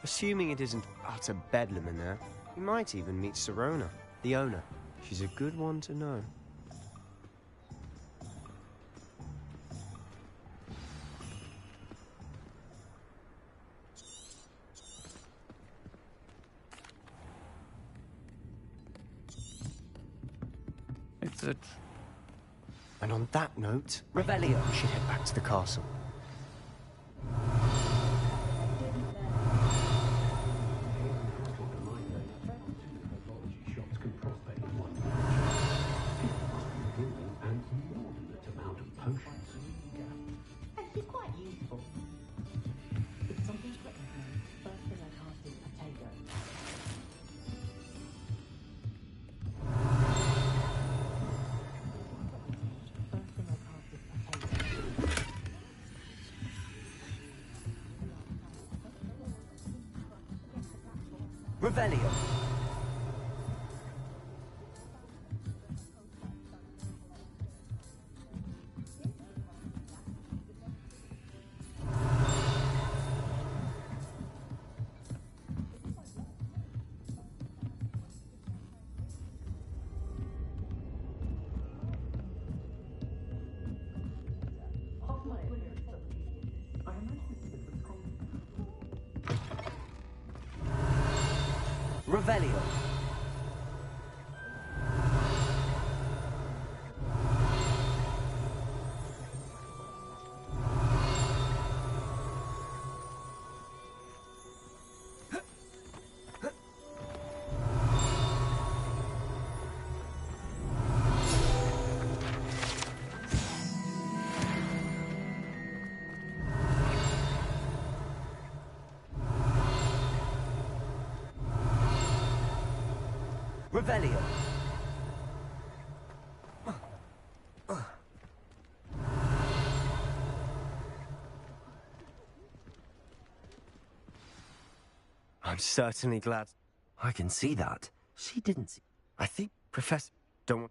Assuming it isn't utter bedlam in there, you might even meet Sirona, the owner. She's a good one to know. It's it. And on that note, Revelio, we should head back to the castle. Revelio. Revelio. Revelio. I'm certainly glad. I can see that. She didn't see. I think Professor don't.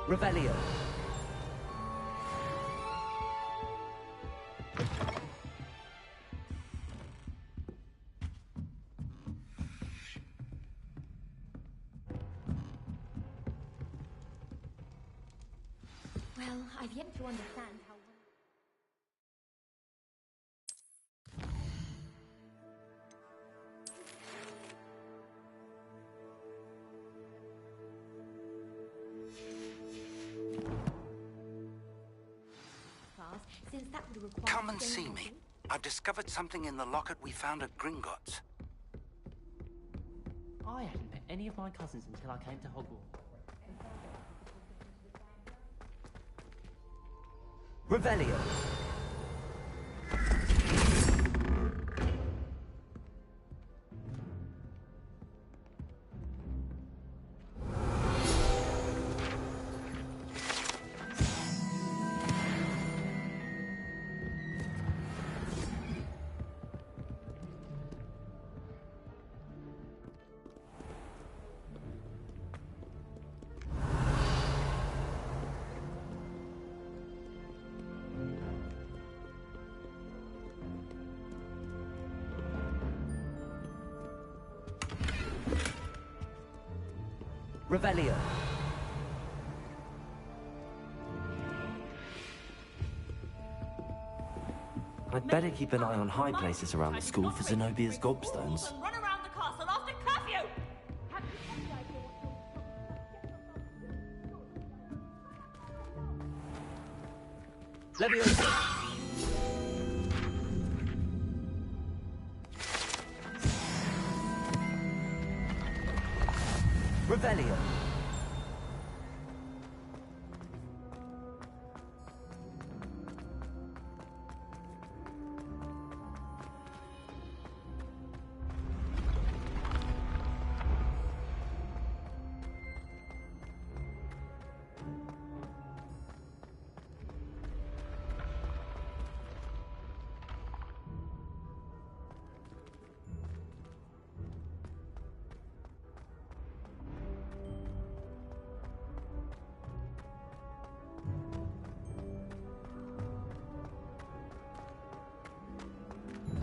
Revelio. Well, I've yet to understand how... Since that would require... Come and see me. I've discovered something in the locket we found at Gringotts. I hadn't met any of my cousins until I came to Hogwarts. Revelio. Revelio. I'd better keep an eye on high places around the school for Zenobia's gobstones. Run around the castle after curfew! Leviosa! Revelio!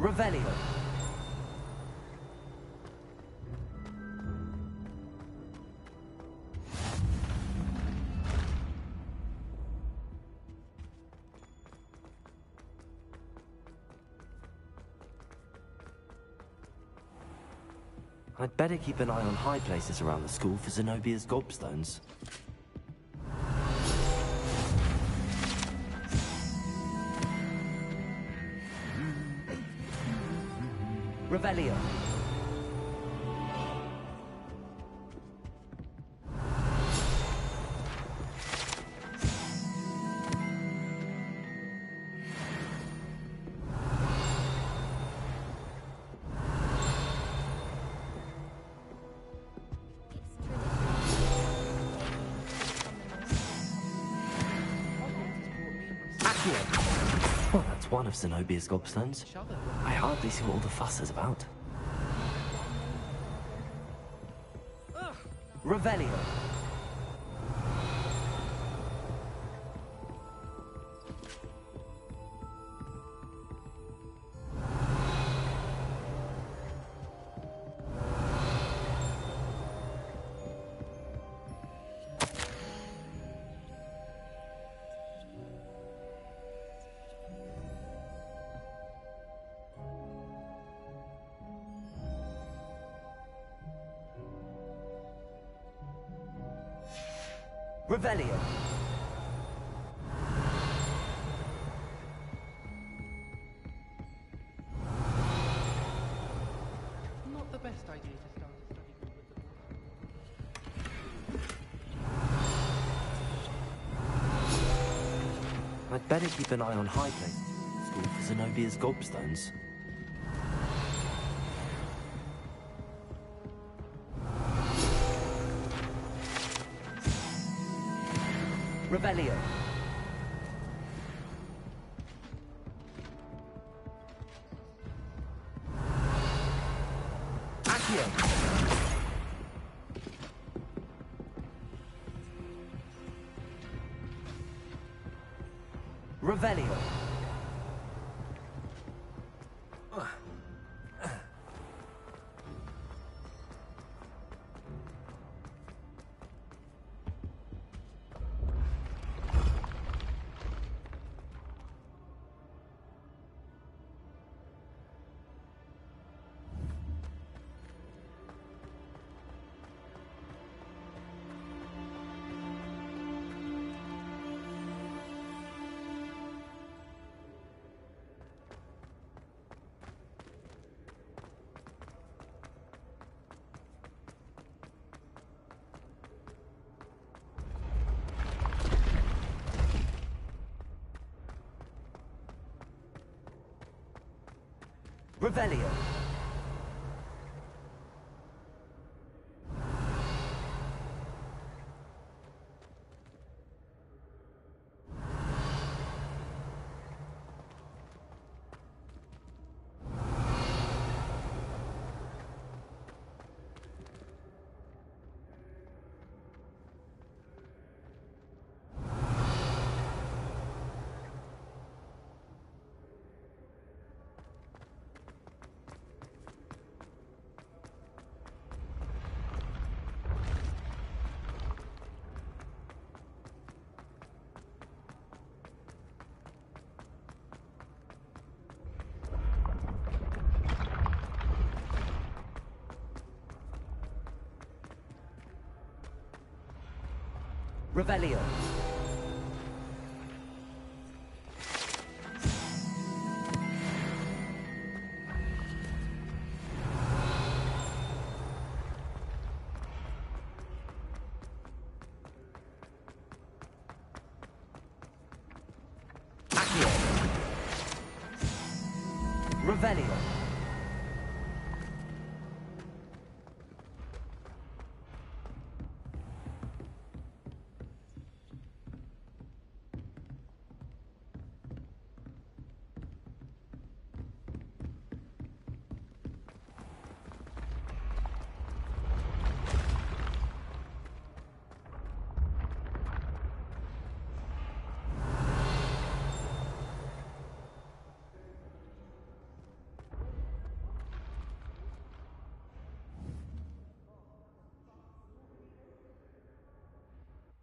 Revelio. I'd better keep an eye on high places around the school for Zenobia's gobstones. Revelio. Well, that's one of Zenobia's gobstones. I hardly see what all the fuss is about. Revelio. Revelio. Not the best idea to start a study group with the I'd better keep an eye on high places around the school for Zenobia's gobstones. Revelio. Accio. Revelio. Revelio. Revelio. Revelio.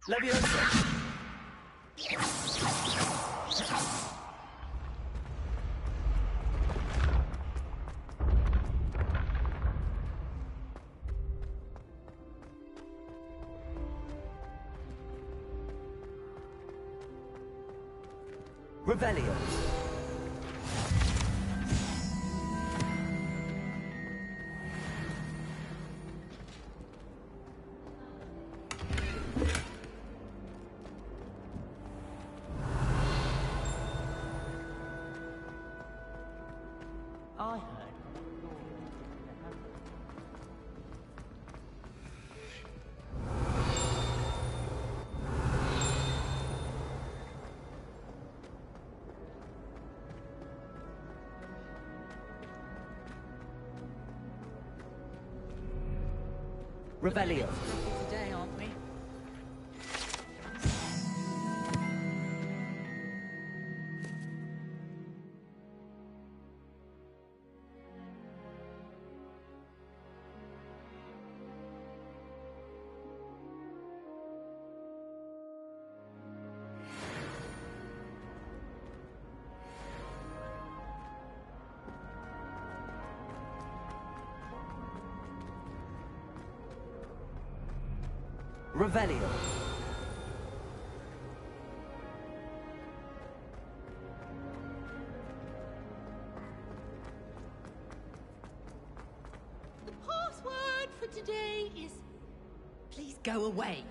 Leviosa. Revelio. I heard. Revelio. Today, aren't we? Revelio. The password for today is... Please go away.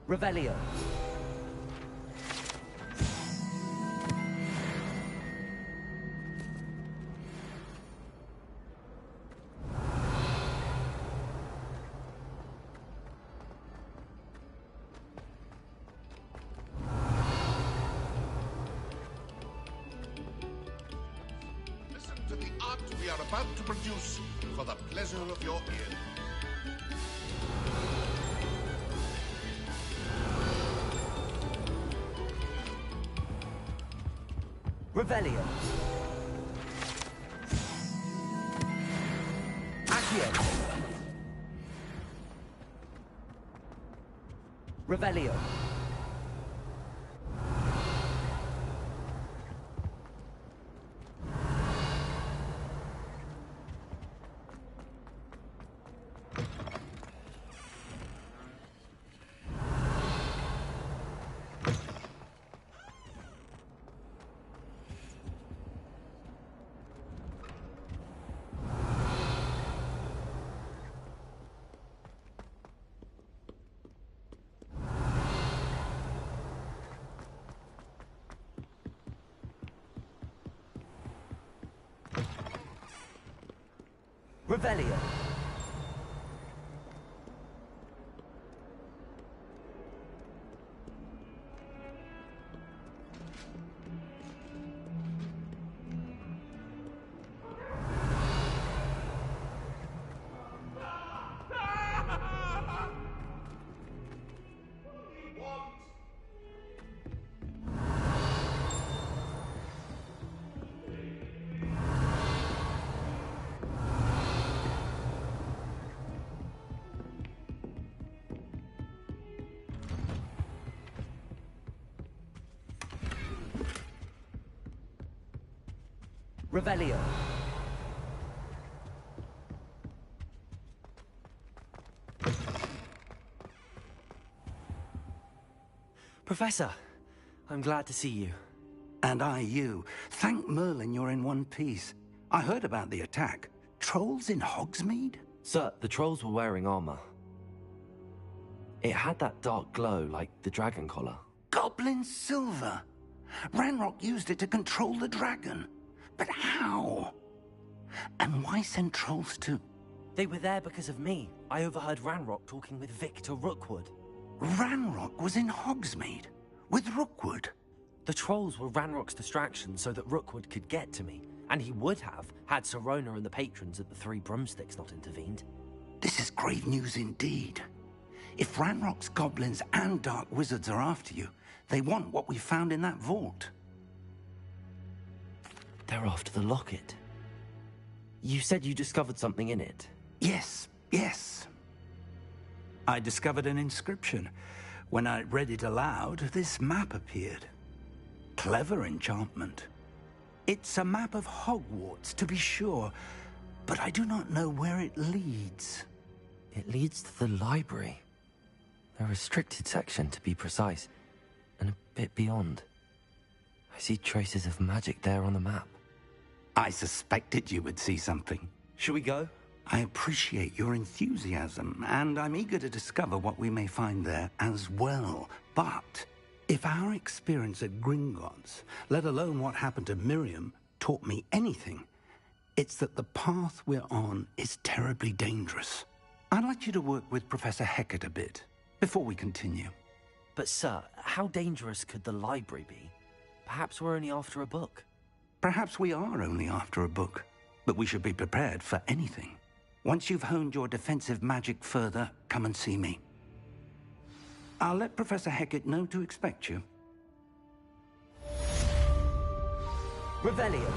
Revelio. Listen to the art we are about to produce for the pleasure of your ear. Revelio. Accio. Revelio. Revelio. Revelio. Professor, I'm glad to see you. And I you. Thank Merlin you're in one piece. I heard about the attack. Trolls in Hogsmeade? Sir, the trolls were wearing armor. It had that dark glow like the dragon collar. Goblin silver. Ranrock used it to control the dragon. But how? And why send trolls to... They were there because of me. I overheard Ranrock talking with Victor Rookwood. Ranrock was in Hogsmeade? With Rookwood? The trolls were Ranrock's distraction so that Rookwood could get to me. And he would have, had Sirona and the patrons at the Three Broomsticks not intervened. This is grave news indeed. If Ranrock's goblins and dark wizards are after you, they want what we found in that vault. They're after the locket. You said you discovered something in it. Yes, yes. I discovered an inscription. When I read it aloud, this map appeared. Clever enchantment. It's a map of Hogwarts, to be sure, but I do not know where it leads. It leads to the library. A restricted section, to be precise, and a bit beyond. I see traces of magic there on the map. I suspected you would see something. Shall we go? I appreciate your enthusiasm, and I'm eager to discover what we may find there as well. But if our experience at Gringotts, let alone what happened to Miriam, taught me anything, it's that the path we're on is terribly dangerous. I'd like you to work with Professor Hecat a bit before we continue. But sir, how dangerous could the library be? Perhaps we're only after a book. Perhaps we are only after a book, but we should be prepared for anything. Once you've honed your defensive magic further, come and see me. I'll let Professor Hecat know to expect you. Revelio.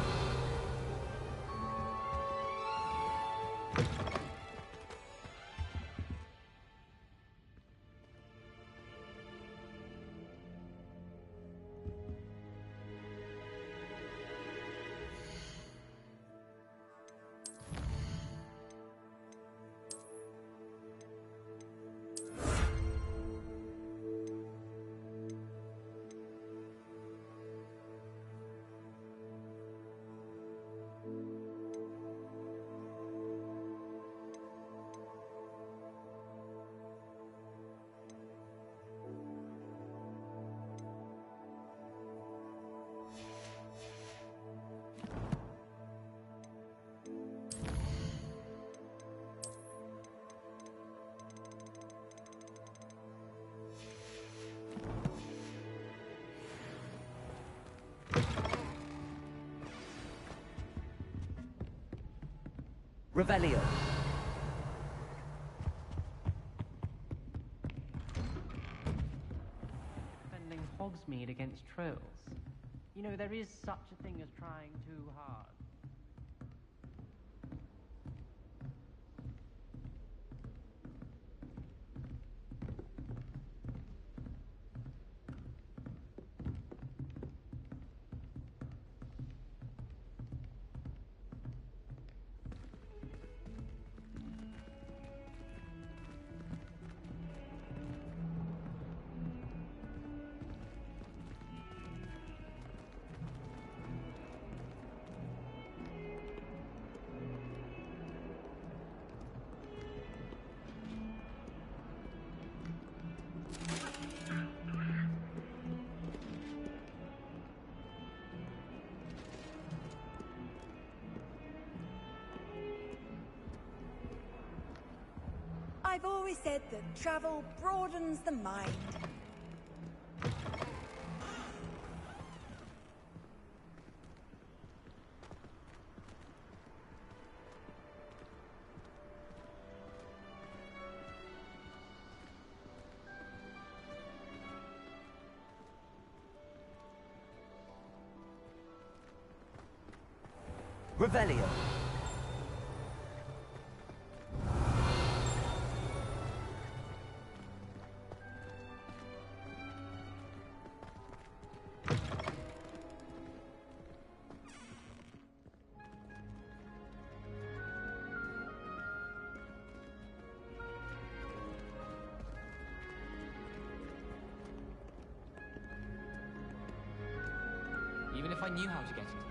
Revelio. Defending Hogsmeade against trolls. You know, there is such a thing as trying too hard. I've always said that travel broadens the mind. Revelio. I knew how to get into them.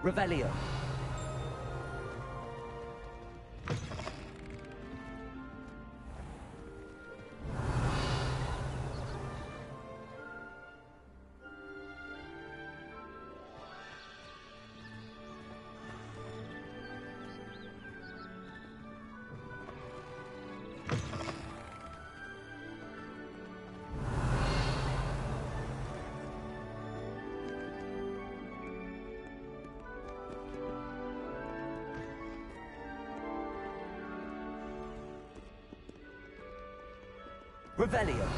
Revelio. Revelio.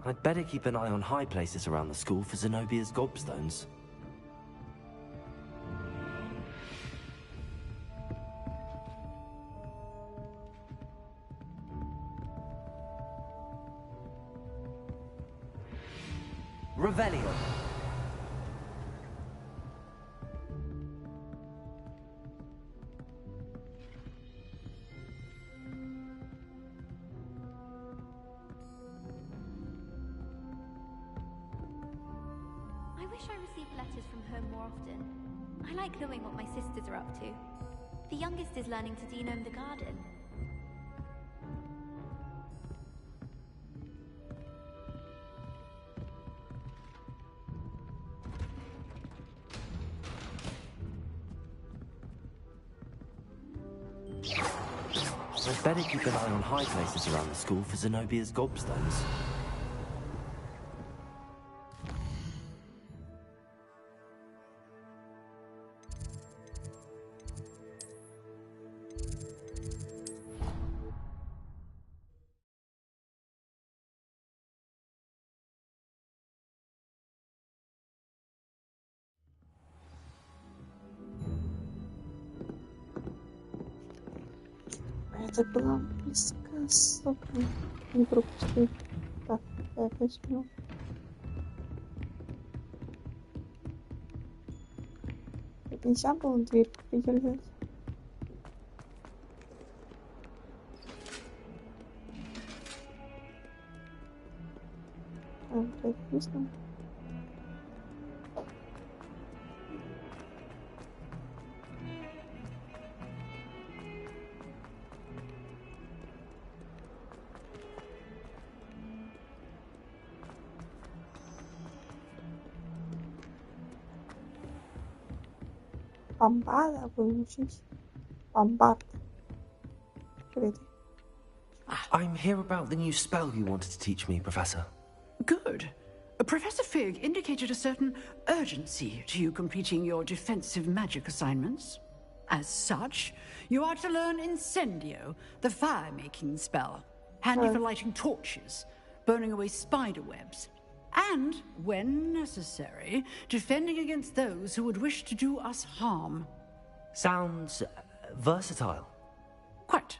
I'd better keep an eye on high places around the school for Zenobia's gobstones. Revelio. I wish I received letters from home more often. I like knowing what my sisters are up to. The youngest is learning to denome the garden. I'd better keep an eye on high places around the school for Zenobia's gobstones. Это было близко, сопли. Не пропустил. Так, я опять минут. Тут нельзя было дверь придержать. Опять пусто. Бомбада выучить. Бомбард. I'm here about the new spell you wanted to teach me, Professor. Good. Professor Fig indicated a certain urgency to you completing your defensive magic assignments. As such, you are to learn Incendio, the fire-making spell, handy for lighting torches, burning away spider webs, and, when necessary, defending against those who would wish to do us harm. Sounds versatile. Quite.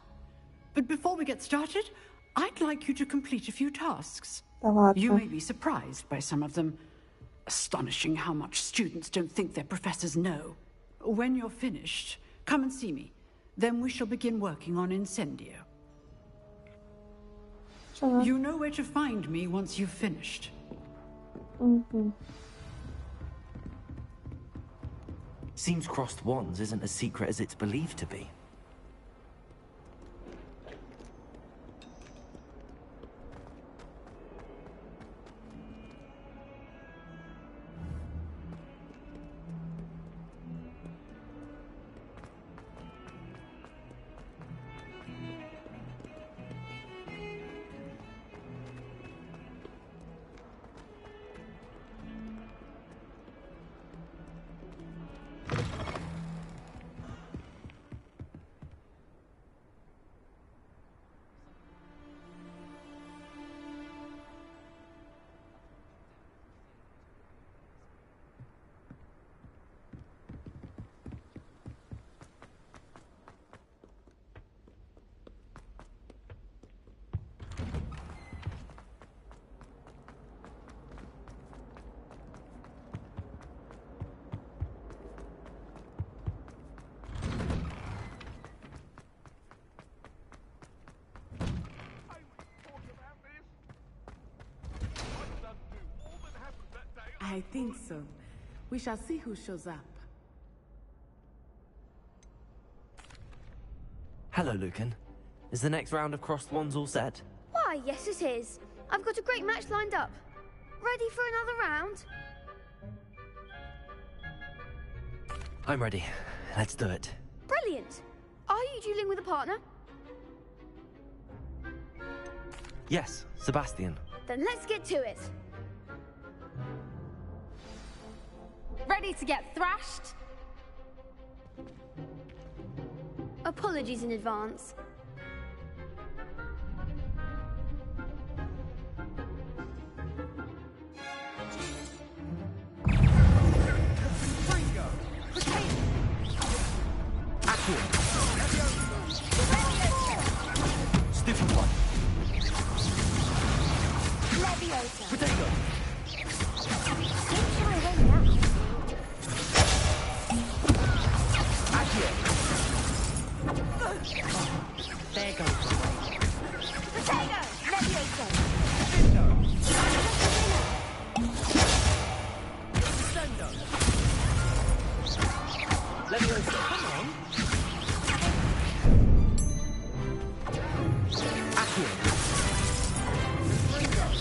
But before we get started, I'd like you to complete a few tasks. You may be surprised by some of them. Astonishing how much students don't think their professors know. When you're finished, come and see me. Then we shall begin working on Incendio. You know where to find me once you've finished. Seems crossed wands isn't as secret as it's believed to be. I think so. We shall see who shows up. Hello, Lucan. Is the next round of crossed wands all set? Why, yes it is. I've got a great match lined up. Ready for another round? I'm ready. Let's do it. Brilliant. Are you dueling with a partner? Yes, Sebastian. Then let's get to it. Ready to get thrashed? Apologies in advance. Stupid one. Leviosa. Potato. There goes. Potato. Leviosa. Leviosa. Come on. Accio.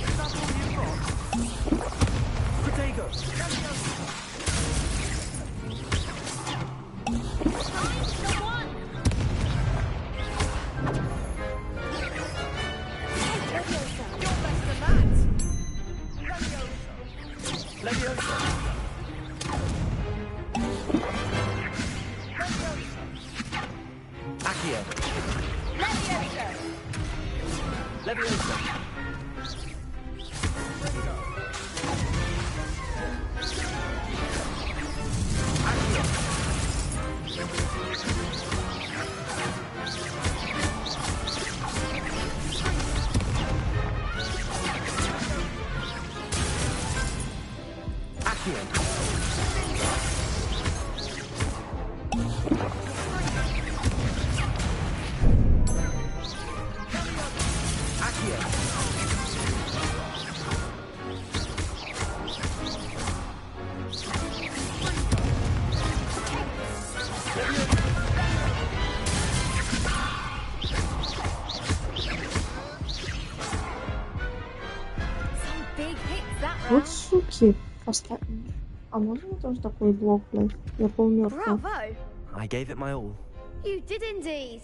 Is that all you've got? Вот суки. А можно тоже такой блок, блядь? Я полмёртвая. Bravo! I gave it my all. You did indeed.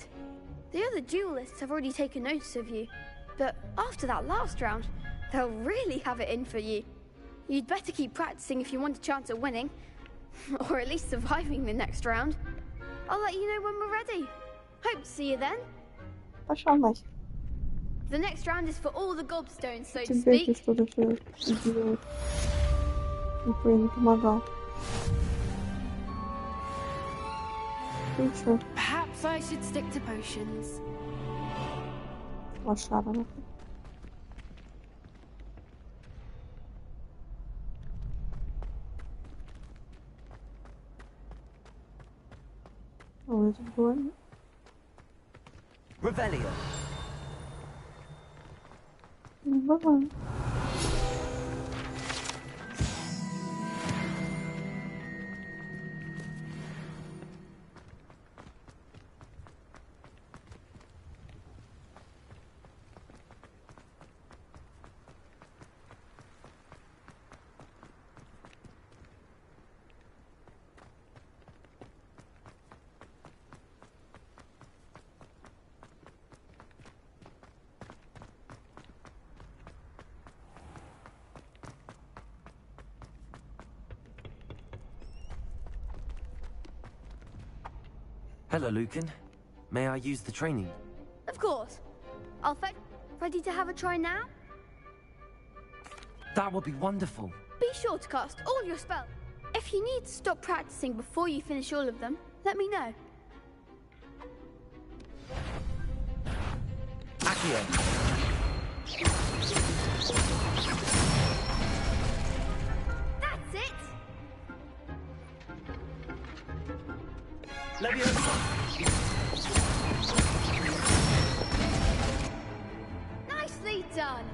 The other duelists have already taken notice of you, but after that last round, they'll really have it in for you. You'd better keep practicing if you want a chance at winning, or at least surviving the next round. I'll let you know when we're ready. Hope to see you then. Пошла нафиг. The next round is for all the gobstones, so to Тебе ты speak. что-то все делает. Никто не помогал. Ты чё? Perhaps I should stick to potions. Лошара нахуй. О, это было... Revelio. Ну, бывает. Hello, Lucan. May I use the training? Of course. I'll fetch. Ready to have a try now? That would be wonderful. Be sure to cast all your spells. If you need to stop practicing before you finish all of them, let me know. Accio. That's it! Nicely done!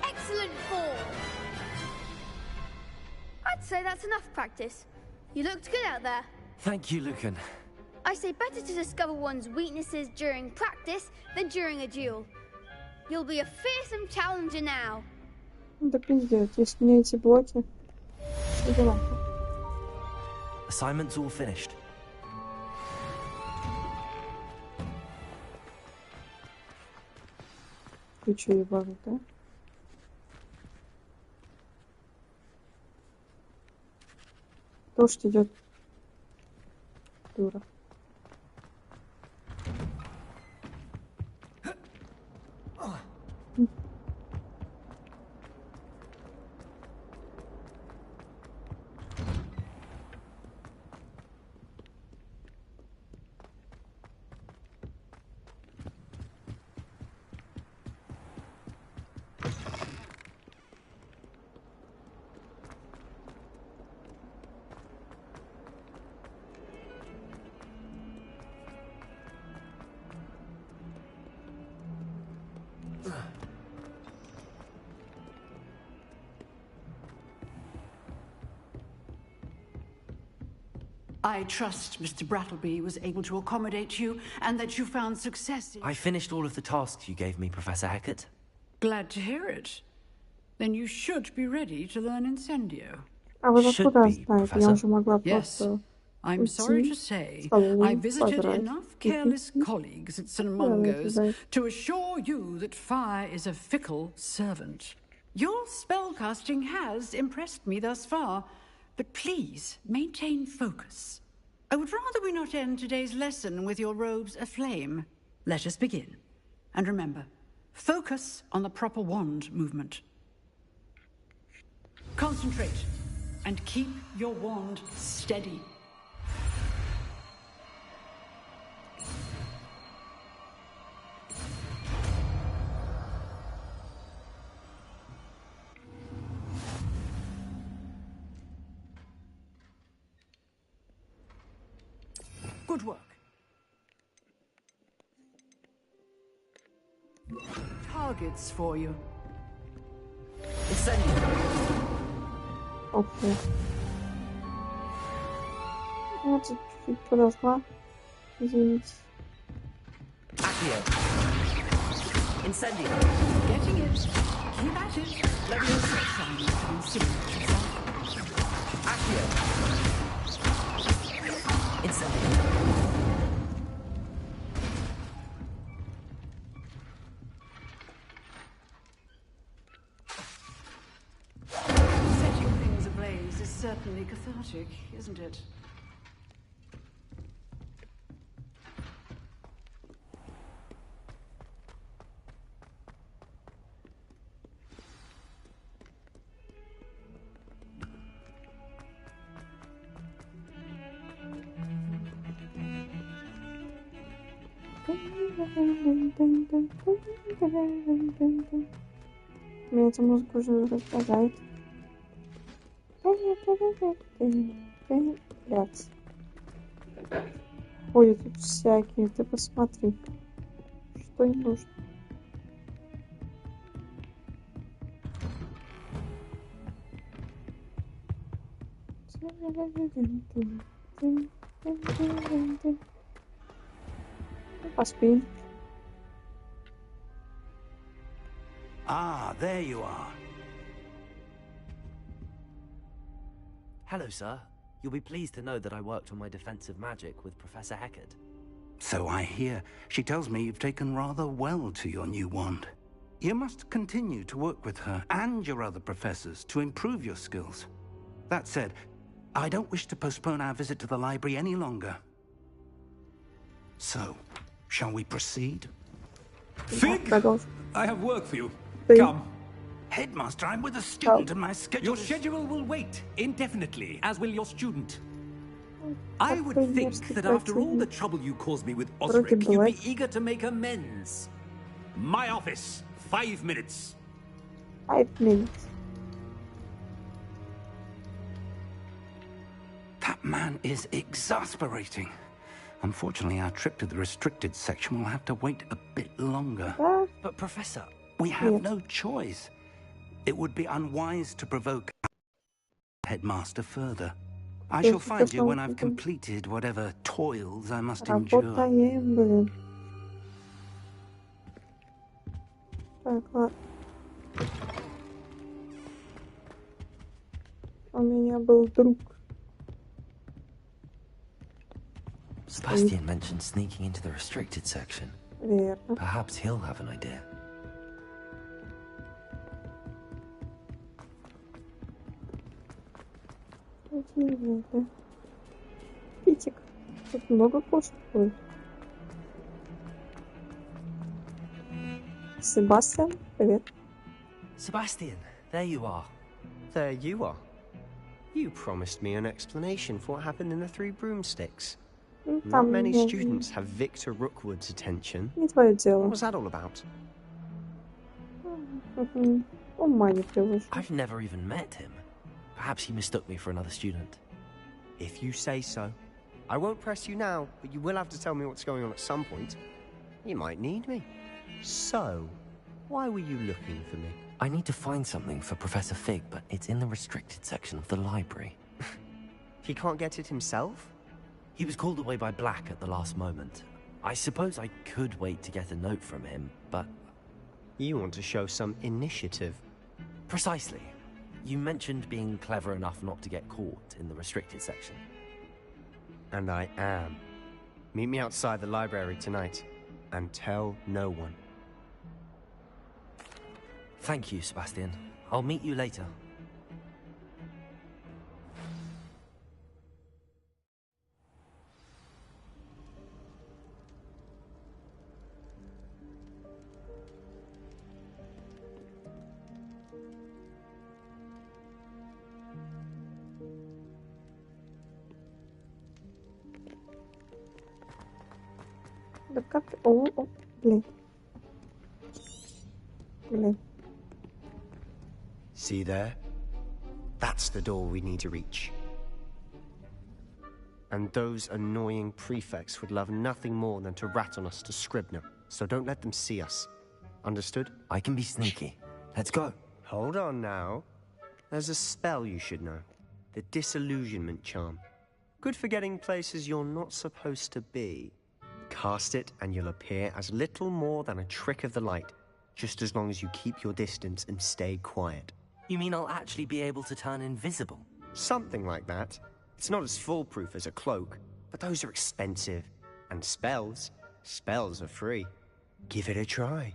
Excellent form! I'd say that's enough practice. You looked good out there. Thank you, Lucan. I say better to discover one's weaknesses during practice than during a duel. You'll be a fearsome challenger now. Да пиздец, если мне эти блоки... Иди нахуй. Assignment's all finished. Ты чё, ебанут, да? Дождь идет. Дура. I trust Mr. Brattleby was able to accommodate you and that you found success in... I finished all of the tasks you gave me, Professor Hecat. Glad to hear it. Then you should be ready to learn Incendio. А вот откуда знает? Я уже могла Yes. просто... I'm sorry to say, I visited enough careless colleagues at St. Mungo's to assure you that fire is a fickle servant. Your spellcasting has impressed me thus far, but please maintain focus. I would rather we not end today's lesson with your robes aflame. Let us begin. And remember, focus on the proper wand movement. Concentrate and keep your wand steady. Good work. Targets for you. Окей. Вот чуть-чуть подошла. Извините. Incendio. Getting it. Keep at it. Let me see. Accio. Incendio. Setting things ablaze is certainly cathartic, isn't it? Меня эта музыка уже раздражает. Блядь. Ходят тут всякие, ты посмотри. Что им нужно? Поспим. Ah, there you are. Hello, sir. You'll be pleased to know that I worked on my defensive magic with Professor Heckard. So I hear. She tells me you've taken rather well to your new wand. You must continue to work with her and your other professors to improve your skills. That said, I don't wish to postpone our visit to the library any longer. So, shall we proceed? Fig! I have work for you. Come. Headmaster, I'm with a student and my schedule Your schedule will wait indefinitely, as will your student. I would think that after all the trouble you caused me with Osric, you'd be eager to make amends. My office, 5 minutes. 5 minutes. That man is exasperating. Unfortunately, our trip to the restricted section will have to wait a bit longer. But, Professor... We have no choice. It would be unwise to provoke Headmaster further. I shall find you when I've completed whatever toils I must endure. Работаем, блин. Так, ладно. У меня был друг. Sebastian mentioned sneaking into the restricted section. Верно. Perhaps he'll have an idea. Питик. Тут много кошек будет. Себастьян, привет. Sebastian, there you are. There you are. You promised me an explanation for what happened in the Three Broomsticks. Not many students have Victor Rookwood's attention. Не твое дело. What was that all about? Ума не приложу. I've never even met him. Perhaps he mistook me for another student. If you say so. I won't press you now, but you will have to tell me what's going on at some point. You might need me. So, why were you looking for me? I need to find something for Professor Fig, but it's in the restricted section of the library. He can't get it himself? He was called away by Black at the last moment. I suppose I could wait to get a note from him, but... You want to show some initiative. Precisely. You mentioned being clever enough not to get caught in the restricted section. And I am. Meet me outside the library tonight, and tell no one. Thank you, Sebastian. I'll meet you later. Да как... О, блин. Блин. See there? That's the door we need to reach. And those annoying prefects would love nothing more than to rat on us to Scribner, so don't let them see us. Understood? I can be sneaky. Let's go. Hold on now. There's a spell you should know. The Disillusionment Charm. Good for getting places you're not supposed to be. Cast it and you'll appear as little more than a trick of the light, just as long as you keep your distance and stay quiet. You mean I'll actually be able to turn invisible? Something like that. It's not as foolproof as a cloak, but those are expensive. And spells are free. Give it a try.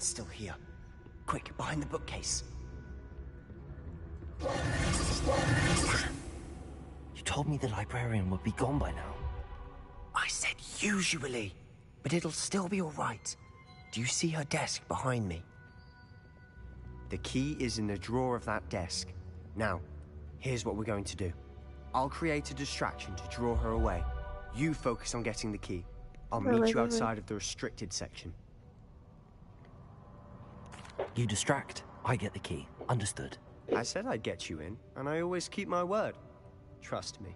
Still here. Quick, behind the bookcase. You told me the librarian would be gone by now. I said usually, but it'll still be all right. Do you see her desk behind me? The key is in the drawer of that desk. Now, here's what we're going to do. I'll create a distraction to draw her away. You focus on getting the key. I'll meet you outside of the restricted section. You distract, I get the key. Understood. I said I'd get you in, and I always keep my word. Trust me.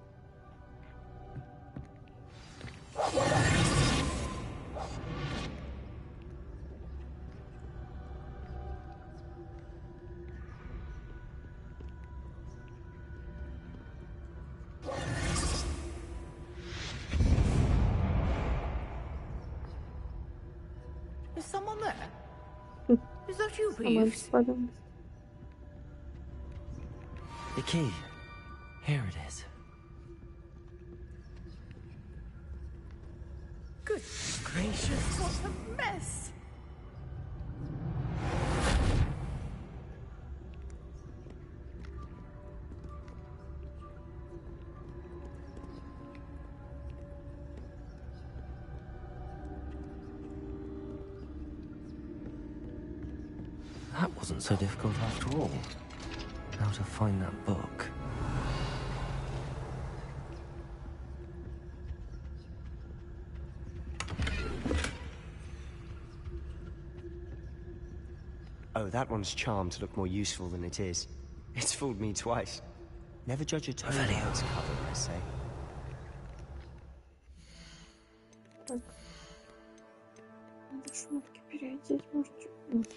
Is someone there? Is that you, Peeves? The key. Here it is. Good gracious, what a mess! That wasn't so difficult after all. How to find that book. Oh, that one's charmed to look more useful than it is. It's fooled me twice. Never judge a tome by its cover, I say. Надо шмотки переодеть, может.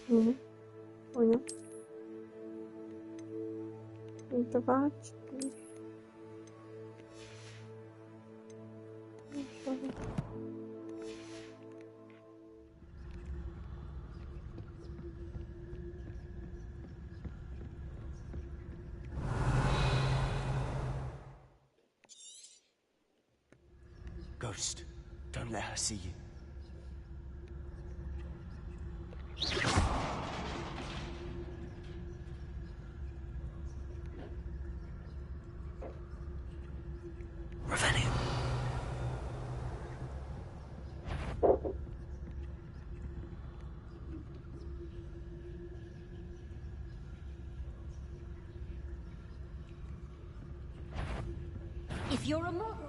Угу. Понял. 2, 4. Ghost, don't let her see you. Revelio. If you're a model,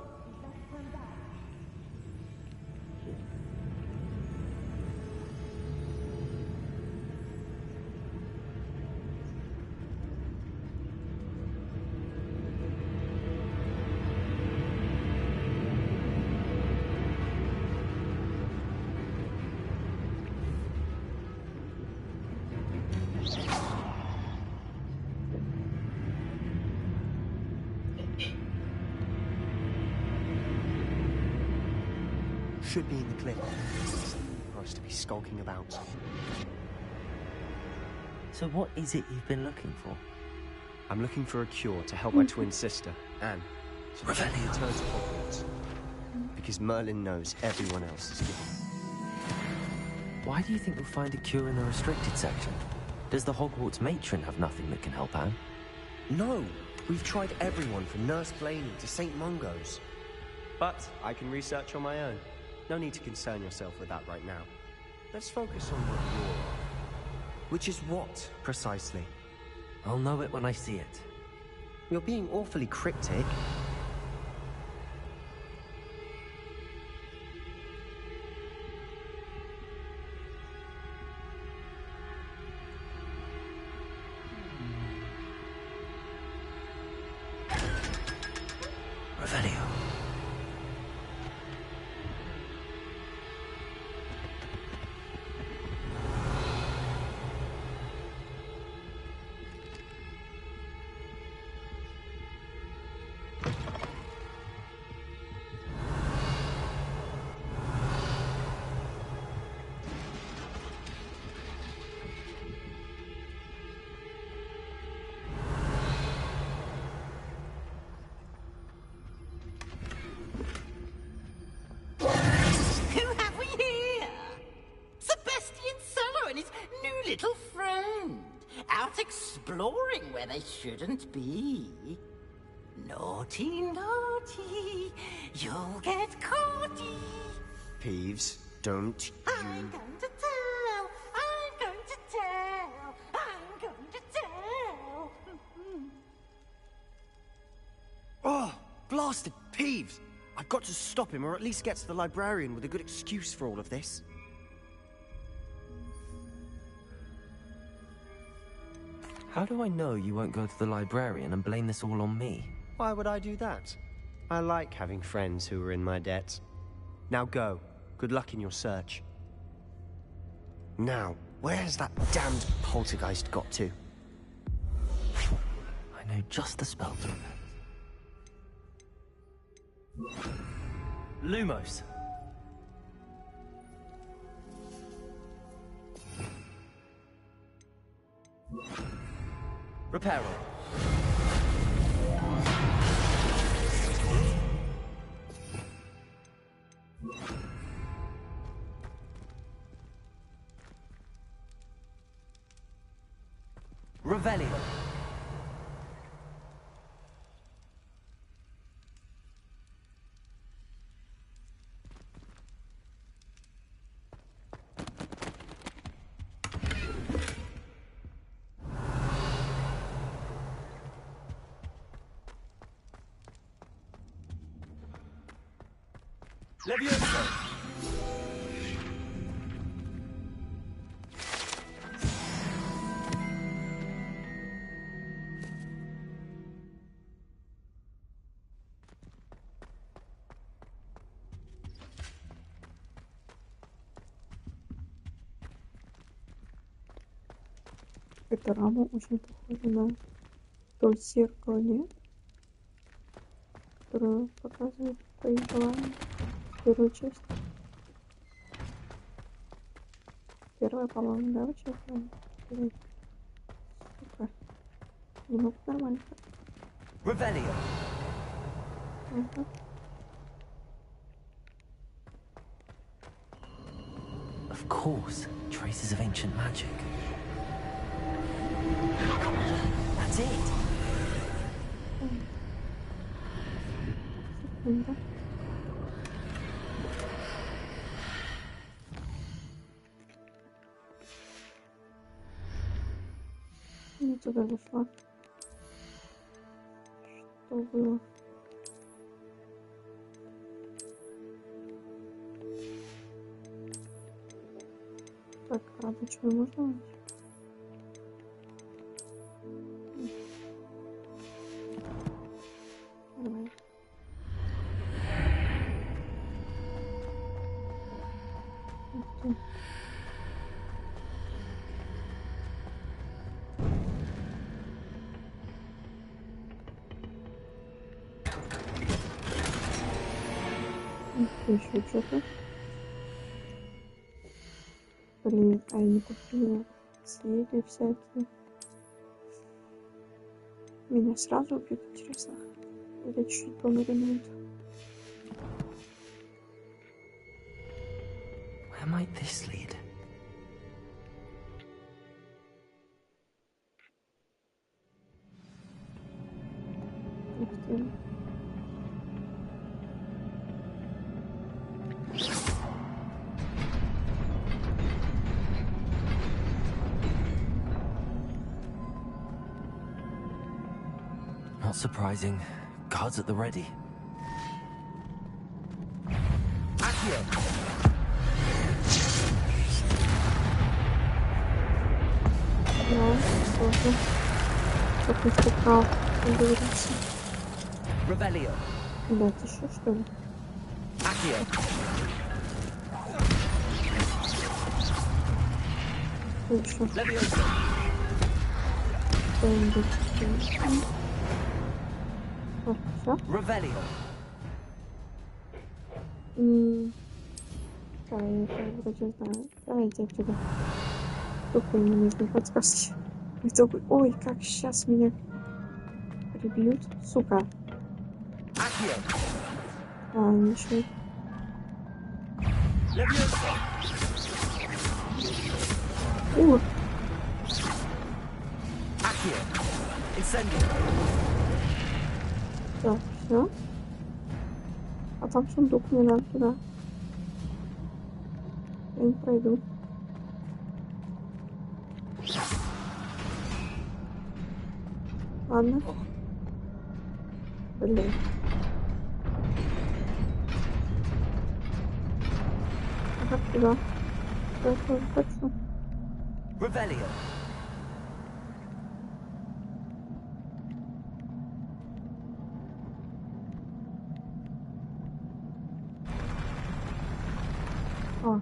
Should be in the cliff for us to be skulking about. So what is it you've been looking for? I'm looking for a cure to help my twin sister, Anne, so that she can return to Hogwarts. Because Merlin knows everyone else is given. Why do you think you'll find a cure in the restricted section? Does the Hogwarts matron have nothing that can help Anne? No! We've tried everyone from Nurse Blaney to St. Mungo's. But I can research on my own. No need to concern yourself with that right now. Let's focus on what you're on. Which is what, precisely? I'll know it when I see it. You're being awfully cryptic. Revelio. little friend, out exploring where they shouldn't be. Naughty, naughty, you'll get caughty. Peeves, don't you... I'm going to tell, I'm going to tell, I'm going to tell. Oh, blasted Peeves! I've got to stop him, or at least get to the librarian with a good excuse for all of this. How do I know you won't go to the librarian and blame this all on me? Why would I do that? I like having friends who are in my debt. Now go. Good luck in your search. Now, where's that damned poltergeist got to? I know just the spell to it. Lumos. Reparo. Revelio. Levioso! Эта рама очень похожа на то зеркало, нет? Которое показывает твои желания. Первую часть. Первая, по-моему, да, часть? Сука. Не могу нормально. Revelio. Ага. Of course, traces of ancient magic. That's it. Секунда. Не туда зашла. Что было? Так, рабочую можно найти? Давай. Ух ты. Ух ты, еще что-то. Блин, а я не купила следы всякие. Меня сразу убьют, интересно. Или чуть помаринуют. Where might this lead? Ух ты. Not surprising. Guards at the ready. Accio! Да, тоже. Как не скакал, как говорится. Revelio. Да, ты что, что ли? Accio. Хорошо. Levioso. Что-нибудь. Так, все? Revelio. Да, я это вроде знаю. Давайте отсюда. Только мне нужны подсказки. Ой, как сейчас меня прибьют. Сука. Accio. А, ничего. Levioso. О, Accio. Incendio. так, все. А там сундук, мне надо туда. Я не пройду. Ладно. Блин. А как туда? Я тоже хочу. Revelio. А.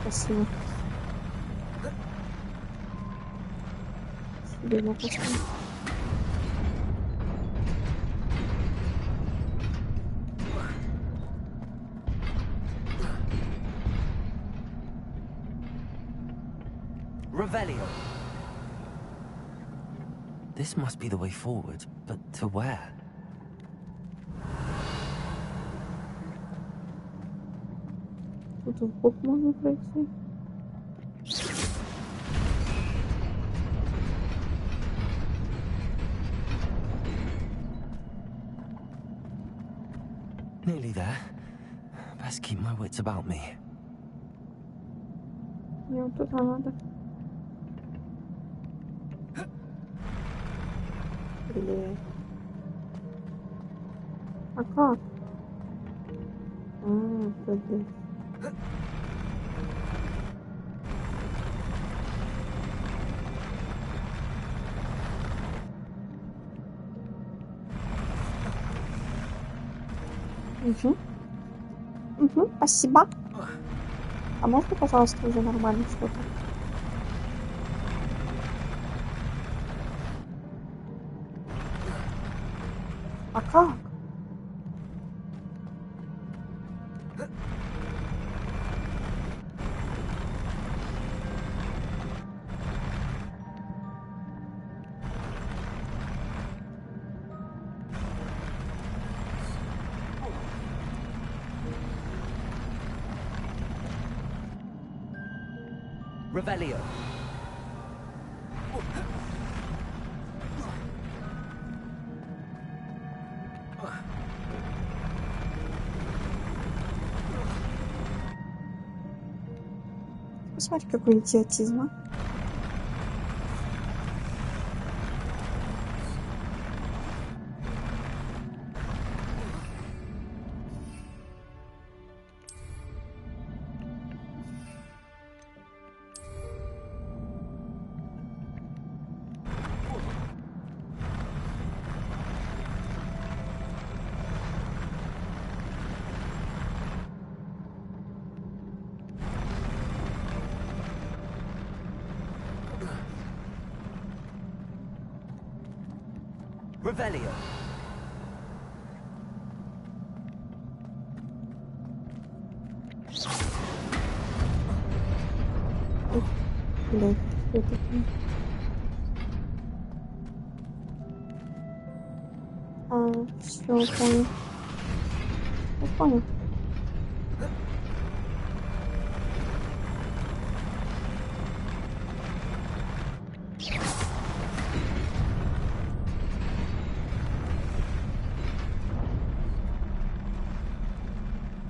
Спасибо. Себе на посмотрим. Revelio. This must be the way forward, but to where? Тут в бок можно пройти. Nearly there. Best keep my wits about me. Мне вот туда надо. Блин. А как? Блин. Спасибо. А можно, пожалуйста, уже нормально что-то? А как? Revelio. Посмотри, какой идиотизм, а. Revelio. Блядь, что такое? Все, понял. Я понял.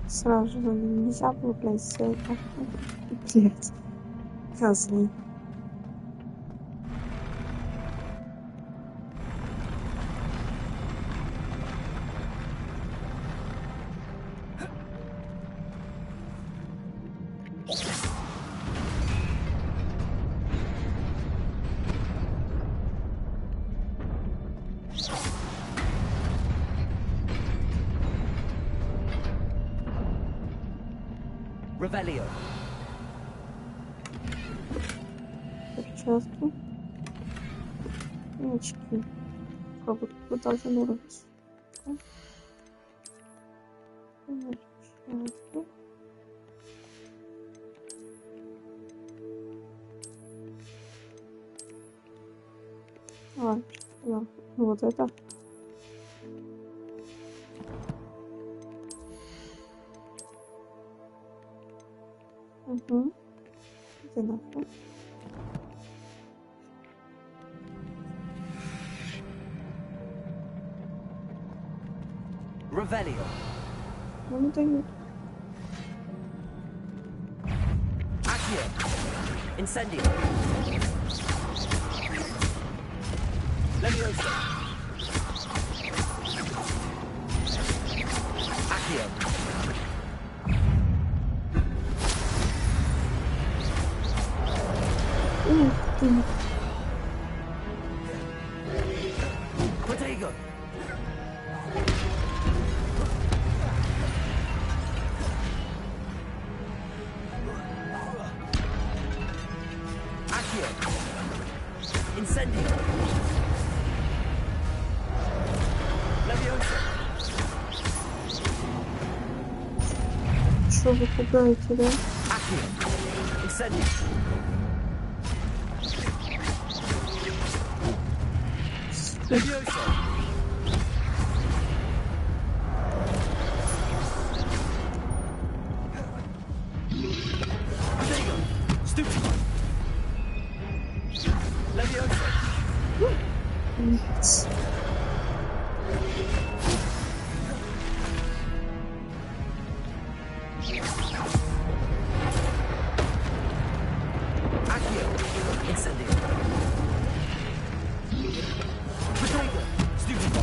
Сразу же нельзя было, блядь, сделать так. Блядь. Козлы. Revelio. Перчатки. И очки. Как будто бы даже нравится. Перчатки. Ладно, да. Вот это. Угу. Иди нахуй. Revelio. Ну, не дают. Accio. Incendio. Levioso. Accio. Ух ты. Protego. Accio. Incendio. Levioso. Что вы пугаете, да? Accio. Incendio. Levioso. Protego. Stupefy. Levioso. Блядь. Accio. Incendio. Protego. Stupefy.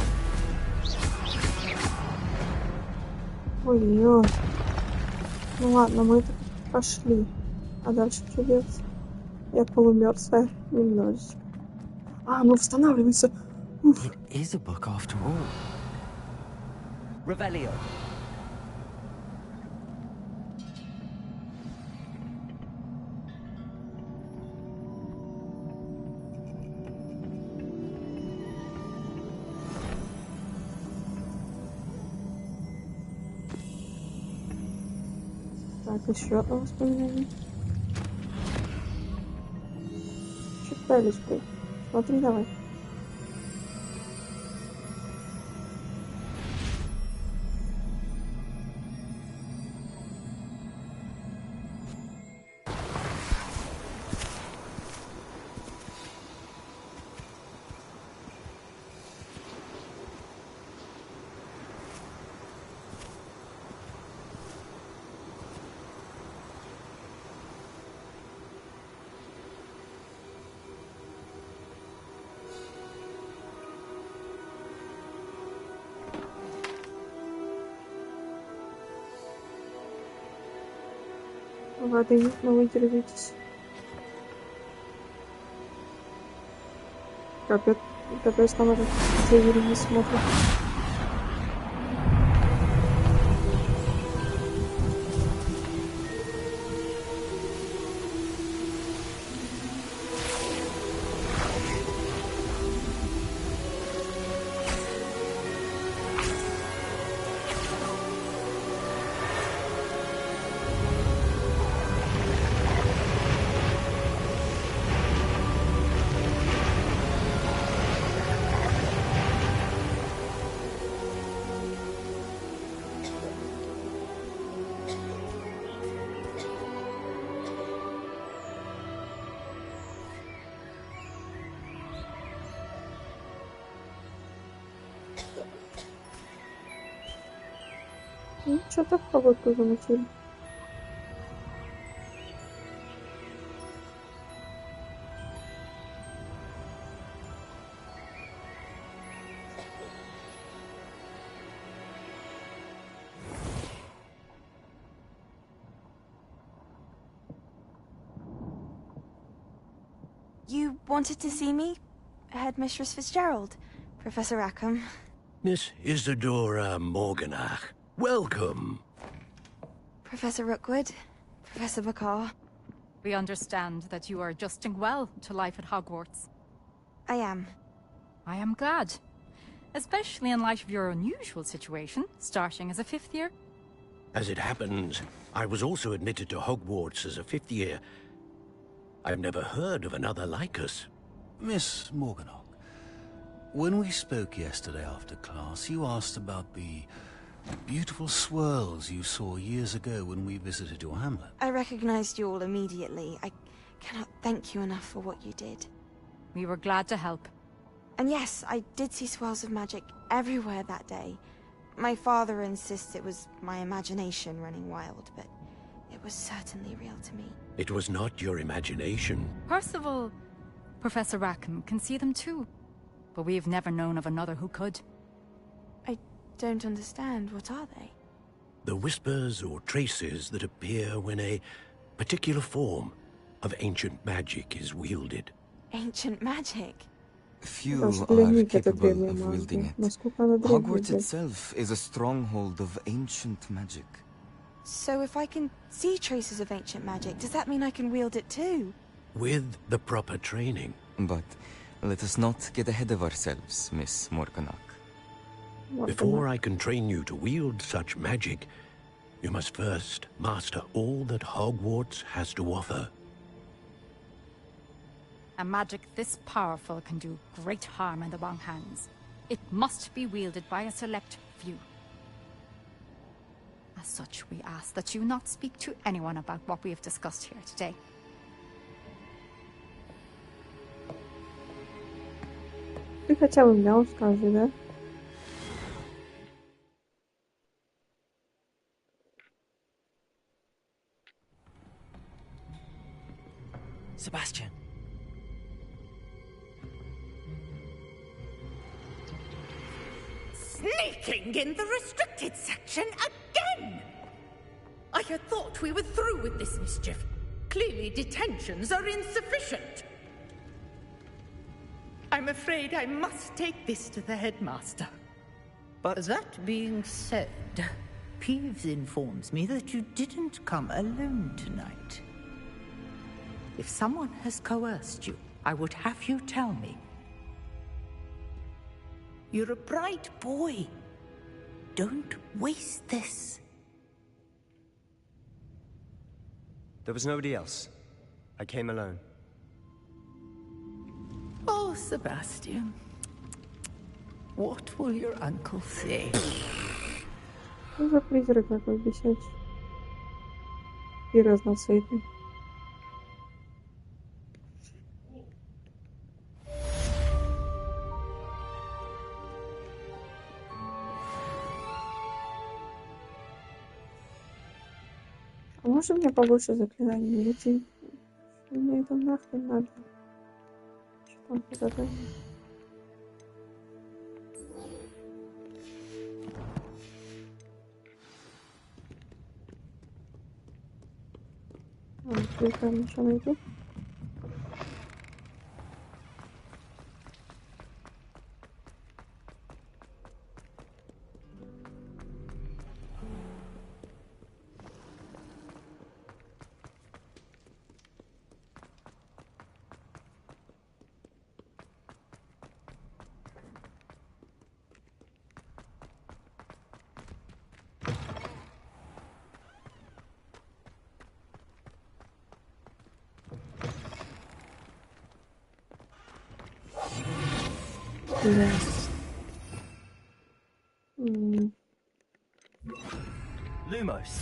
Ой-ой. Ну ладно, мы это пошли. А дальше что делать? Я полумёртвая немножечко. А, ну восстанавливается. Уф. It is a book after all. Revelio. Так, еще одно воспоминание. Чуть пялись, блядь. Смотри, давай. Ладно, но вы держитесь. Капец, там уже Джейри не смотрит. Ну, что-то в погодку замутили. You wanted to see me? Headmistress Fitzgerald? Professor Rackham? Miss Isadora Morganach, welcome. Professor Rookwood? Professor Bakar? We understand that you are adjusting well to life at Hogwarts. I am. I am glad. Especially in light of your unusual situation, starting as a 5th year. As it happens, I was also admitted to Hogwarts as a 5th year. I've never heard of another like us. Miss Morganach, when we spoke yesterday after class, you asked about the beautiful swirls you saw years ago when we visited your hamlet. I recognized you all immediately. I cannot thank you enough for what you did. We were glad to help. And yes, I did see swirls of magic everywhere that day. My father insists it was my imagination running wild, but it was certainly real to me. It was not your imagination. Percival, Professor Rackham can see them too. But we've never known of another who could. I don't understand. What are they? The whispers or traces that appear when a particular form of ancient magic is wielded. Ancient magic? Few are capable of wielding it. Hogwarts itself is a stronghold of ancient magic. So if I can see traces of ancient magic, does that mean I can wield it too? With the proper training. But let us not get ahead of ourselves, Miss Morganach. Before I can train you to wield such magic, you must first master all that Hogwarts has to offer. A magic this powerful can do great harm in the wrong hands. It must be wielded by a select few. As such, we ask that you not speak to anyone about what we have discussed here today. Ты хотя бы мне скажи, да? Sebastian. Sneaking in the restricted section again! I had thought we were through with this mischief. Clearly detentions are insufficient. I'm afraid I must take this to the headmaster. But that being said, Peeves informs me that you didn't come alone tonight. If someone has coerced you, I would have you tell me. You're a bright boy. Don't waste this. There was nobody else. I came alone. Oh, Sebastian. What will your uncle say? Что за призрак такой бесячий? И разноцветный. А можно мне побольше заклинаний? Мне это нахрен надо. Что там куда-то? Кликаем, что найти. Yes. Lumos.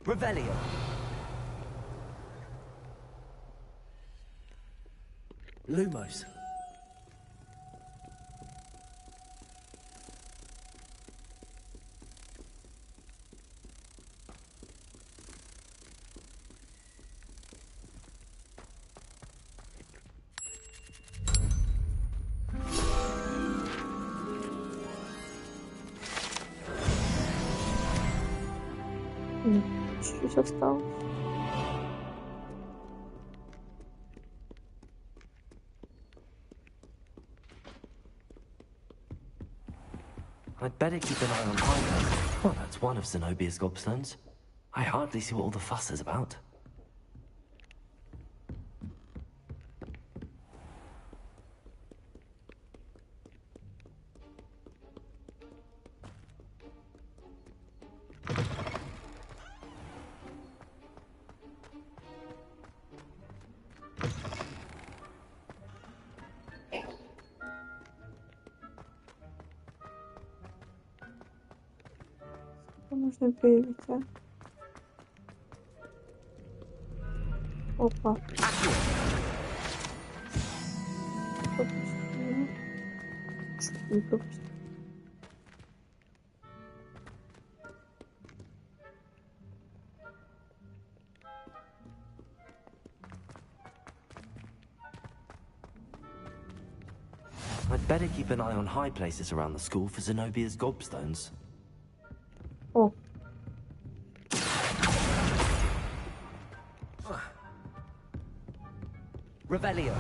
Revelio. Lumos. Чуть-чуть осталось. I'd better keep an eye on Hyper. Well, that's one of Zenobia's gobstones. I hardly see what all the fuss is about. Можно перевести, а? Опа. Не пропустил. I'd better keep an eye on high places around the school for Zenobia's gobstones. О. Revelio.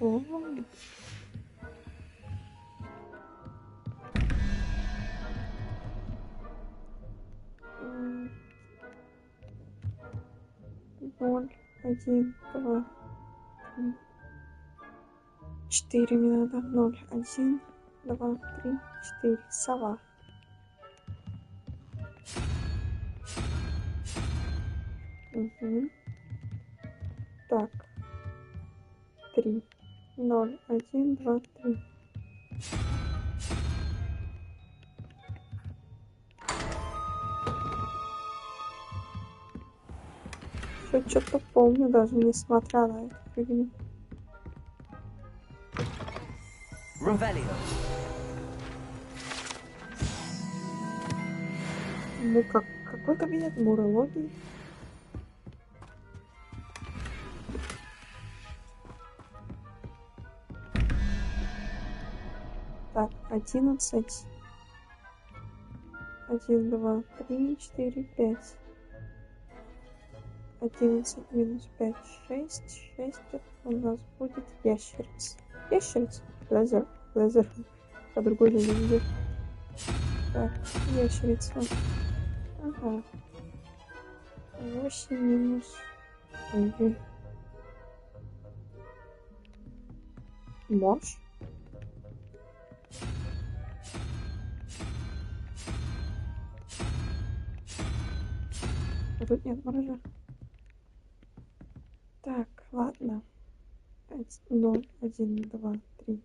О. Ноль, 1, 2, 3. 4 мне надо. 0, 1, 2, 3, 4. Сова. Угу. Так. 3. 0, 1, 2, 3. Все что-то помню, даже несмотря на эту фигню. Revelio. Ну как, какой кабинет мурологии? Так, 11. 1, 2, 3, 4, 5. 11 минус 5, 6. 6 это у нас будет ящерица. Ящерица? Лазер. Лазер. По-другому не видит. Так, ящерица. Ага. 8 минус... Ой. Морж. А тут нет моржа. Так, ладно. 0, 1, 2, 3.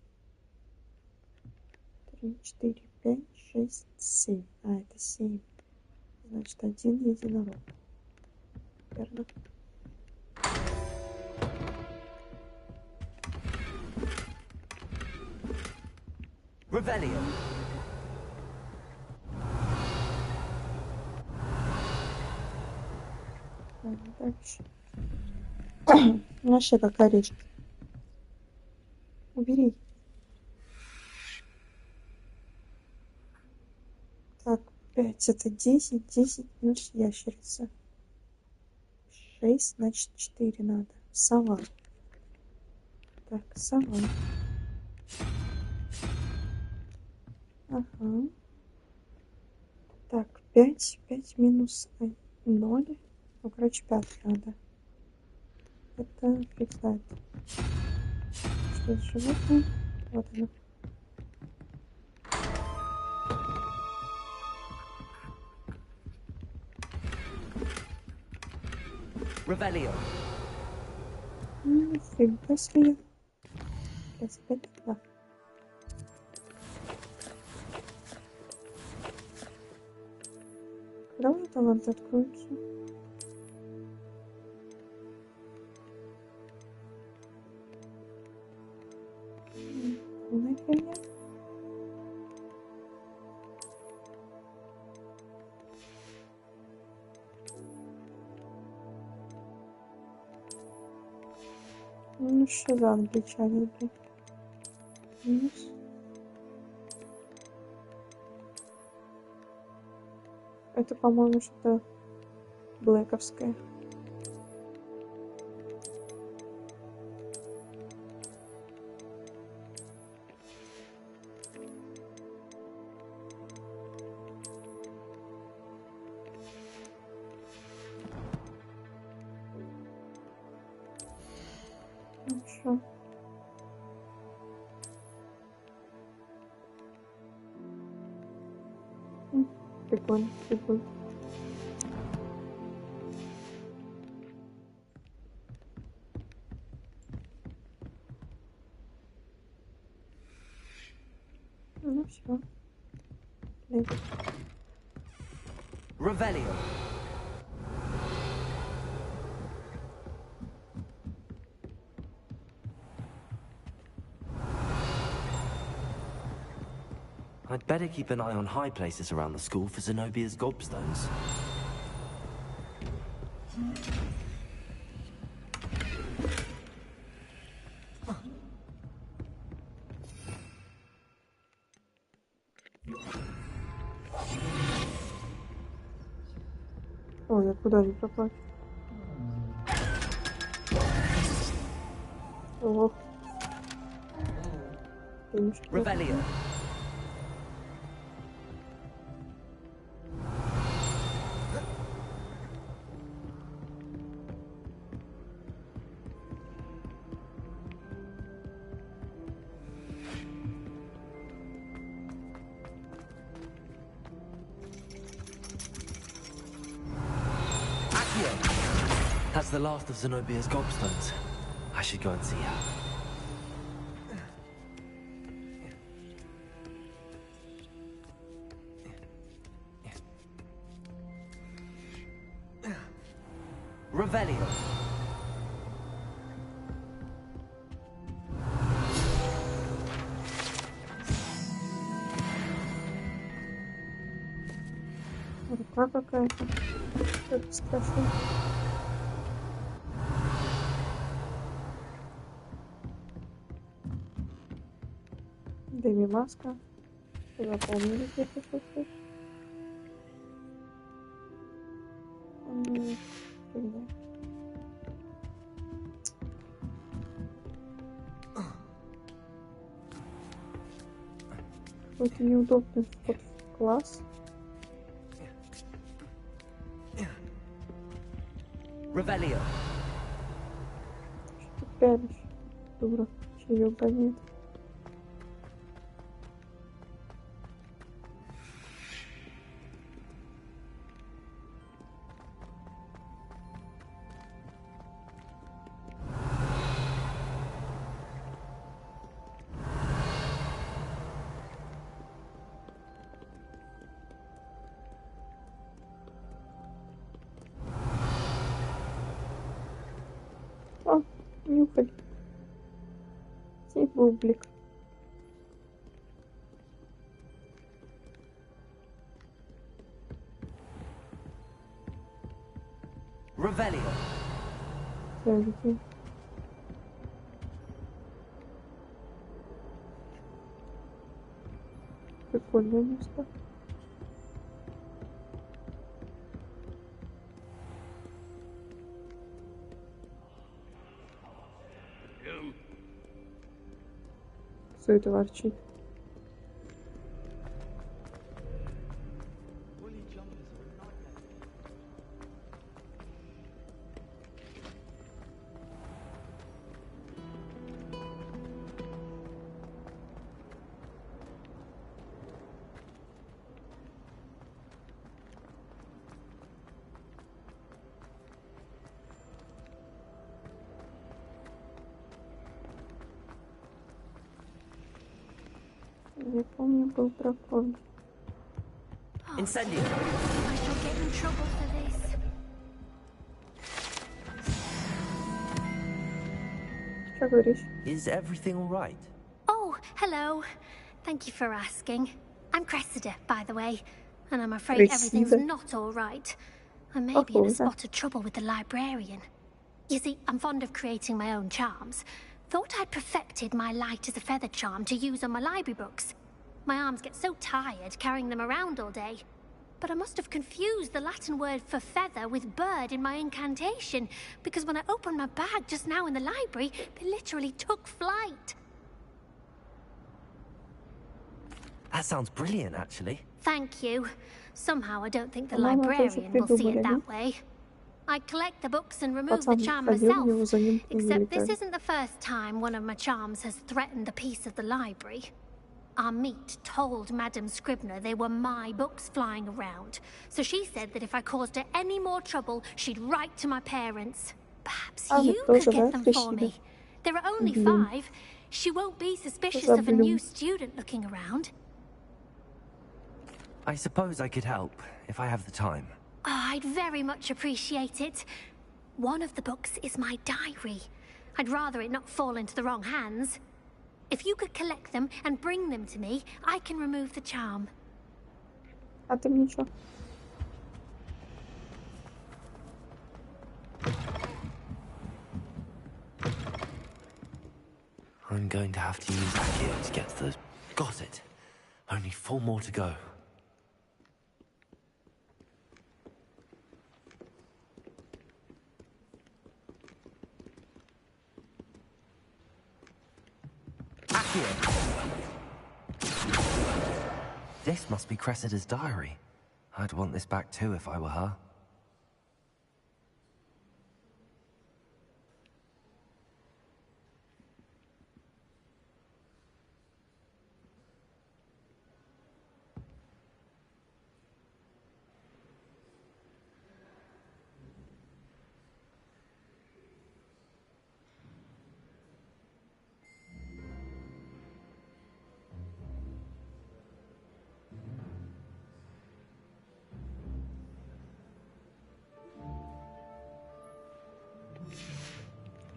3, 4, 5, 6, 7. А, это 7. Значит, 1 единорог. Верно. Revelio. Дальше. Вообще как орешки. Убери. Так, 5 это 10, 10 минус ящерица. 6, значит 4 надо. Сова. Так, сова. Ага. Так, 5 минус 0. Ну, короче, 5 надо. Это фиг знает. Что за животное? Вот оно. Revelio. Нифига себе. Сейчас опять туда. Когда уже таланты откроются? Полная херня. Ну что за англичане, блин? Минус. Это, по-моему, что-то блэковское. Хорошо. Прикольно, прикольно. Ну все. Revelio. I'd better keep an eye on high places around the school for Zenobia's gobstones. Ой, я куда же пропал? Ох. Revelio. That's the last of Zenobia's gobstones. I should go and see her. Revelio. Рука какая-то. Что-то страшно. Дэми маска. Запомнили где-то что-то. Фигня. Какой-то неудобный вход в класс. Revelio. Что ты пялишь, дура? Чаек гонит. О, нюхай. И бублик. Revelio. Целики. Прикольное место. Кто это ворчит? Я помню, был проход. Incendio. I shall get in trouble for this. Что говоришь? Is everything all right? Oh, hello. Thank you for asking. I'm Cressida, by the way, and I'm afraid everything's not all right. I may be in a spot of trouble with the librarian. You see, I'm fond of creating my own charms. Thought I'd perfected my light as a feather charm to use on my library books. My arms get so tired carrying them around all day. But I must have confused the Latin word for feather with bird in my incantation, because when I opened my bag just now in the library, they literally took flight. That sounds brilliant, actually. Thank you. Somehow I don't think the librarian will see it that way. I collect the books and remove the charm myself, except this isn't the first time one of my charms has threatened a piece of the library. Our meet told Madame Scribner they were my books flying around, so she said that if I caused her any more trouble, she'd write to my parents. Perhaps you could get them for me. There are only 5. She won't be suspicious of a new student looking around. I suppose I could help, if I have the time. Oh, I'd very much appreciate it. One of the books is my diary. I'd rather it not fall into the wrong hands. If you could collect them and bring them to me, I can remove the charm. А ты мне что? I'm going to have to use that gear to get to the... Got it. Only 4 more to go. This must be Cressida's diary. I'd want this back too if I were her.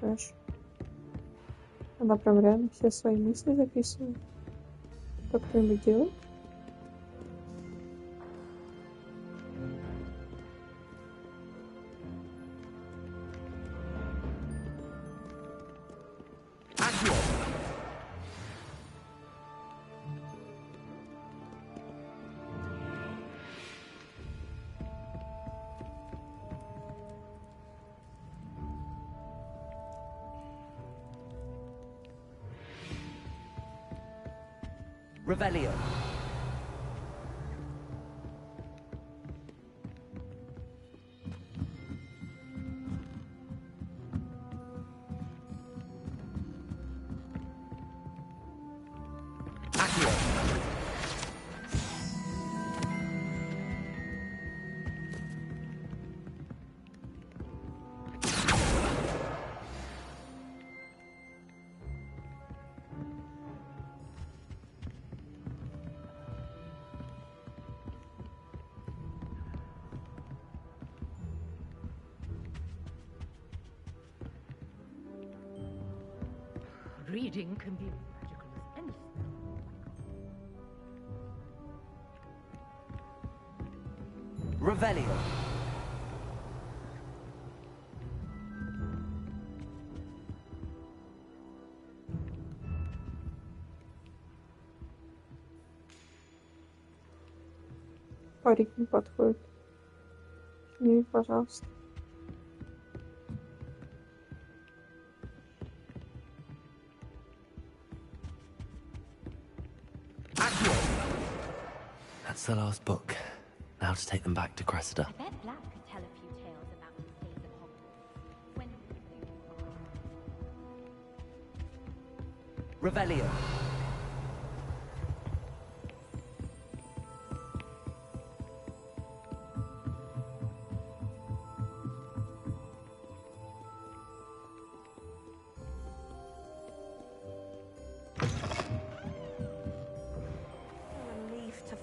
Хорошо. Она прям реально все свои мысли записывает. Как кто-нибудь делает? Revelio. Reading can be magical as anything. Revelio. Парик не подходит. Сними, пожалуйста. That's the last book. Now to take them back to Cressida. I bet Black could tell a few tales about his days at Hogwarts. When... Revelio.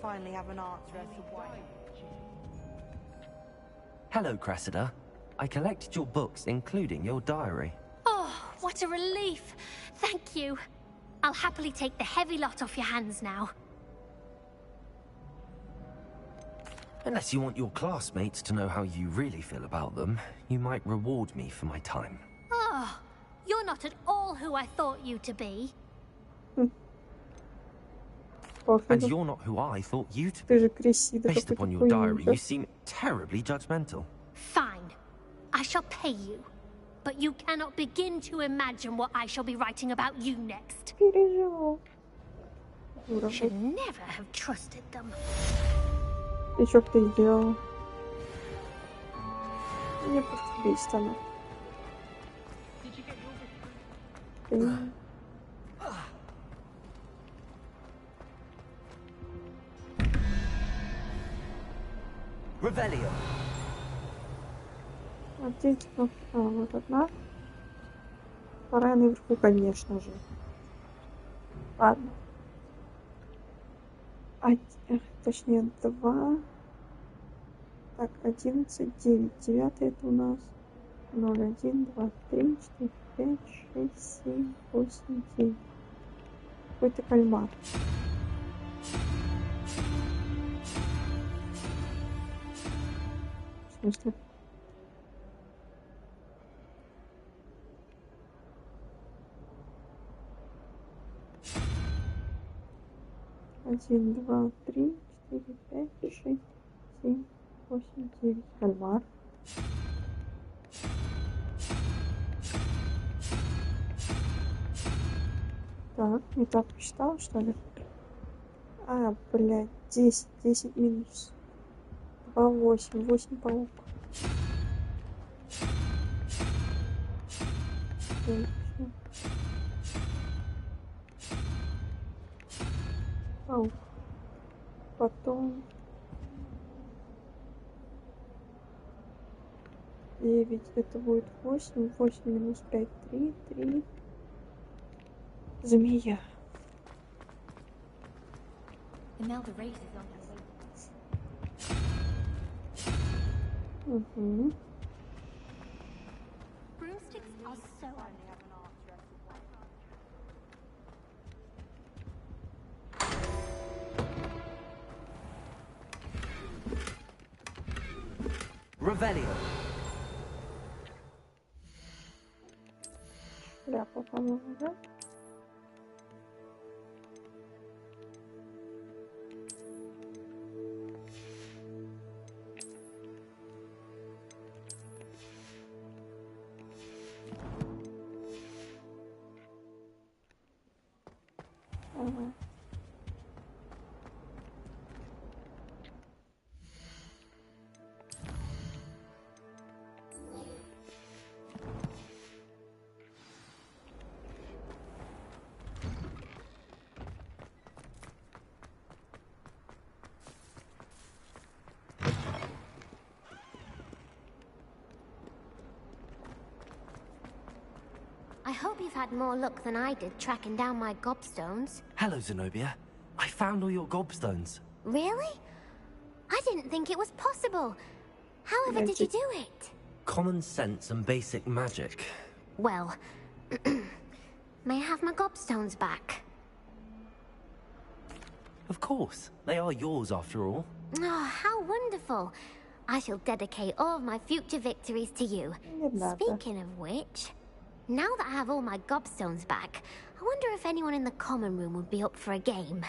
Finally have an answer as to why. Hello, Cressida. I collected your books, including your diary. Oh, what a relief. Thank you. I'll happily take the heavy lot off your hands now. Unless you want your classmates to know how you really feel about them, you might reward me for my time. Oh, you're not at all who I thought you to be. And you're not who I thought you to be. Based upon your diary, you seem terribly judgmental. Fine. I shall pay you. But you cannot begin to imagine what I shall be writing about you next. Should never have trusted them. И что ты сделал? Мне просто бесит она. Revelio. Аптечка. Вот одна. Вторая наверху, конечно же. Ладно. Точнее, 2. Так, 11, 9. 9 это у нас 0, 1, 2, 3, 4, 5, 6, 7, 8, 9. Какой-то кальмар. В смысле? Один, два, три, 4, 5, 6, 7, 8, 9. Кальмар. Так, не так посчитала, что ли? А, блядь, 10. 10 минус 2, 8. 8 паук. Паук. Потом 9, это будет 8. 8 минус 5, 3, 3. Змея. Угу. Revelio. Шляпа, по-моему, да? Ага. I hope you've had more luck than I did tracking down my gobstones. Hello, Zenobia. I found all your gobstones. Really? I didn't think it was possible. However did you do it? Common sense and basic magic. Well, may I have my gobstones back? Of course. They are yours after all. Oh, how wonderful. I shall dedicate all of my future victories to you. Speaking of which, now that I have all my gobstones back, I wonder if anyone in the common room would be up for a game.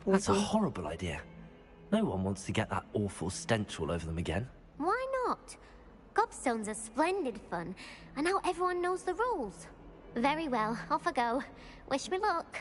That's a horrible idea. No one wants to get that awful stench all over them again. Why not? Gobstones are splendid fun, and now everyone knows the rules. Very well, off I go. Wish me luck.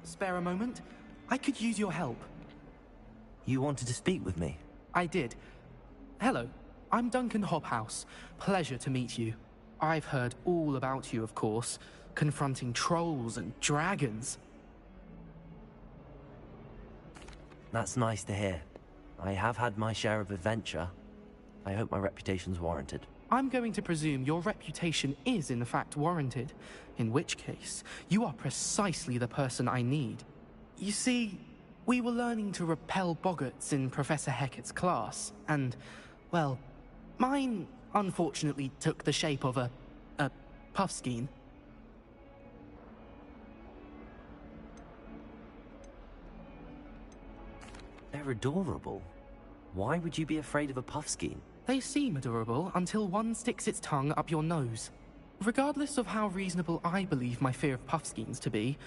Spare a moment? I could use your help. You wanted to speak with me? I did. Hello, I'm Duncan Hobhouse. Pleasure to meet you. I've heard all about you, of course, confronting trolls and dragons. That's nice to hear. I have had my share of adventure. I hope my reputation's warranted. I'm going to presume your reputation is in fact warranted, in which case, you are precisely the person I need. You see, we were learning to repel boggarts in Professor Hecat's class, and, well, mine unfortunately took the shape of a puffskein. They're adorable. Why would you be afraid of a puffskein? They seem adorable until one sticks its tongue up your nose. Regardless of how reasonable I believe my fear of puffskeins to be,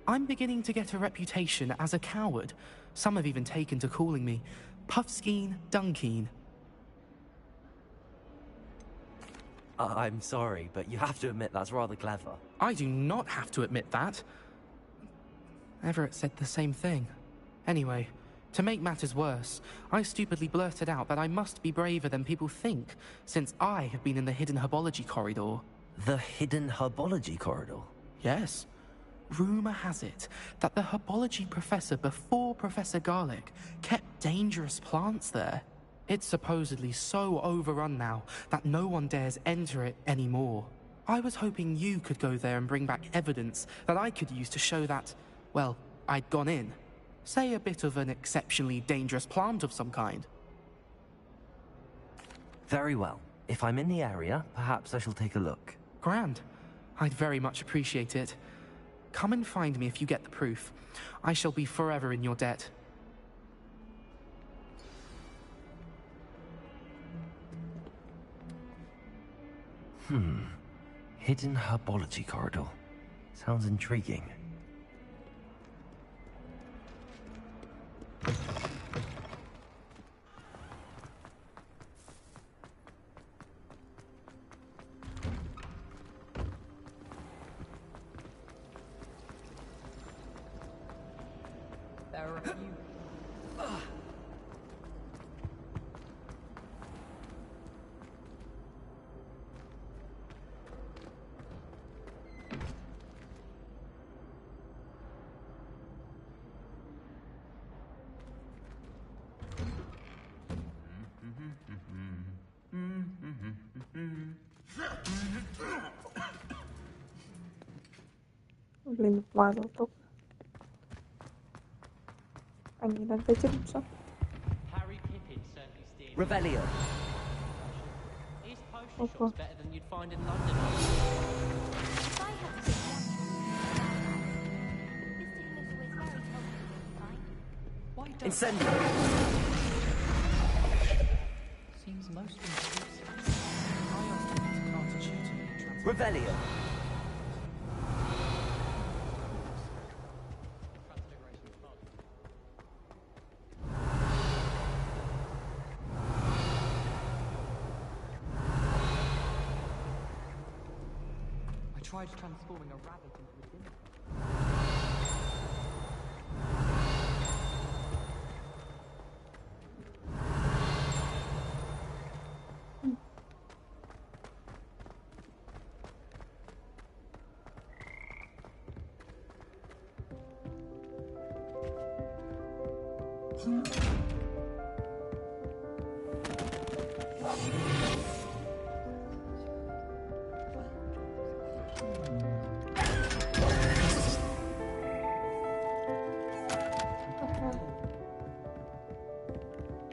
I'm beginning to get a reputation as a coward. Some have even taken to calling me Puffskein Dunkeen. I'm sorry, but you have to admit that's rather clever. I do not have to admit that. Everett said the same thing. Anyway, to make matters worse, I stupidly blurted out that I must be braver than people think, since I have been in the hidden herbology corridor. The hidden herbology corridor? Yes. Rumor has it that the herbology professor before Professor Garlic kept dangerous plants there. It's supposedly so overrun now that no one dares enter it anymore. I was hoping you could go there and bring back evidence that I could use to show that, well, I'd gone in. Say a bit of an exceptionally dangerous plant of some kind. Very well. If I'm in the area, perhaps I shall take a look. Grand. I'd very much appreciate it. Come and find me if you get the proof. I shall be forever in your debt. Hidden herbology corridor. Sounds intriguing. There are a few. Блин, вмазал топ. Они иногда дерутся. Revelio. Опа. Incendio. Seems most intrusive. I often use cartridge to Revelio. I tried transforming a rabbit into a dinner.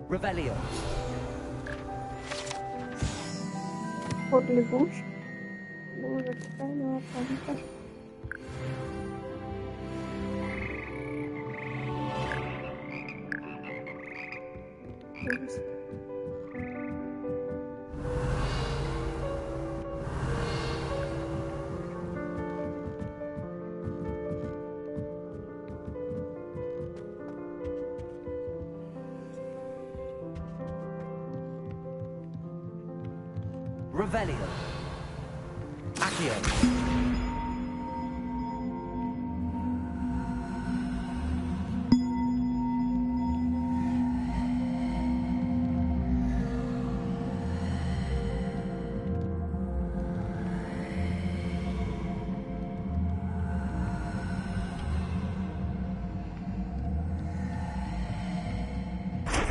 Revelio. Ход лягуш. Боже, какая милота. Revelio. Accio.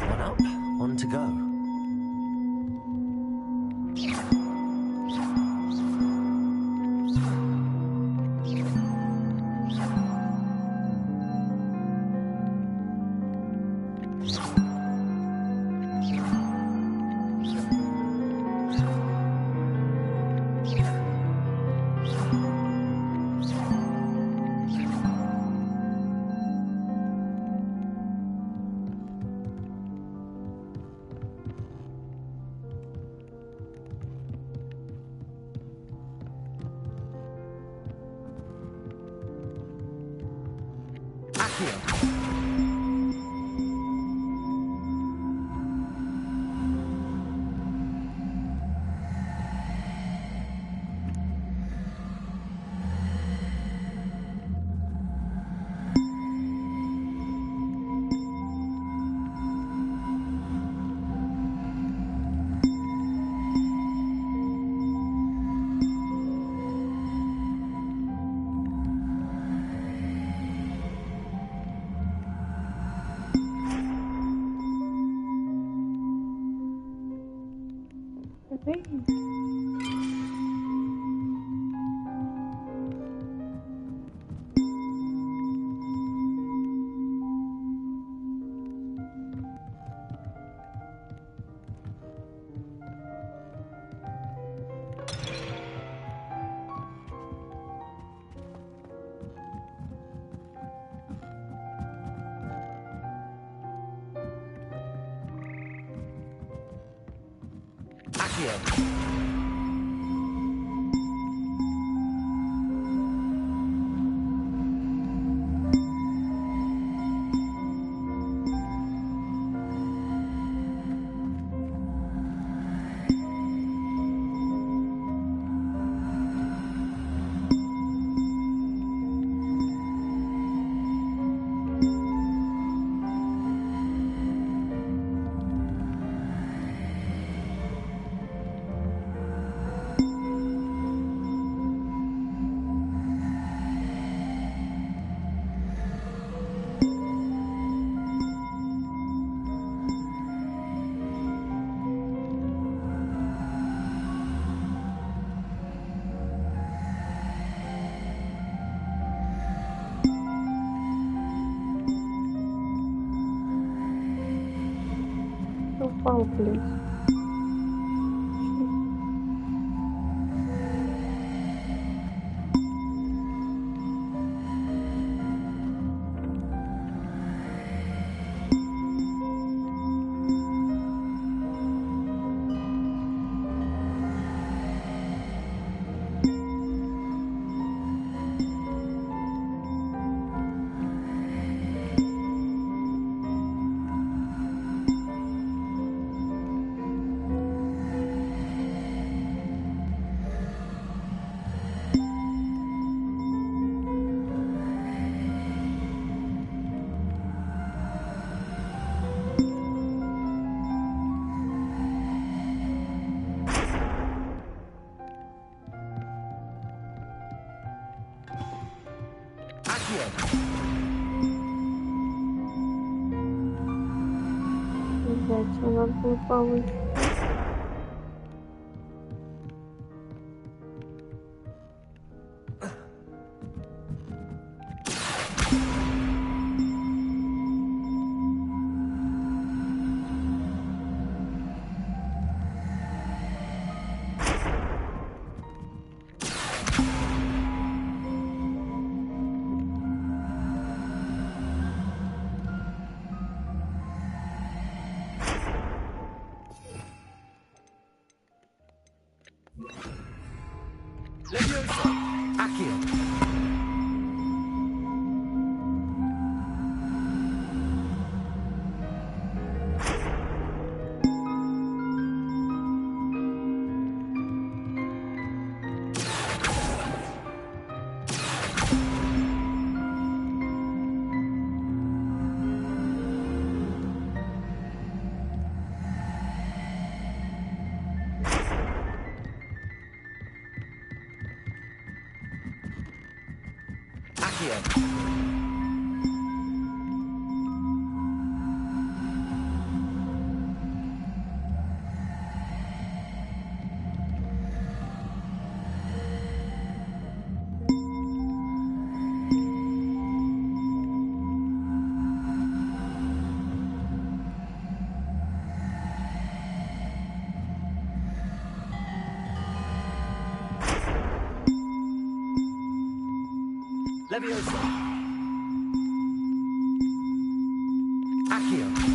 One up, one to go. Упал, блядь. Блять, надо было повыше. Accio. Leviosa. Accio.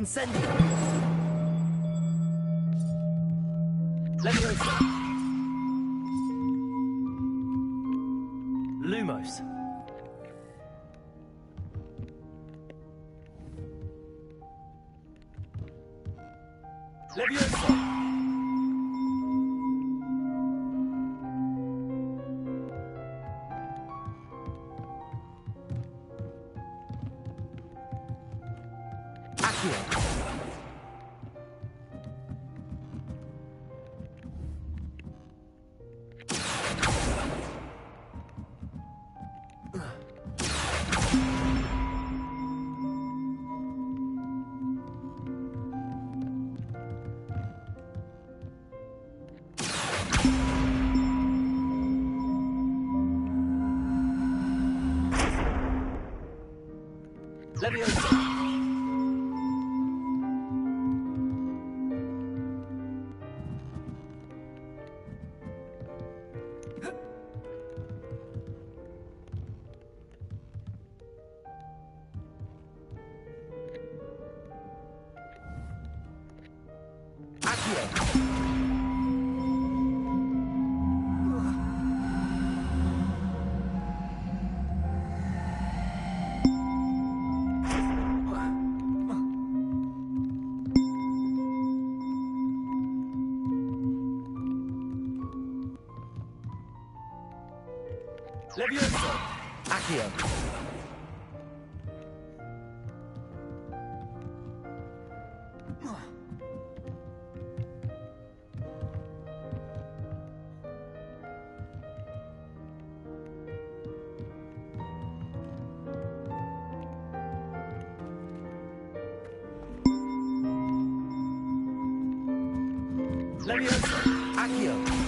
Incendio. Leviosa. Lumos. Leviosa. Accio. Leviosa. Levioso! Accio! Levioso! Accio!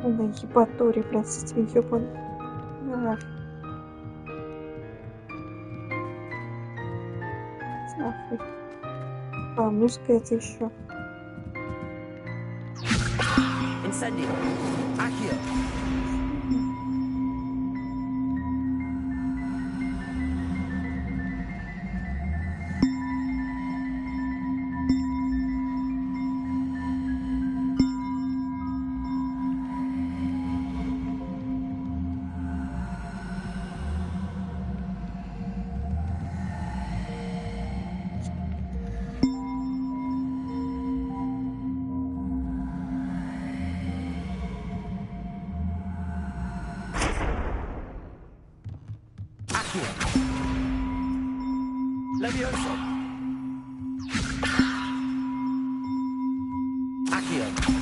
Полная ебатория, блядь, с этими ёбаными. Нахуй. А, музыка это еще. Incendio! Accio! Levioso! Accio!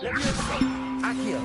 Levioso! Accio!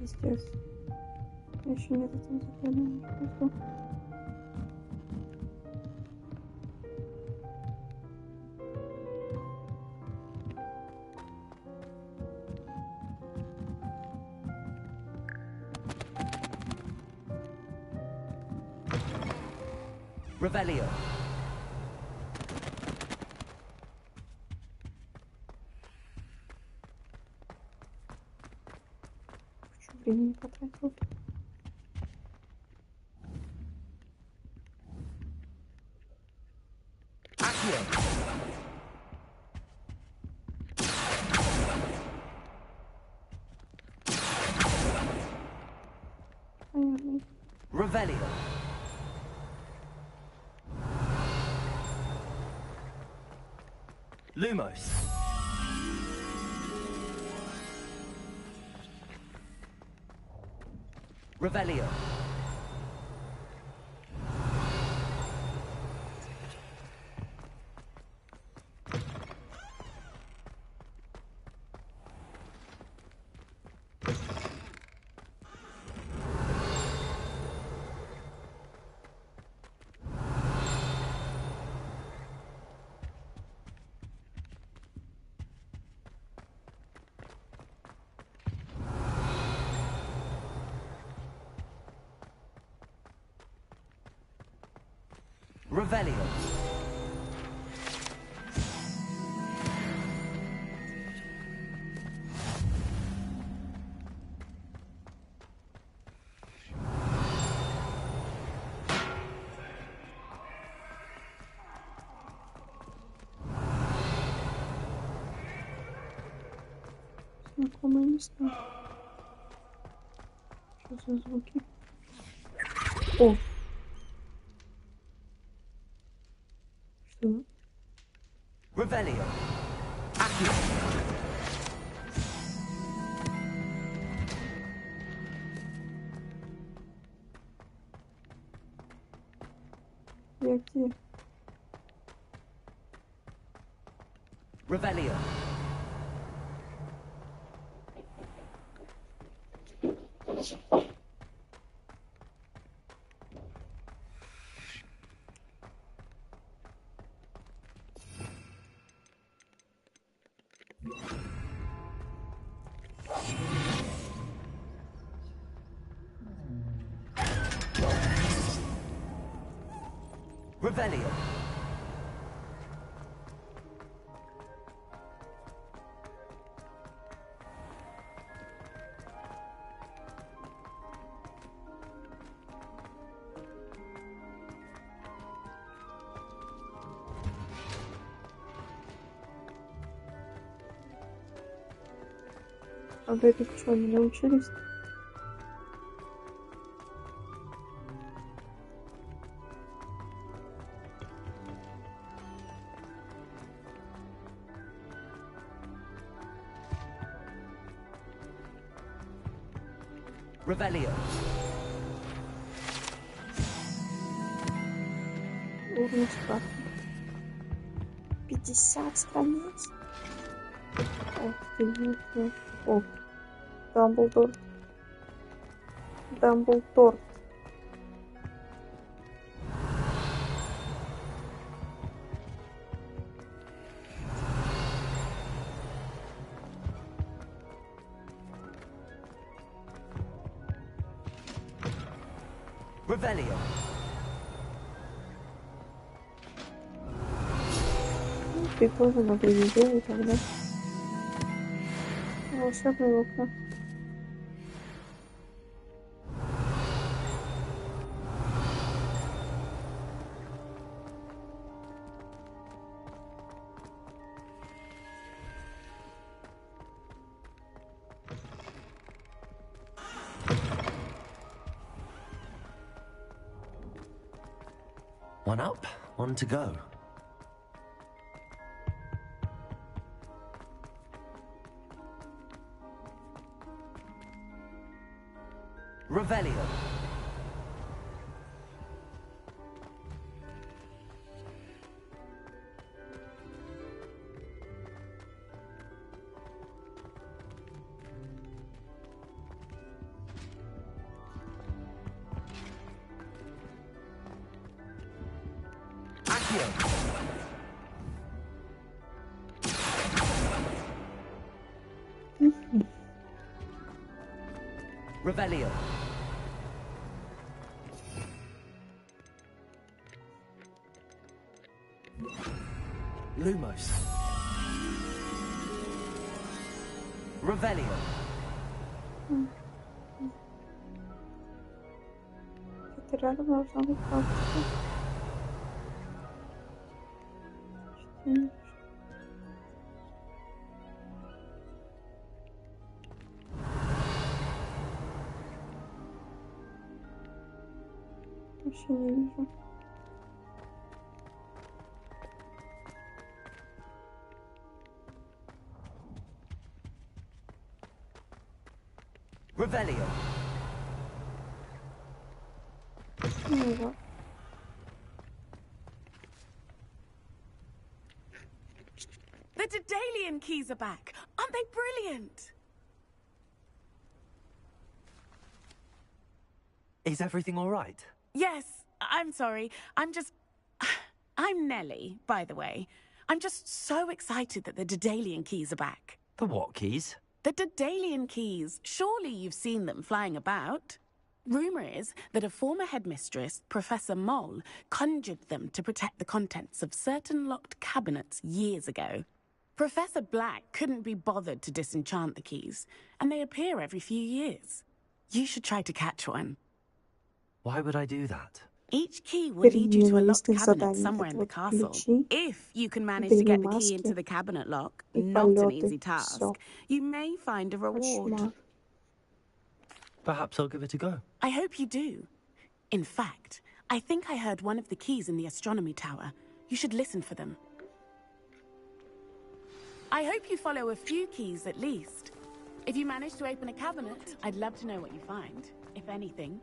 Пиздец. Я еще нет этого заглядывания. Revelio. Кучу времени потратил. Revelio. Lumos. Revelio. Revelio. Знакомые места. Что за звуки? О! Что? Revelio. Accio. Я где? Revelio. Revelio. А вы это что, не научились? Revelio. Уровень справки. 50 страниц. Ох ты, вот. О, Дамблдор. Дамблдор. Revelio. Ты тоже на приведение тогда. Волшебное окно. One up, one to go. Revelio. Accio. Revelio. Lumos. Revelio. Это рядом должна быть карточка. Вообще не вижу. Revelio. Ну вот. The Daedalian keys are back. Aren't they brilliant? Is everything all right? Yes, I'm sorry. I'm Nellie, by the way. I'm just so excited that the Daedalian keys are back. The what keys? The Daedalian keys. Surely you've seen them flying about. Rumour is that a former headmistress, Professor Moll, conjured them to protect the contents of certain locked cabinets years ago. Professor Black couldn't be bothered to disenchant the keys, and they appear every few years. You should try to catch one. Why would I do that? Each key will lead you to a locked cabinet somewhere in the castle. If you can manage to get the key into the cabinet lock, not an easy task, you may find a reward. Perhaps I'll give it a go. I hope you do. In fact, I think I heard one of the keys in the astronomy tower. You should listen for them. I hope you follow a few keys at least. If you manage to open a cabinet, I'd love to know what you find, if anything.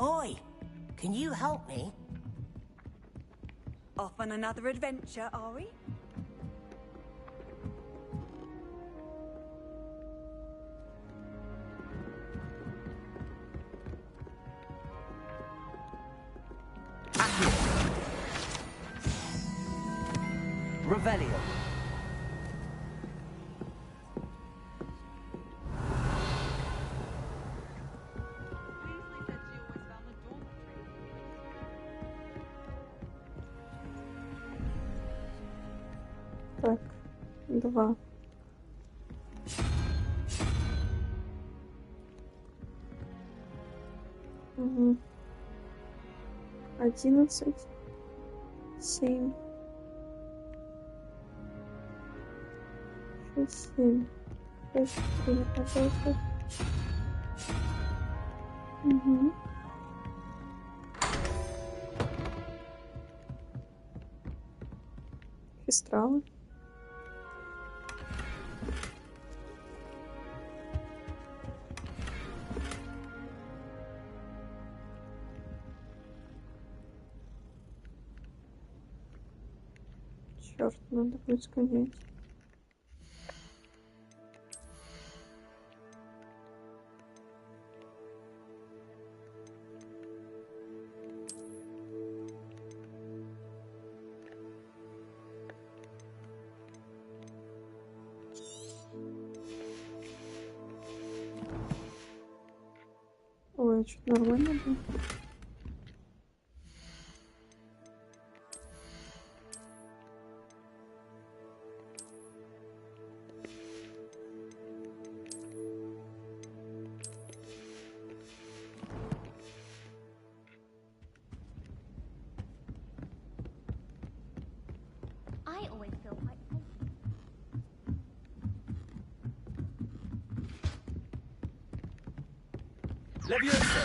Oi, can you help me? Off on another adventure, are we? Revelio. Так, 2. Угу. 11, 7, 6, 7, 5, 3, пожалуйста. Угу. Фестралы. Черт, надо будет сгонять. Ой, что-то нормально было. I always feel quite Leviosa.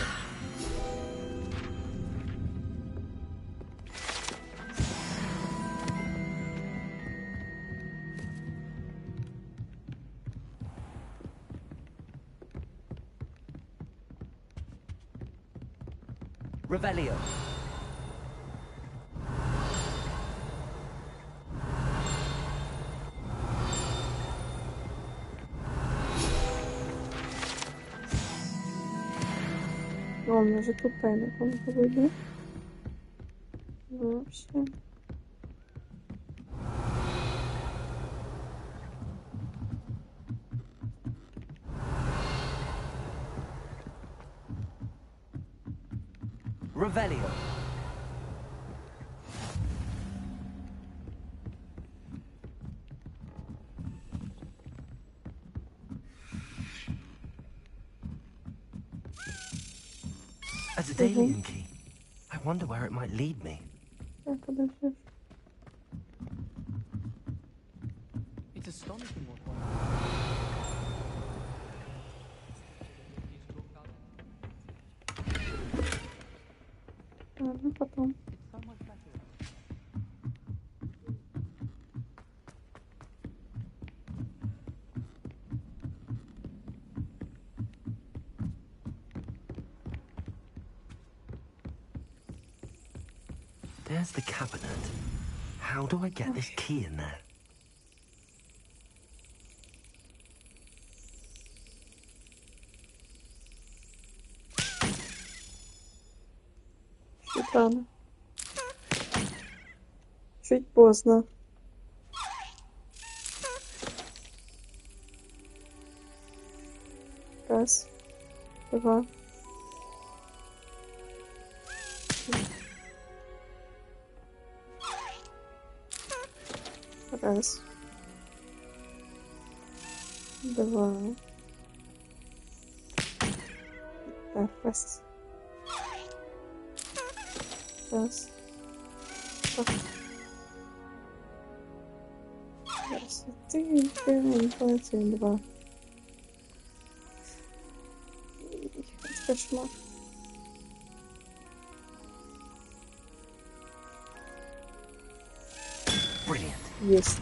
Revelio. О, у меня же тут тайная комната были. Ну, вообще. Revelio. A Daedalian key. I wonder where it might lead me. It's astonishing what one. Ладно, потом. There's the cabinet. How do I get this key in there? Чуть рано. Чуть поздно. Раз, два. Раз. Два. Так, раз. Раз. Два. Раз. Ты, два. Это кошмар. Brilliant. Есть.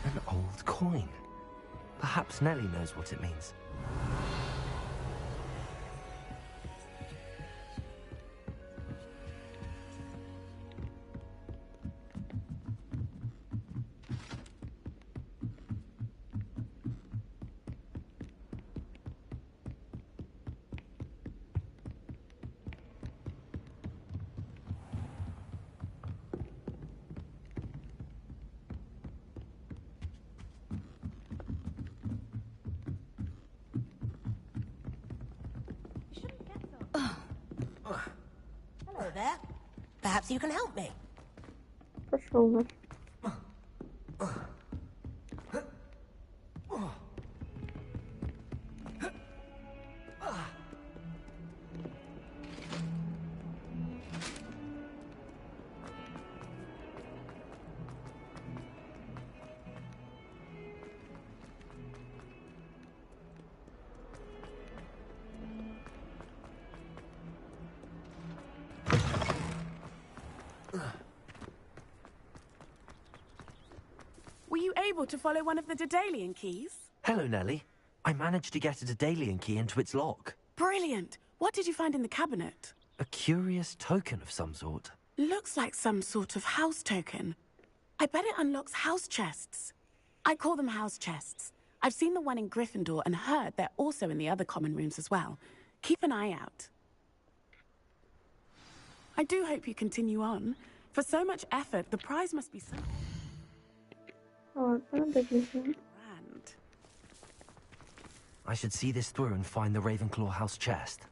An old coin. Perhaps Nellie knows what it means. Hello there. Perhaps you can help me. Пошел на. Were you able to follow one of the Daedalian keys? Hello, Nellie. I managed to get a Daedalian key into its lock. Brilliant. What did you find in the cabinet? A curious token of some sort. Looks like some sort of house token. I bet it unlocks house chests. I call them house chests. I've seen the one in Gryffindor and heard they're also in the other common rooms as well. Keep an eye out. I do hope you continue on. For so much effort, the prize must be so... Grand. I should see this through and find the Ravenclaw house chest.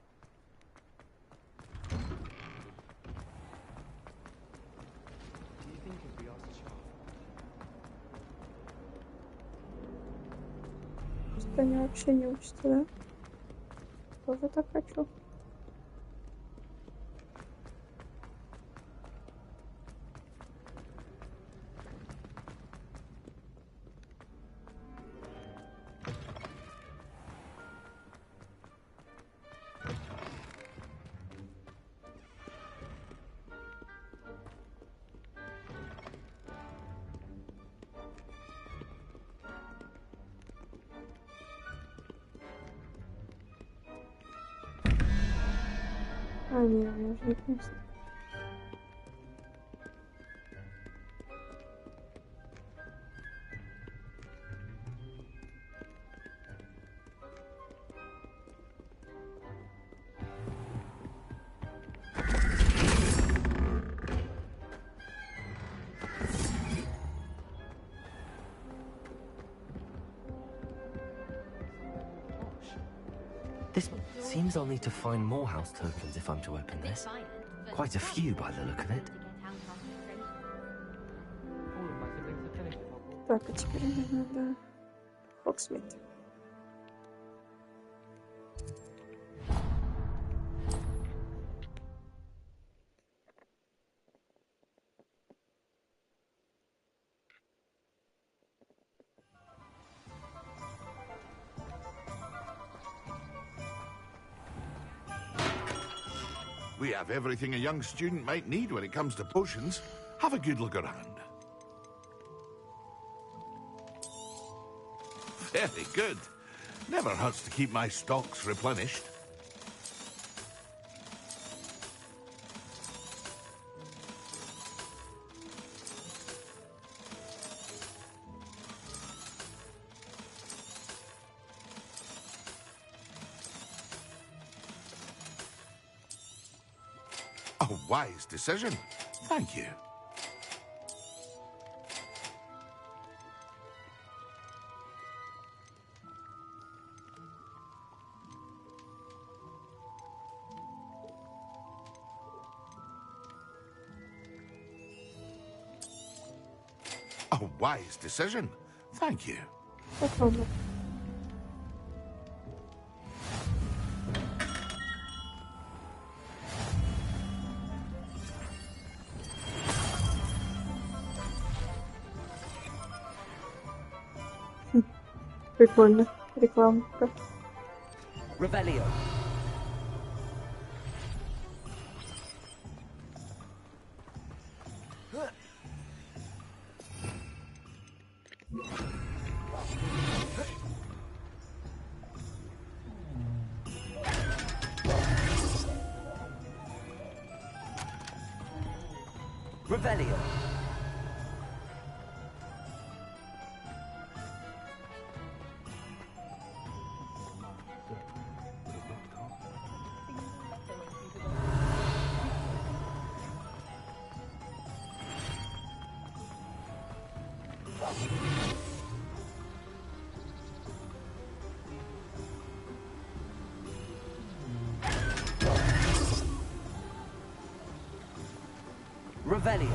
Что они вообще не учатся, да? Тоже так хочу. нет, я же не просто. This seems I'll need to find more house tokens if I'm to open this. Quite a few by the look of it. Так, а теперь мне надо Hogsmeade. We have everything a young student might need when it comes to potions. Have a good look around. Very good. Never hurts to keep my stocks replenished. A wise decision. Thank you. A wise decision. Thank you. Прикольно. Рекламка. Revelio. Revelio. Revelio.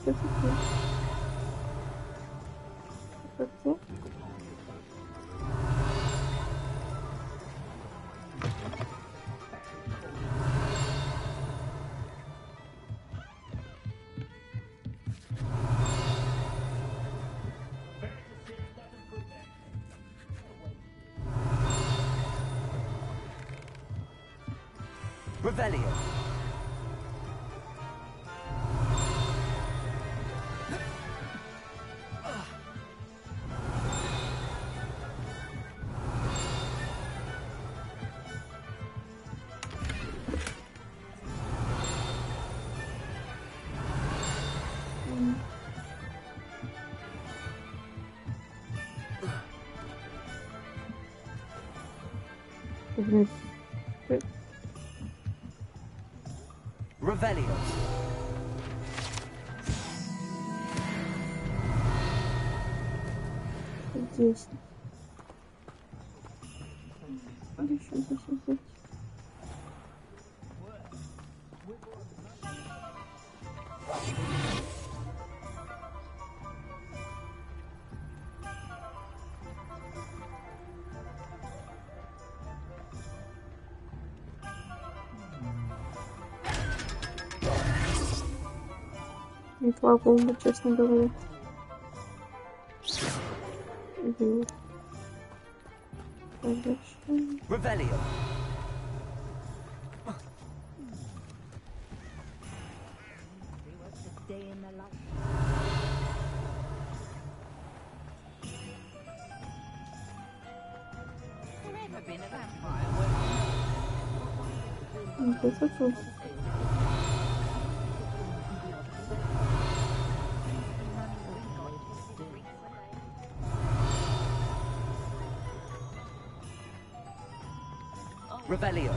Что такое? Что? Revelio. Revelio. Здесь. Еще здесь. Не плавал бы, честно говоря. Revelio. Вот это тут. Revelio.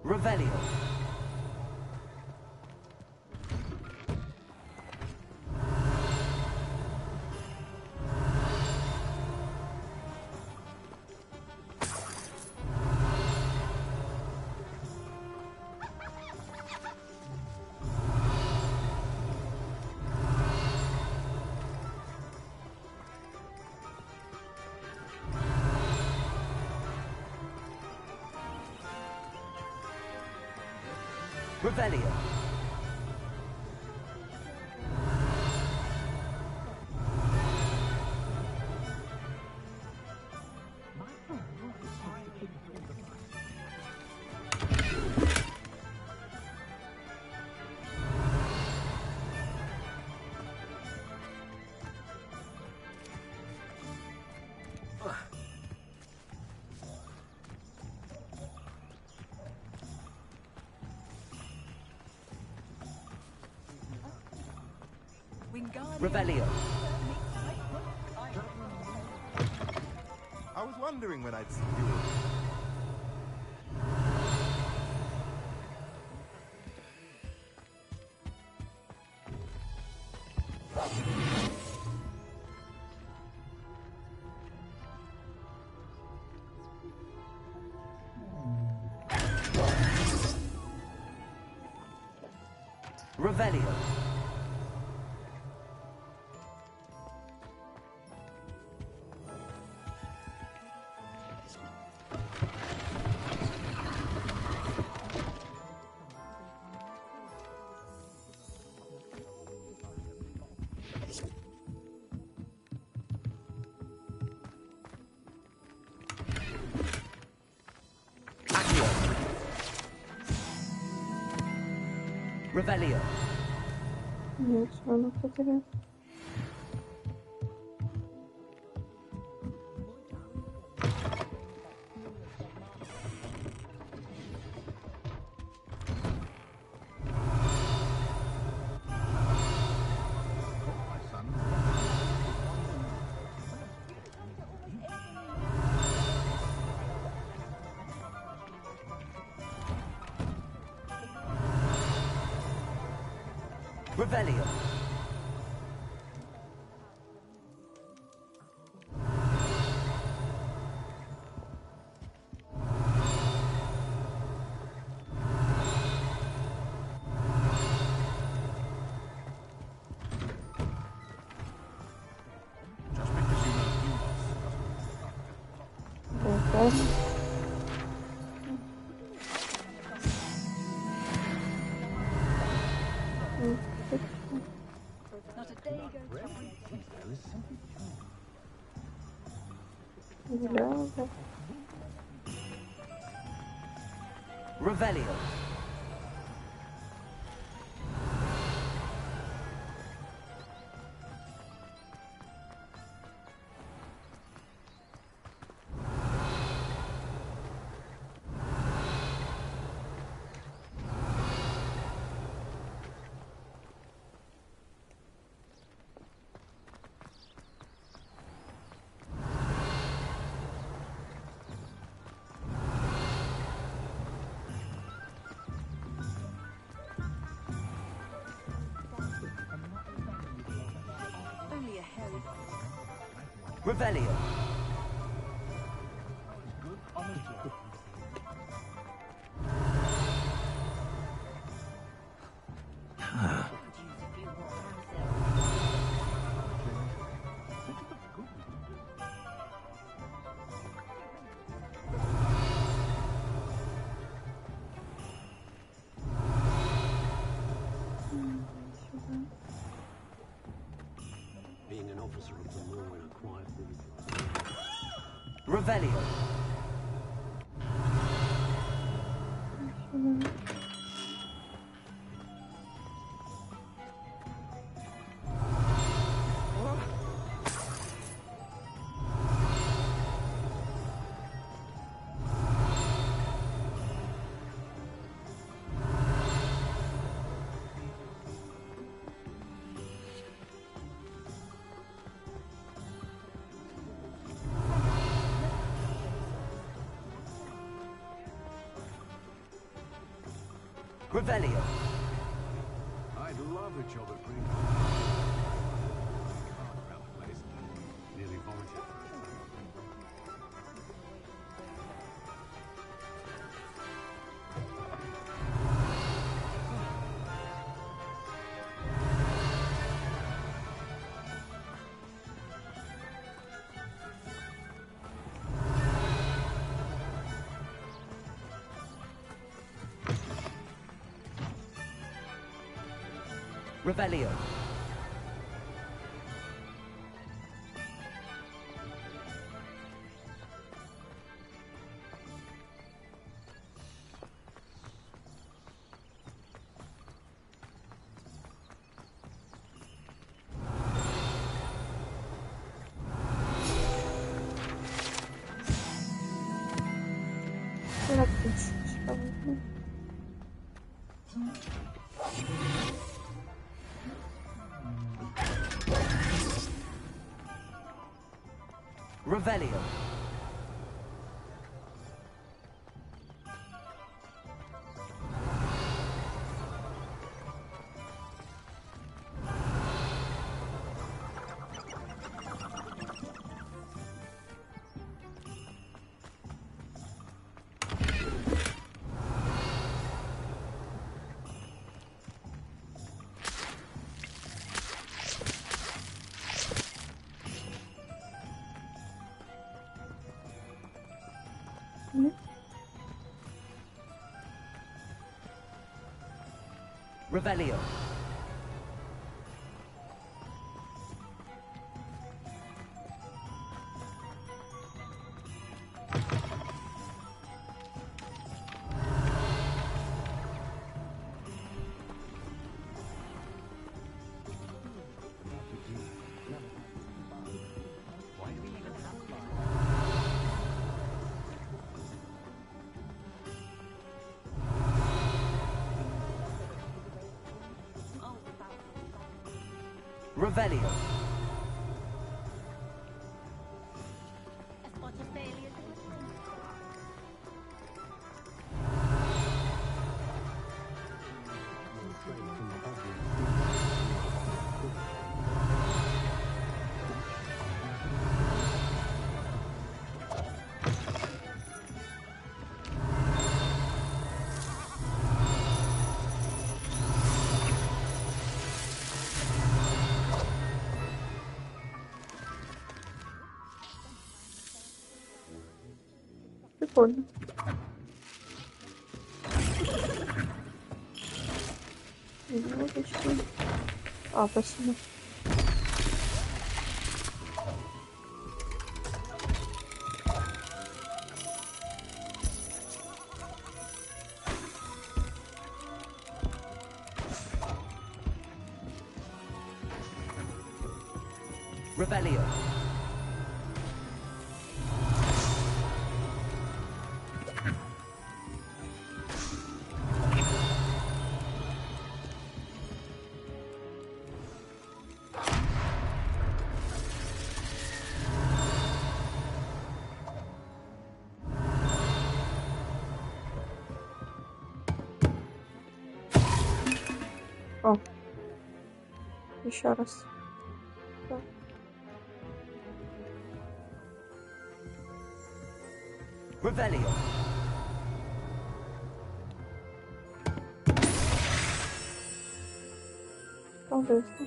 Revelio. Revelio. Revelio. I was wondering when I'd see you. Revelio. Revelio. Нет, звонок потерял. Revelio. Just because you know who Okay. Not a day goes by. Revelio. Only a hairy Revelio. Revelio. Revelio. I'd love a job at Green. Around the place. Nearly vomited. Revelio. Revelio. Revelio. Revelio. Прикольно. Минуточку. Спасибо. Revelio. О, еще раз. Да. Revelio. Колдовство.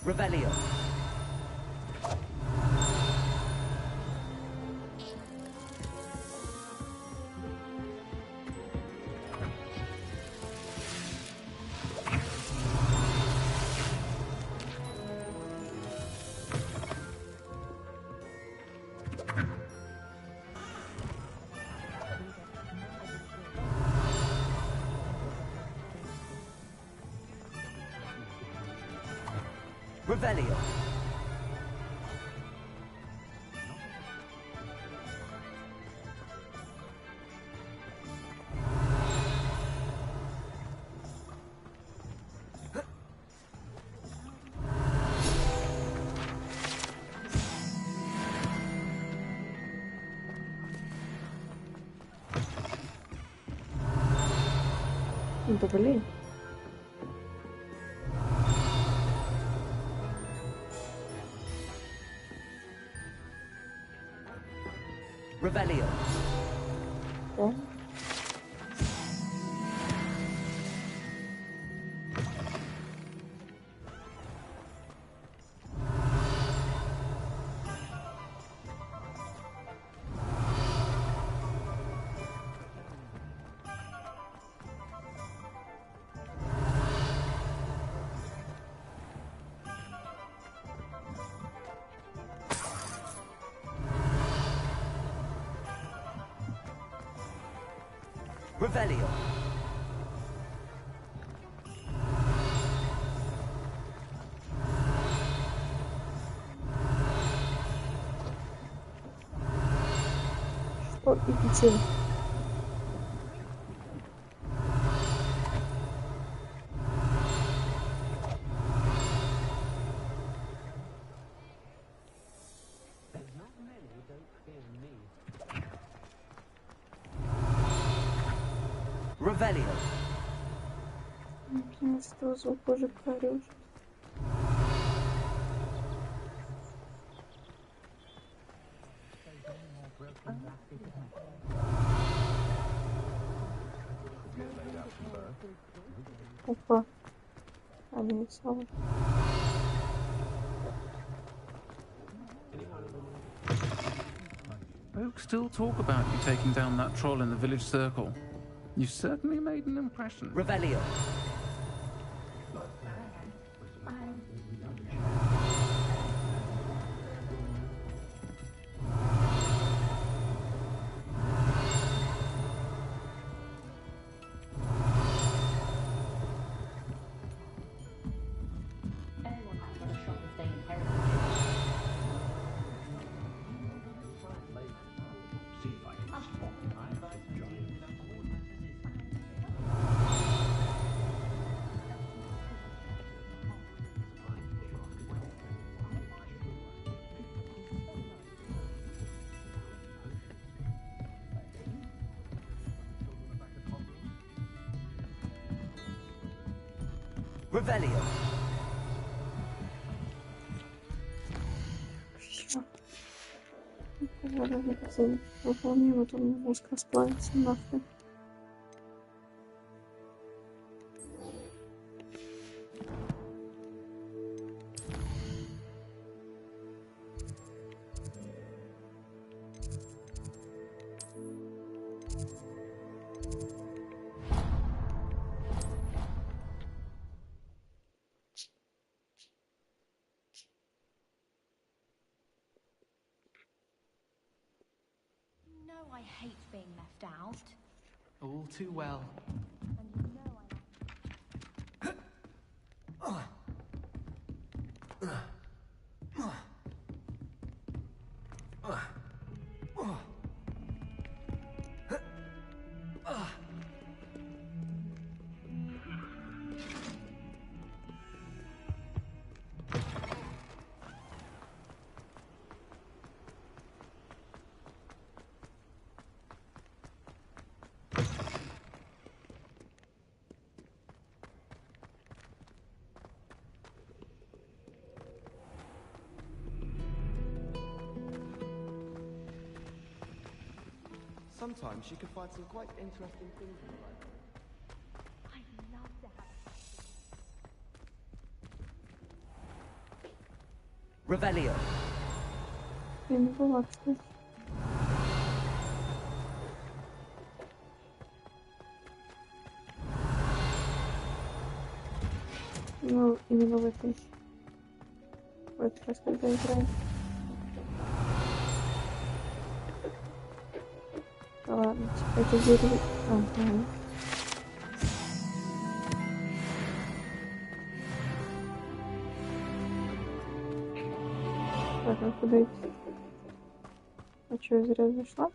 Revelio. Revelio. Да блин. Revelio. О. Revelio. Что и где? Revelio. Что звук уже корёжит. Опа. Они самые. Folks still talk about you taking down that troll in the village circle. You certainly made an impression. Revelio. Revelio. Всё. Выполняем, вот он мозг расплавится нахрен. I hate being left out. All too well. And you know Sometimes you can find some quite interesting things in the library. I'd love to have Revelio. Я не была, кстати. Ну, именно в этой. В этот раз, когда играем. Да ладно, типа это дерево. Ага. Так, а куда идти? А что, я зря зашла?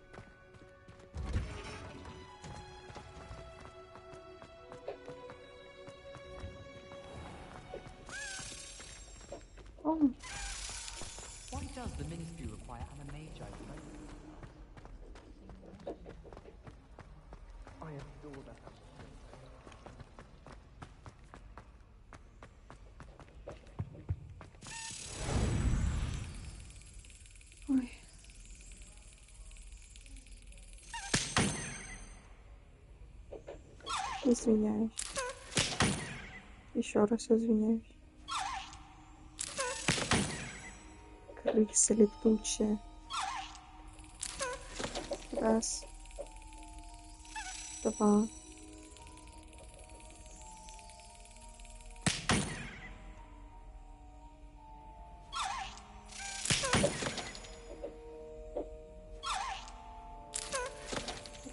Why does the ministry require animagi? I adore that. Ой. Извиняюсь. Еще раз извиняюсь. Крыса летучая. Раз. Два.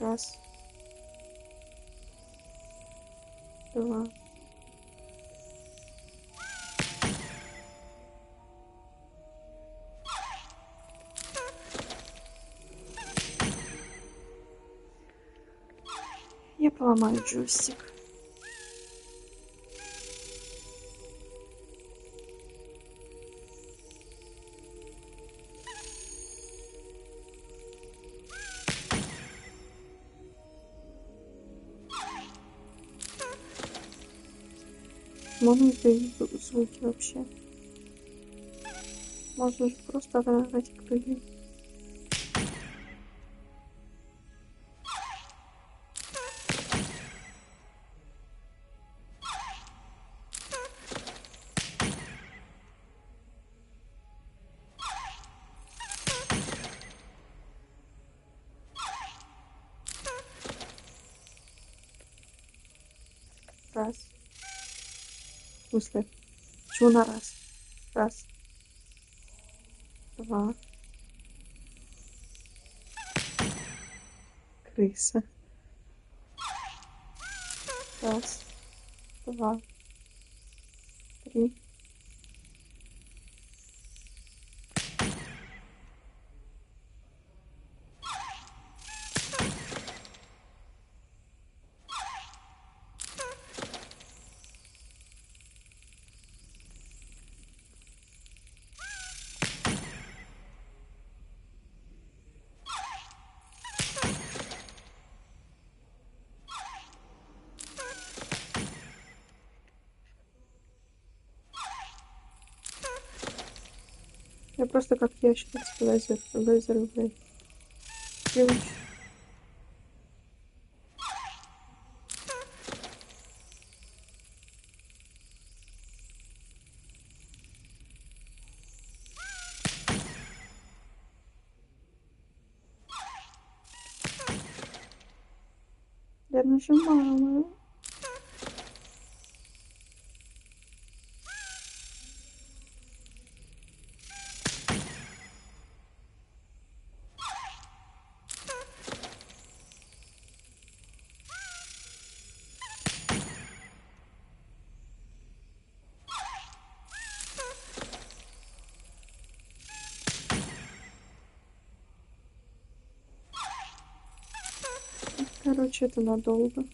Раз. Два. Я поломаю джойстик. Можно издать звуки вообще. Можно же просто отражать крылья. Раз. В смысле? Почему на раз? Раз. Два. Крыса. Раз. Два. Три. Я просто как ящерица лазер, блядь. Привычно. Я нажимала. Короче, это надолго.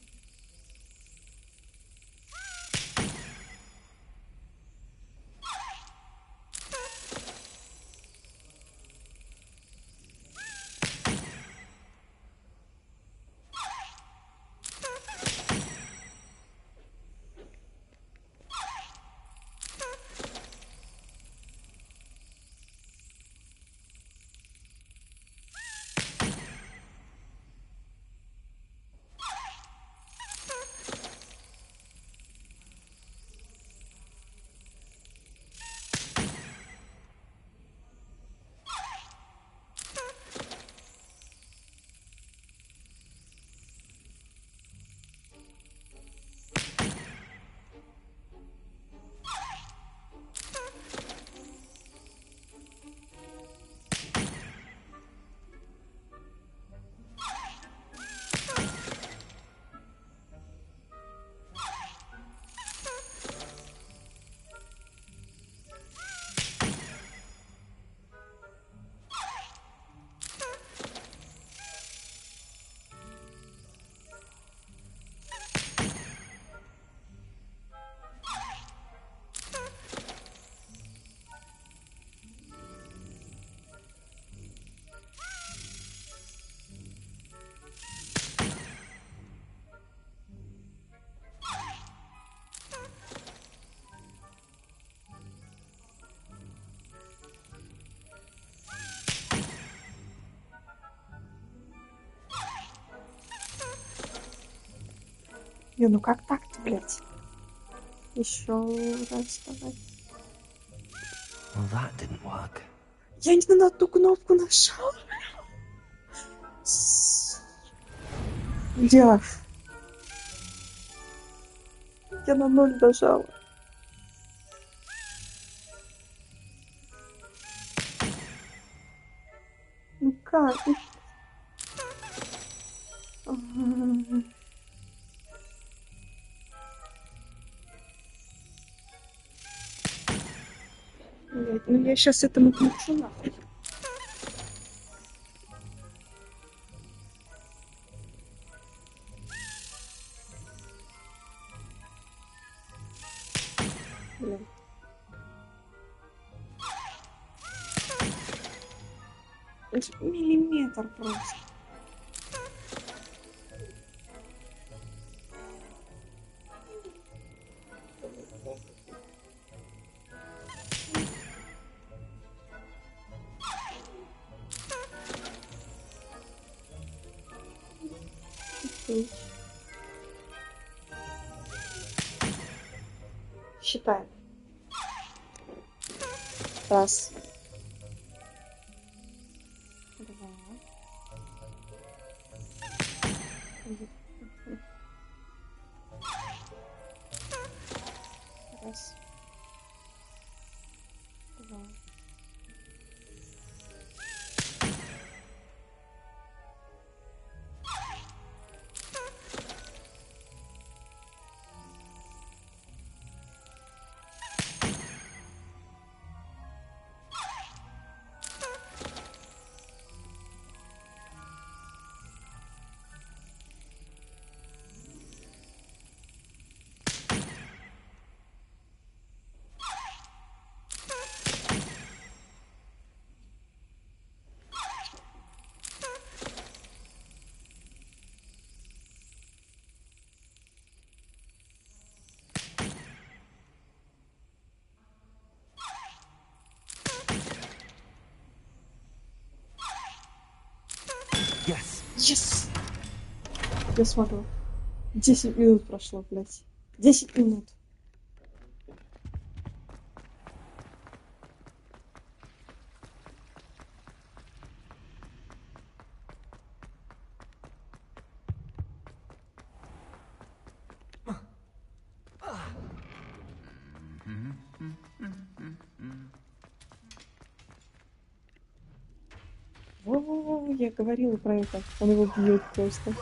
Не, ну как так-то, блядь? Еще раз давай. Well, that didn't work. Я не на ту кнопку нажал. Я на 0 нажала. Ну как? Блядь, ну я сейчас этому ключу нахуй. Блин. Миллиметр просто. Считаем. Раз. Два. Раз. Два. Yes! Я смогла. 10 минут прошло, блядь. 10 минут. Во-во-во, я говорила про это. Он его бьет просто.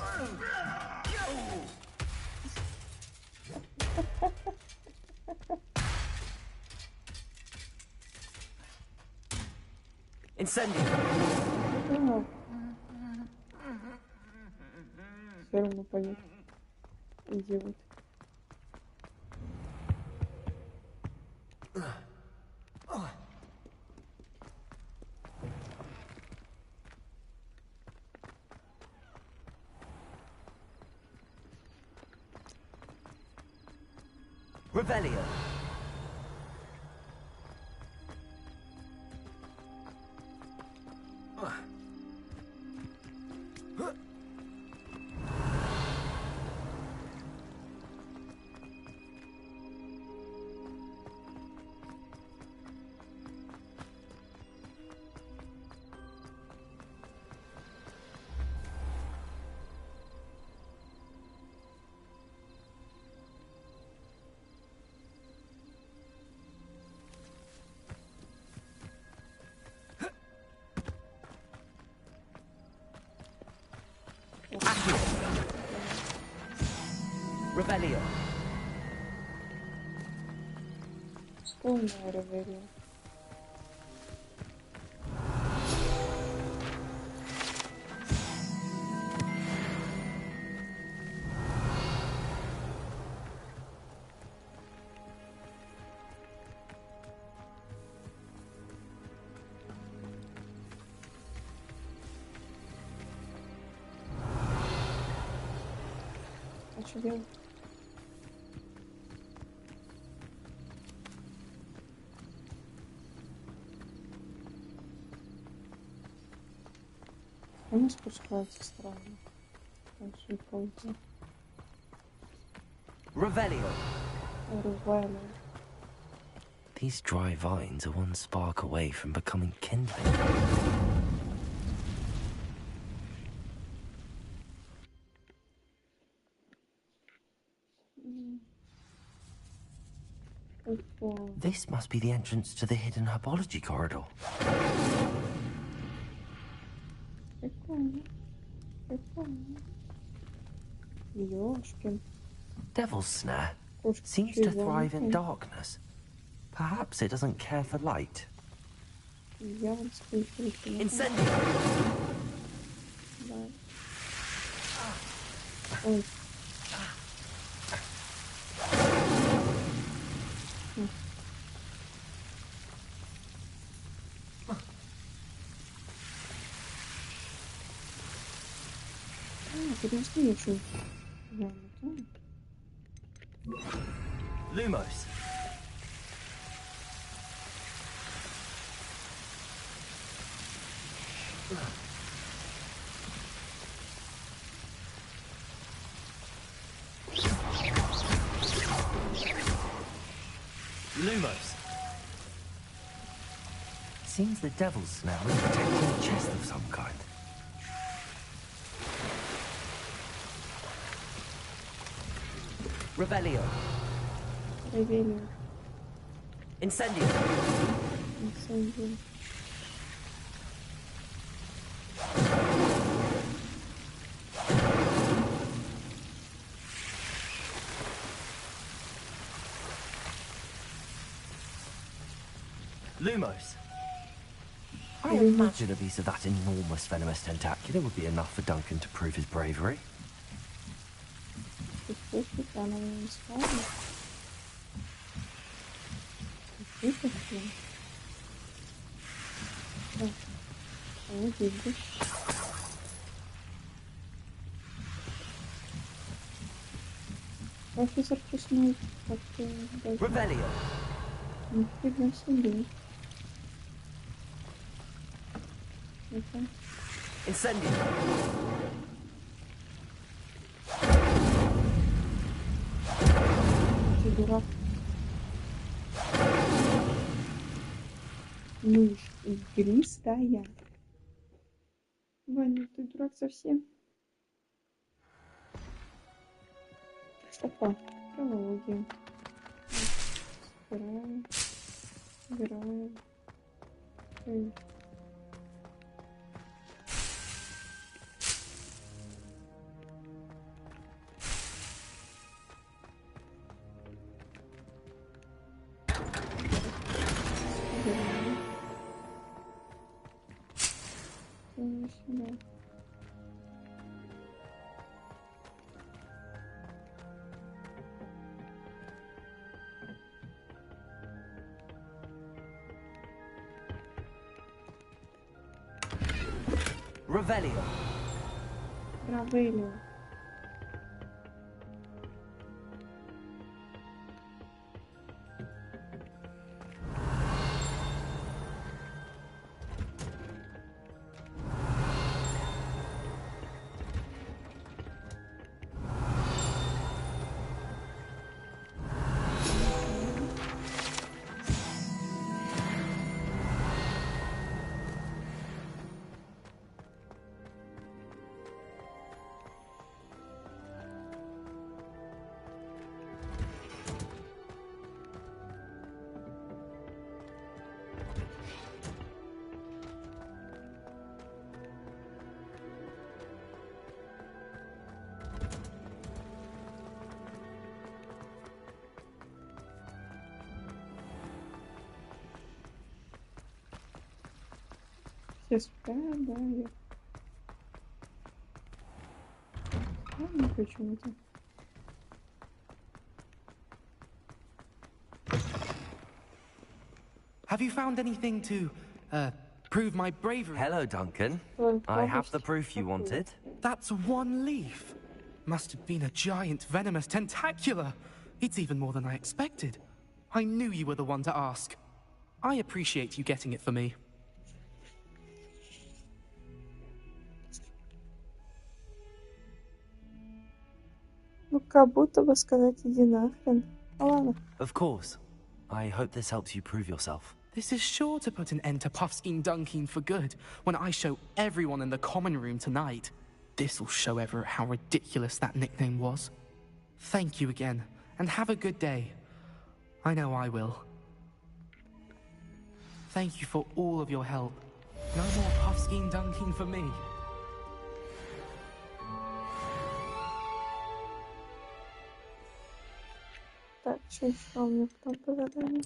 Incendio. Все равно поет. Идиот. Revelio. Revelio. Полная Ревелия. А что делать? Они спускаются странно. Дальше и пойти. Revelio. Revelio. These dry vines are one spark away from becoming kindling. This must be the entrance to the hidden herbology corridor. Devil's snare seems to thrive in darkness. Perhaps it doesn't care for light. Incendio! Lumos. Lumos. Seems the devil's snare is protecting a chest of some kind. Revelio. Revelio. Incendio. Incendio. Lumos. I imagine a piece of that enormous venomous tentacular would be enough for Duncan to prove his bravery. Профессор Честной. Revelio. Нифига себе. Это... Incendio. Ты дурак. Ну, игристая. Ваня, ты дурак совсем. Опа, травология. Собираем. Собираем. Сюда. Revelio. Revelio. Все спят, да, я... Ладно, почему-то. Have you found anything to, prove my bravery? Hello, Duncan. I have the proof you wanted. That's one leaf. Must have been a giant venomous tentacular. It's even more than I expected. I knew you were the one to ask. I appreciate you getting it for me. Ну как будто бы сказать иди нахрен. Ну ладно. Of course. I hope this helps you prove yourself. This is sure to put an end to Puffskein Dunking for good when I show everyone in the common room tonight. This'll show Everett how ridiculous that nickname was. Thank you again, and have a good day. I know I will. Thank you for all of your help. No more Puffskein Dunking for me. Так, что еще у меня потом по заданию?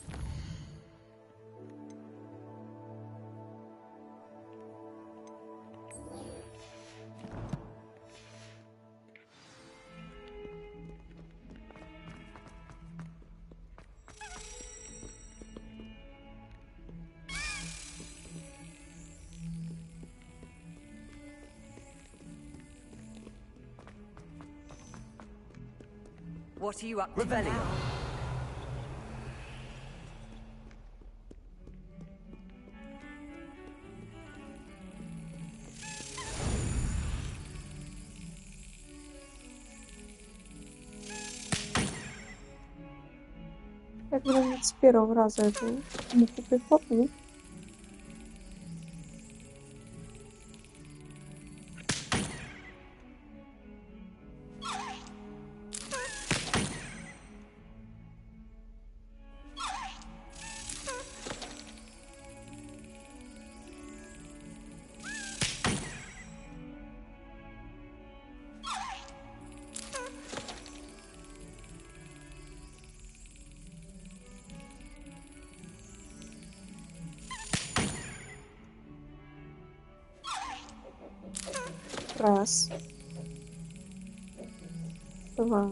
What are you up to now? Я когда с первого раза эту муху прихлопну. Раз. Два.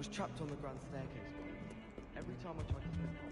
was trapped on the grand staircase. Every time I tried to slip off.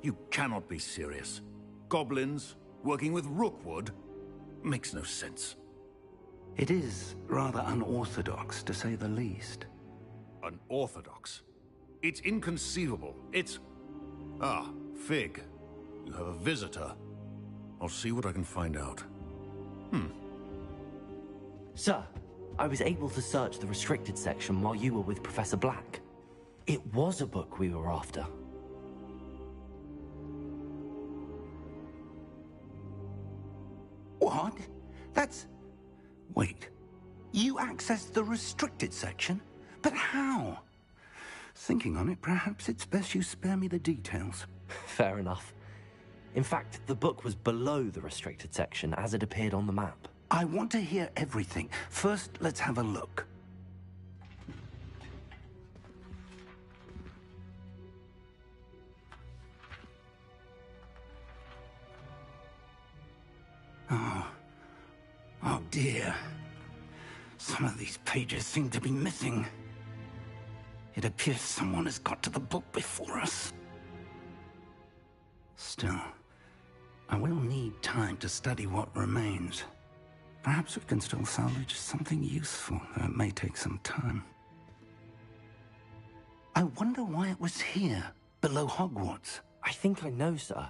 You cannot be serious. Goblins working with Rookwood makes no sense. It is rather unorthodox, to say the least. Unorthodox? It's inconceivable. It's... Ah, Fig. You have a visitor. I'll see what I can find out. Sir, I was able to search the restricted section while you were with Professor Black. It was a book we were after. What? That's... Wait. You accessed the restricted section? But how? Thinking on it, perhaps it's best you spare me the details. Fair enough. In fact, the book was below the restricted section as it appeared on the map. I want to hear everything. First, let's have a look. Oh dear. Some of these pages seem to be missing. It appears someone has got to the book before us. Still, I will need time to study what remains. Perhaps we can still salvage something useful, though it may take some time. I wonder why it was here, below Hogwarts. I think I know, sir.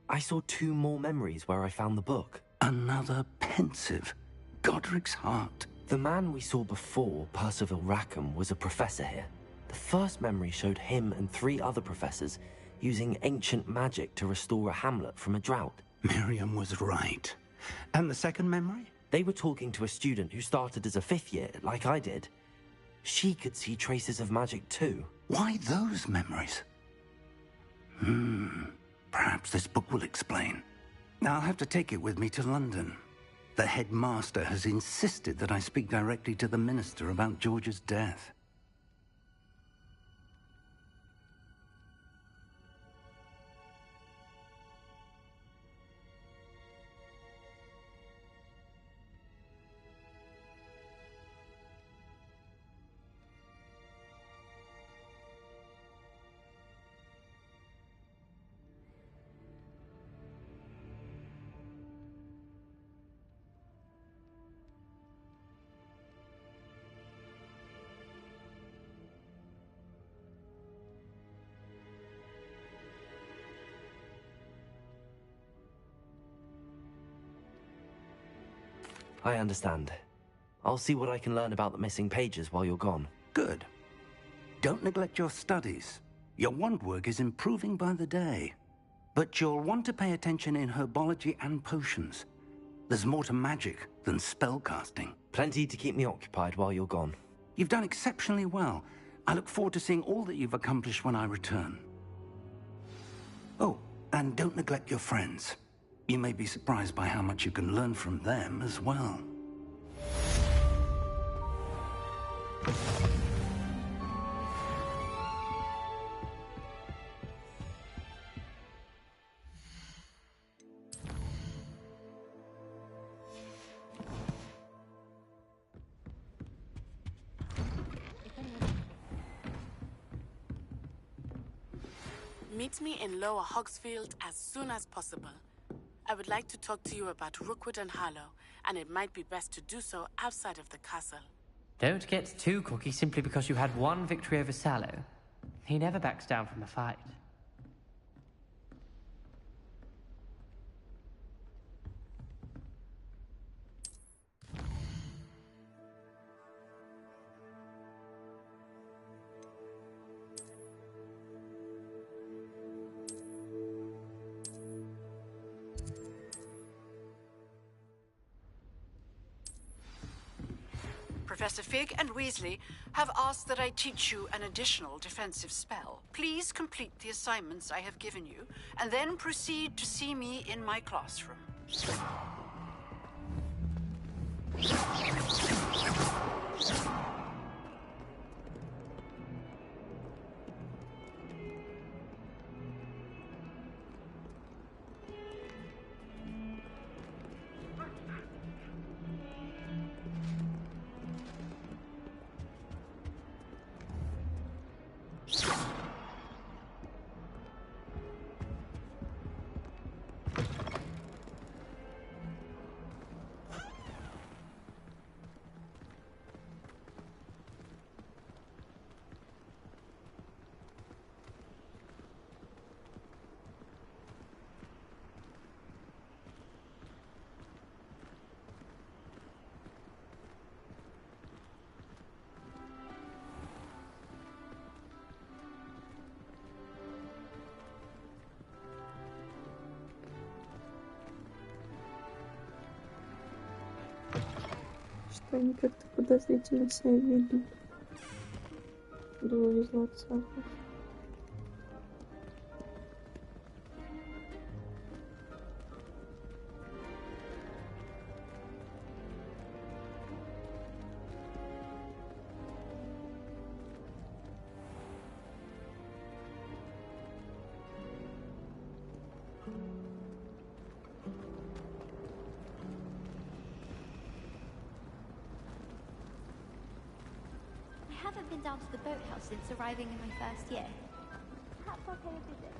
I saw 2 more memories where I found the book. Another pensive. Godric's heart. The man we saw before, Percival Rackham, was a professor here. The first memory showed him and 3 other professors using ancient magic to restore a hamlet from a drought. Miriam was right. And the second memory? They were talking to a student who started as a 5th year, like I did. She could see traces of magic too. Why those memories? Perhaps this book will explain. I'll have to take it with me to London. The headmaster has insisted that I speak directly to the minister about George's death. I understand. I'll see what I can learn about the missing pages while you're gone. Good. Don't neglect your studies. Your wand work is improving by the day. But you'll want to pay attention in herbology and potions. There's more to magic than spellcasting. Plenty to keep me occupied while you're gone. You've done exceptionally well. I look forward to seeing all that you've accomplished when I return. Oh, and don't neglect your friends. You may be surprised by how much you can learn from them as well. Meet me in Lower Hogsfield as soon as possible. I would like to talk to you about Rookwood and Harlow, and it might be best to do so outside of the castle. Don't get too cocky simply because you had 1 victory over Sallow. He never backs down from a fight. Professor Fig and Weasley have asked that I teach you an additional defensive spell. Please complete the assignments I have given you, and then proceed to see me in my classroom. Что они как-то подозрительно себя ведут. Двое златцев. I haven't been down to the boathouse since arriving in my first year. Perhaps I'll pay a visit.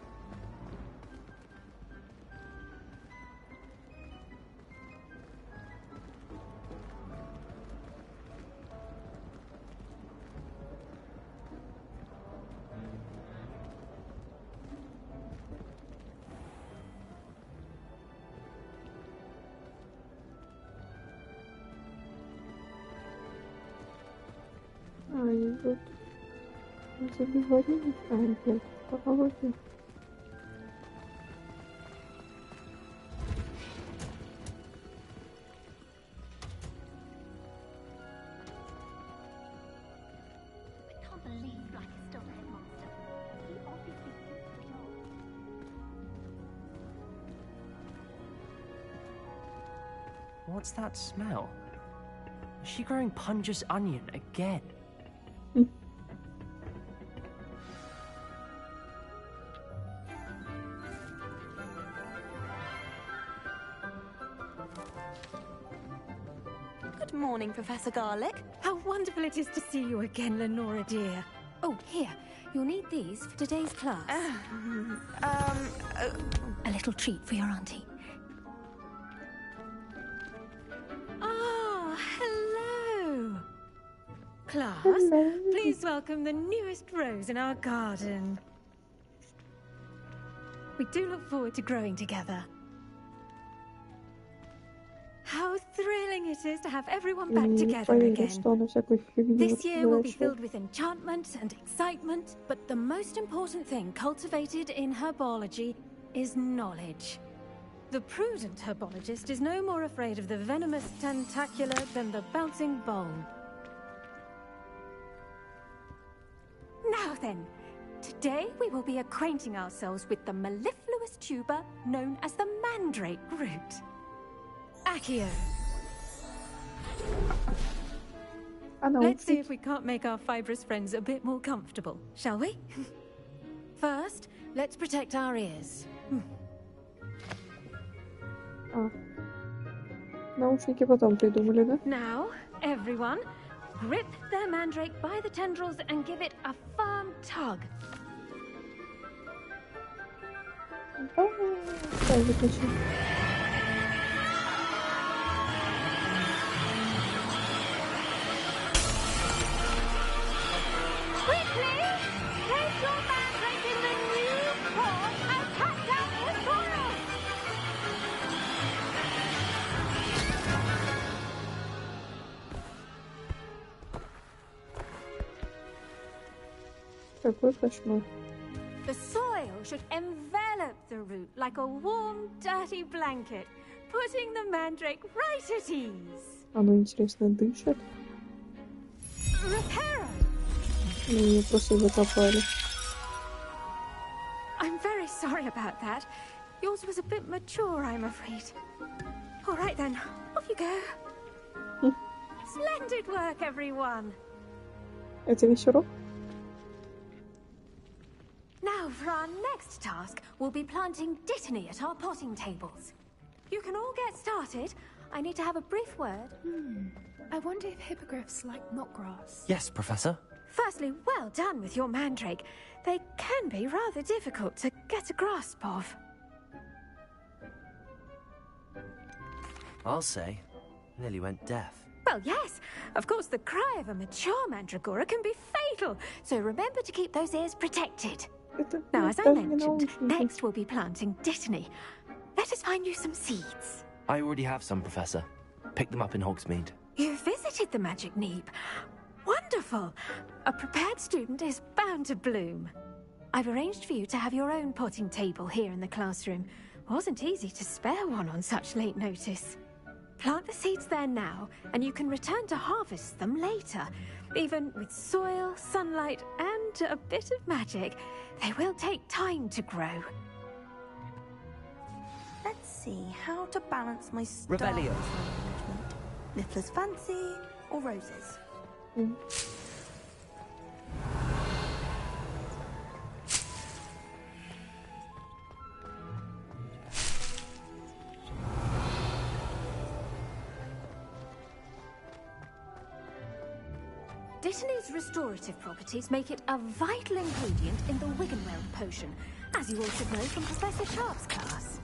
Идут забивать опять по голове. What's that smell? Is she growing Punja's onion again? Good morning, Professor Garlic. How wonderful it is to see you again, Lenora dear. Oh, here. You'll need these for today's class. A little treat for your auntie. Ah, hello. Class, please welcome the newest rose in our garden. We do look forward to growing together. How thrilling it is to have everyone back together again. This year will be filled with enchantment and excitement, but the most important thing cultivated in herbology is knowledge. The prudent herbologist is no more afraid of the venomous tentacula than the bouncing bowl. Now then, today we will be acquainting ourselves with the mellifluous tuber known as the mandrake root. Accio. Let's see if we can't make our fibrous friends a bit more comfortable, shall we? First, let's protect our ears. Наушники потом придумали, да? Now, everyone, grip their mandrake by the tendrils and give it a firm tug. Quickly! Place your mandrake in the new port and cut down the soil! Какой кошмар. The soil should envelop the root like a warm, dirty blanket, putting the mandrake right at ease. Оно, интересно, дышит? Меня просто закопали. I'm very sorry about that. Yours was a bit mature, I'm afraid. All right then, off you go. Splendid work, everyone. Это весь урок? Now, for our next task, we'll be planting Dittany at our potting tables. You can all get started. I need to have a brief word. I wonder if hippogriffs like knotgrass. Yes, Professor. Firstly, well done with your mandrake. They can be rather difficult to get a grasp of. I'll say. Nearly went deaf. Well, yes. Of course, the cry of a mature mandragora can be fatal, so remember to keep those ears protected. Now, as I mentioned, next we'll be planting Dittany. Let us find you some seeds. I already have some, Professor. Picked them up in Hogsmeade. You visited the Magic Neep. Wonderful. A prepared student is bound to bloom. I've arranged for you to have your own potting table here in the classroom. Wasn't easy to spare one on such late notice. Plant the seeds there now, and you can return to harvest them later. Even with soil, sunlight, and a bit of magic, they will take time to grow. Let's see how to balance my star Revelio. management. Niffler's fancy or roses? Dittany's restorative properties make it a vital ingredient in the Wiggenweld potion, as you all should know from Professor Sharp's class.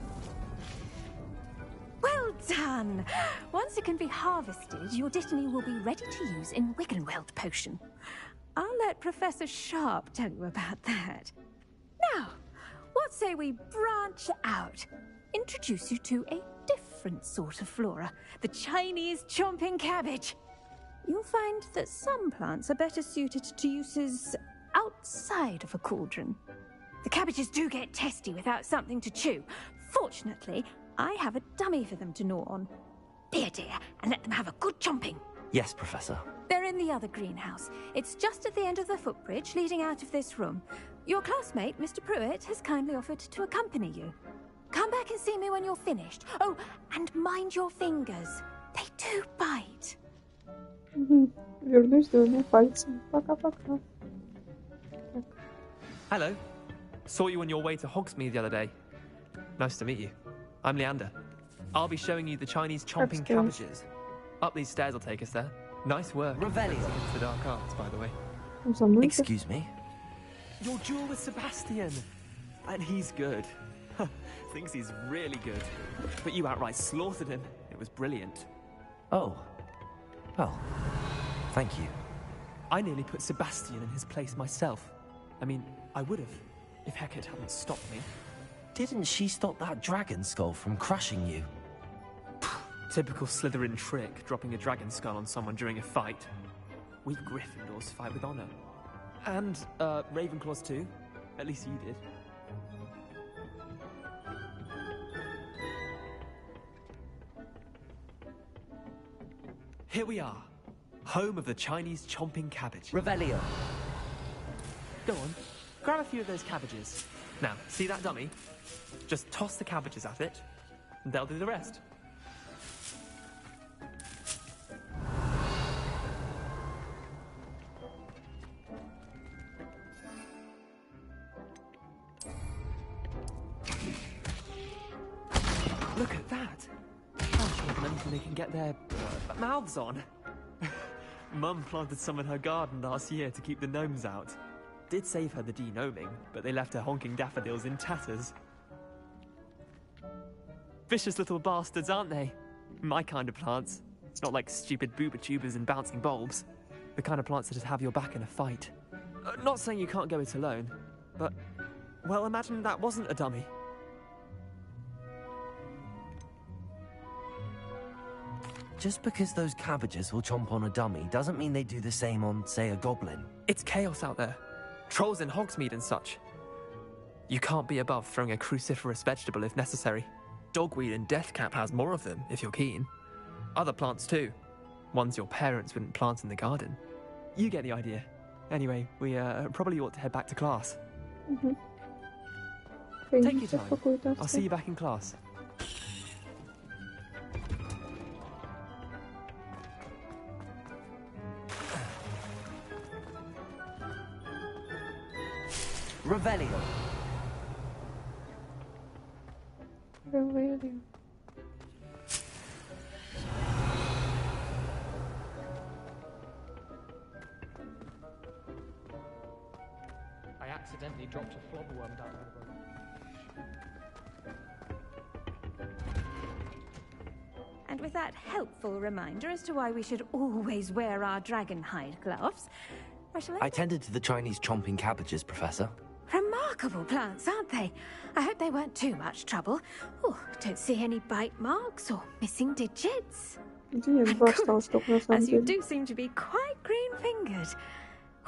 Well done! Once it can be harvested, your Dittany will be ready to use in Wiggenweld potion. I'll let Professor Sharp tell you about that. Now, what say we branch out? Introduce you to a different sort of flora, the Chinese chomping cabbage. You'll find that some plants are better suited to uses outside of a cauldron. The cabbages do get testy without something to chew. Fortunately, I have a dummy for them to gnaw on. Be a dear and let them have a good chomping. Yes, Professor. They're in the other greenhouse. It's just at the end of the footbridge leading out of this room. Your classmate, Mr. Pruitt, has kindly offered to accompany you. Come back and see me when you're finished. Oh, and mind your fingers. They do bite. Вернусь двумя пальцами. Пока-пока. Hello. Saw you on your way to Hogsmeade the other day. Nice to meet you. I'm Leander. I'll be showing you the Chinese chomping cabbages. Up these stairs will take us there. Nice work. Revelio. Against the dark arts, by the way. Excuse me? Your duel with Sebastian. And he's good. Thinks he's really good. But you outright slaughtered him. It was brilliant. Oh. Well, thank you. I nearly put Sebastian in his place myself. I mean, I would have, if Hecate hadn't stopped me. Didn't she stop that dragon skull from crushing you? Typical Slytherin trick, dropping a dragon skull on someone during a fight. We Gryffindors fight with honor. And, Ravenclaws too. At least you did. Here we are, home of the Chinese chomping cabbage. Revelio. Go on, grab a few of those cabbages. Now, see that dummy? Just toss the cabbages at it, and they'll do the rest. Look at that! Can't show them anything they can get their mouths on. Mum planted some in her garden last year to keep the gnomes out. Did save her the de-gnoming, but they left her honking daffodils in tatters. Vicious little bastards, aren't they? My kind of plants. Not like stupid booba tubers and bouncing bulbs. The kind of plants that just have your back in a fight. Not saying you can't go it alone, but, well, imagine that wasn't a dummy. Just because those cabbages will chomp on a dummy doesn't mean they do the same on, say, a goblin. It's chaos out there. Trolls in Hogsmeade and such. You can't be above throwing a cruciferous vegetable if necessary. Dogweed and deathcap has more of them, if you're keen. Other plants too. Ones your parents wouldn't plant in the garden. You get the idea. Anyway, we probably ought to head back to class. Take your time. I'll see you back in class. Revelio. Revelio. I accidentally dropped a flobberworm down the road. And with that helpful reminder as to why we should always wear our dragon hide gloves, I tended to the Chinese chomping cabbages, Professor. Remarkable plants, aren't they? I hope they weren't too much trouble. Oh, don't see any bite marks or missing digits. As you do seem to be quite green-fingered.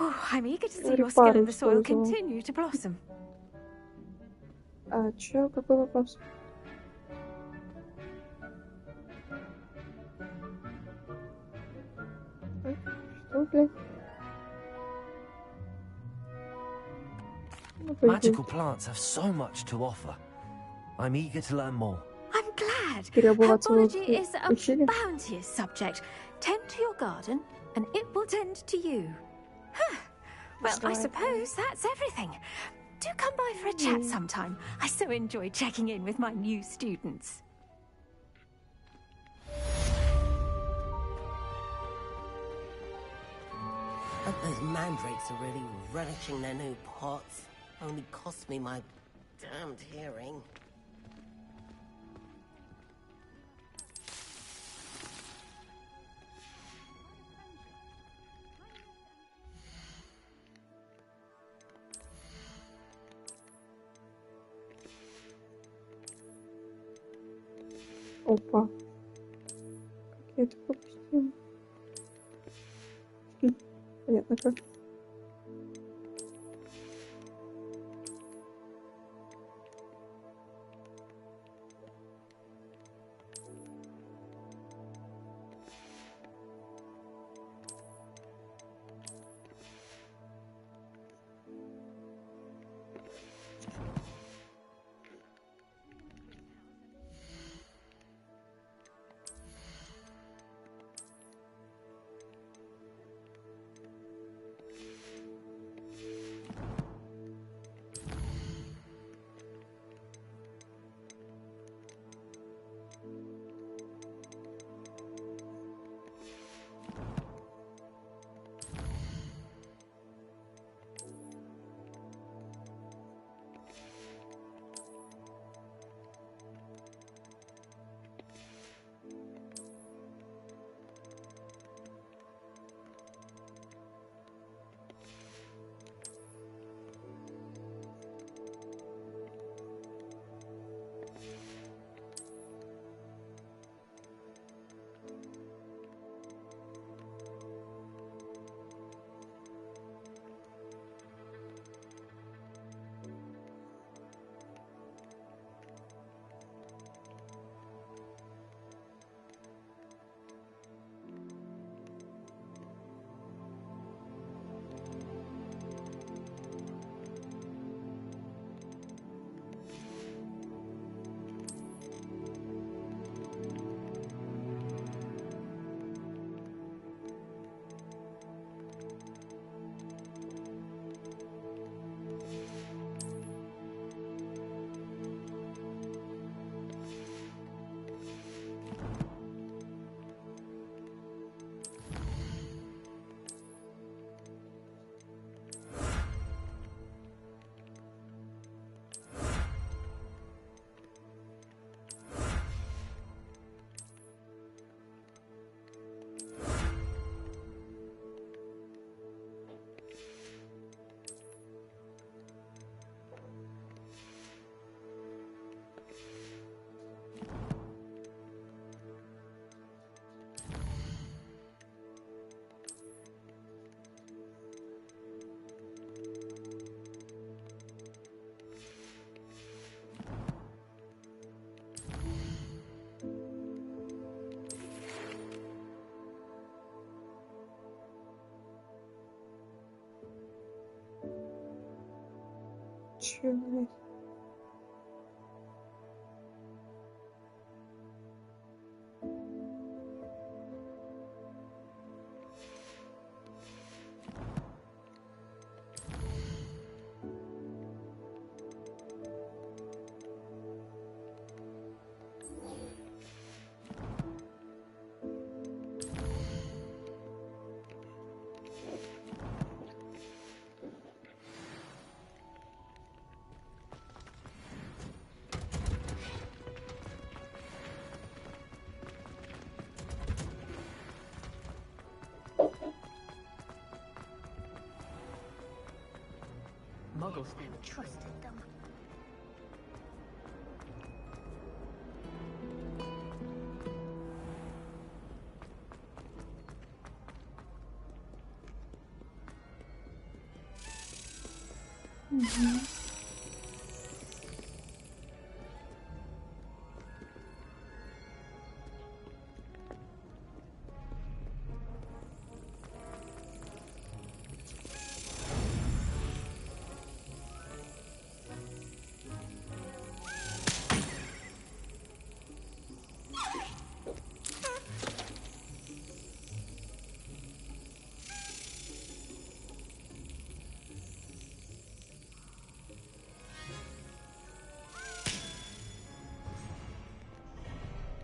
Oh, I'm eager to see your skin and the soil continue to blossom. А чё, какой вопрос? Что, блядь? Magical plants have so much to offer. I'm eager to learn more. I'm glad. Herbology is a bounteous subject. Tend to your garden, and it will tend to you. Huh. Well, I suppose that's everything. Do come by for a chat sometime. I so enjoy checking in with my new students. Hope those mandrakes are really relishing their new pots. Only cost me my damned hearing. Опа. Как я это пропустила? Понятно как. Чё, блядь? Muggles trusted them.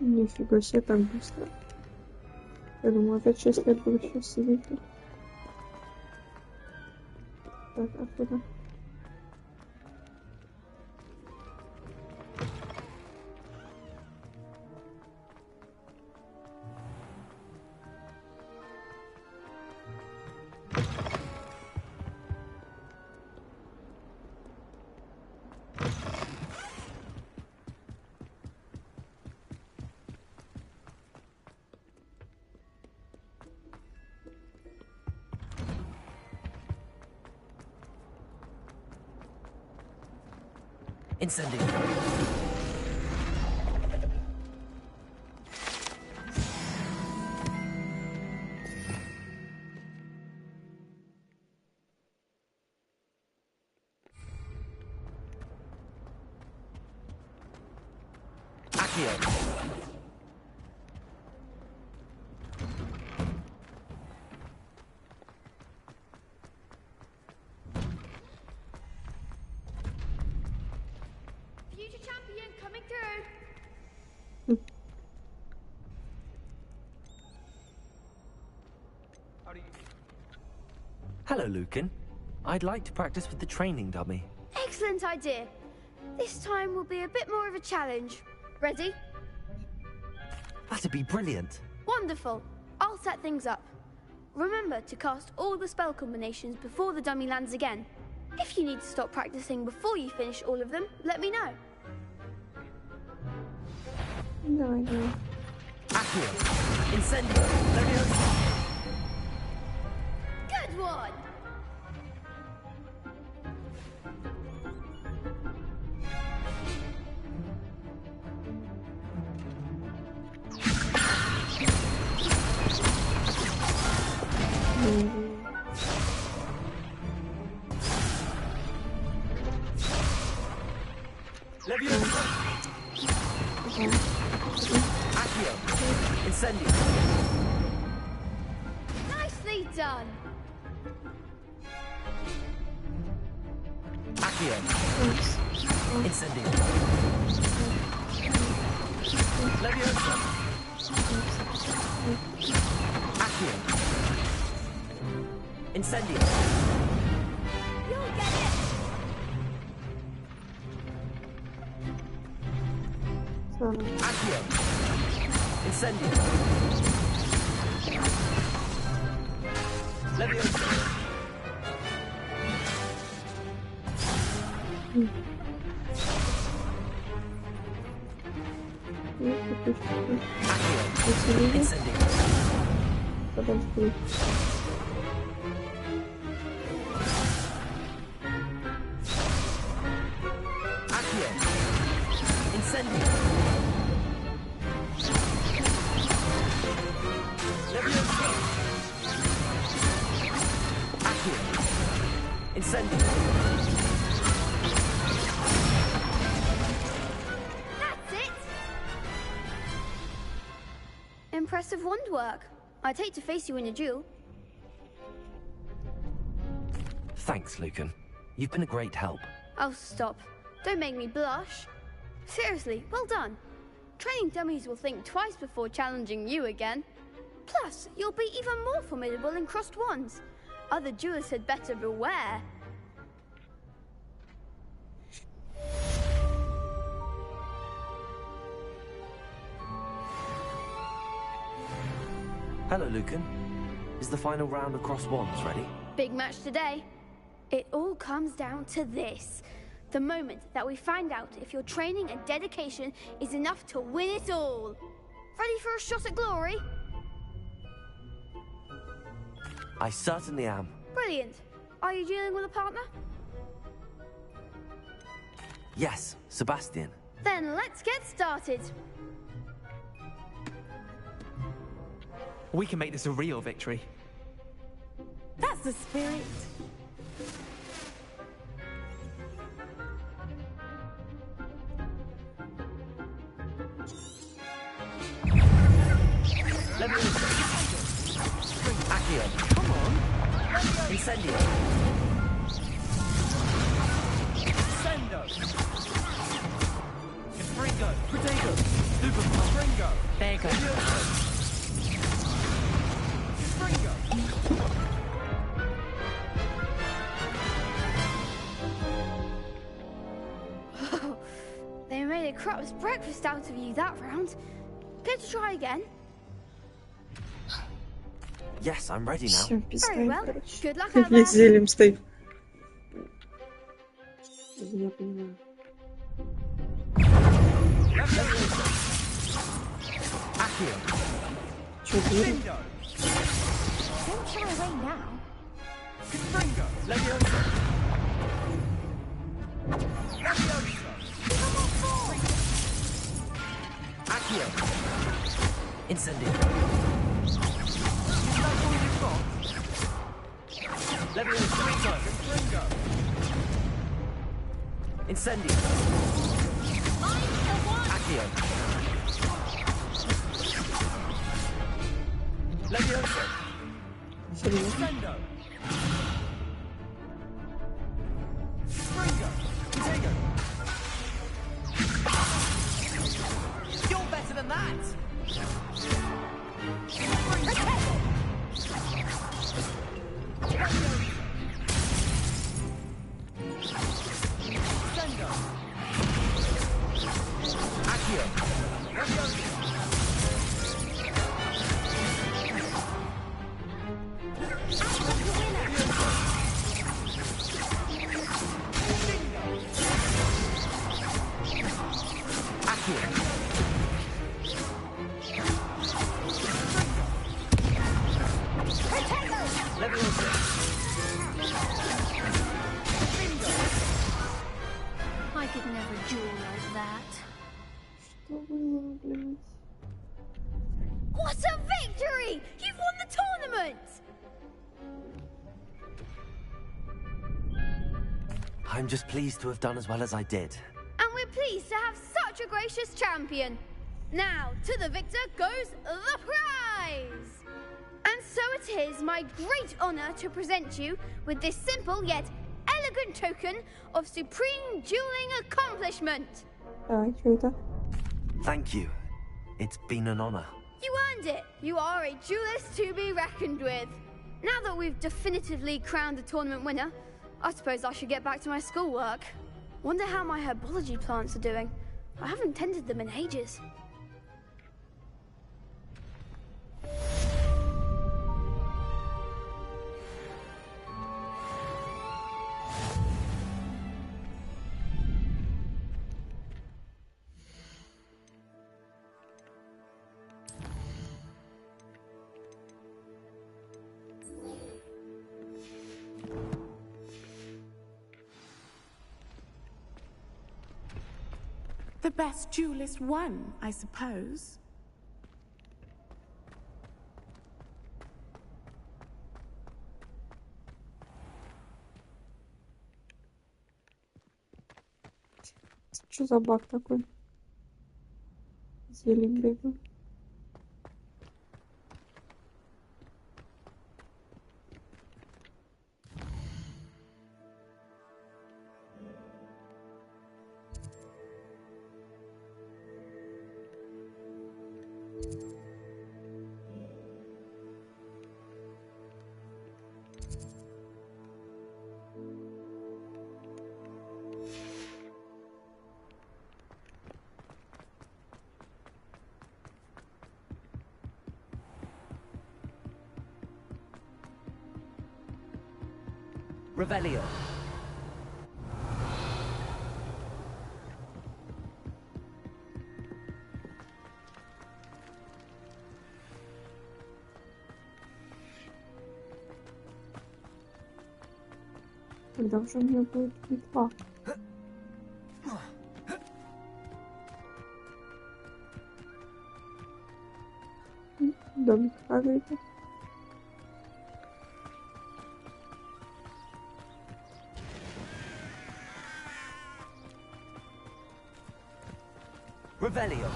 Нифига себе, так быстро. Я думаю, опять 6 лет буду сейчас сидеть. Так, а куда? Incendio. Accio. Hello, Lucan. I'd like to practice with the training dummy. Excellent idea. This time will be a bit more of a challenge. Ready? That'd be brilliant. Wonderful. I'll set things up. Remember to cast all the spell combinations before the dummy lands again. If you need to stop practicing before you finish all of them, let me know. No idea. Accio. Incendio. Leviosa. Good one! Leviosa. Accio. Incendio. Nicely done! Accio. Incendio. Leviosa. Accio. Incendio. You'll get it! Accio. Incendio. Leviosa. Accio. Incendio. Подожди. Accio. Incendio. Leviosa. Accio. Incendio. impressive wand work. I'd hate to face you in a duel. Thanks, Lucan. You've been a great help. Oh, stop. Don't make me blush. Seriously, well done. Training dummies will think twice before challenging you again. Plus, you'll be even more formidable in crossed wands. Other duelists had better beware. Hello, Lucan. Is the final round of cross wands ready? Big match today. It all comes down to this. The moment that we find out if your training and dedication is enough to win it all. Ready for a shot at glory? I certainly am. Brilliant. Are you dealing with a partner? Yes, Sebastian. Then let's get started. We can make this a real victory. That's the spirit. Accio. Come on. Incendio. Sendo. Confringo. Protego. Super Confringo. There you go. Confringo. They made a crap's breakfast out of you that round. Care to try again? Yes, I'm ready now. Very well. Good luck Как out я there. зельем стою. Я понимаю. Чё, дурень? Don't shy away now. Confringo. Leviosa. Leviosa. Accio. Incendio. Leviosa. Confringo. Incendio. Accio. Leviosa. Серьезно? Sendo. Confringo. Protego. You're better than that. Sendo. Accio. Leviosa. I could never duel like that. Что было, блядь? What a victory! You've won the tournament! I'm just pleased to have done as well as I did. And we're pleased to have such a gracious champion. Now, to the victor goes the prize! And so it is my great honor to present you with this simple yet elegant token of supreme dueling accomplishment. Так, что это? Thank you. It's been an honor. You earned it. You are a duelist to be reckoned with. Now that we've definitively crowned the tournament winner, I suppose I should get back to my schoolwork. Wonder how my herbology plants are doing. I haven't tended them in ages. The best duelist won, I suppose. Что за баг такой? Зелень бегаю. Revelio. Когда уже у меня будет битва? Домик Хагрида. Revelio.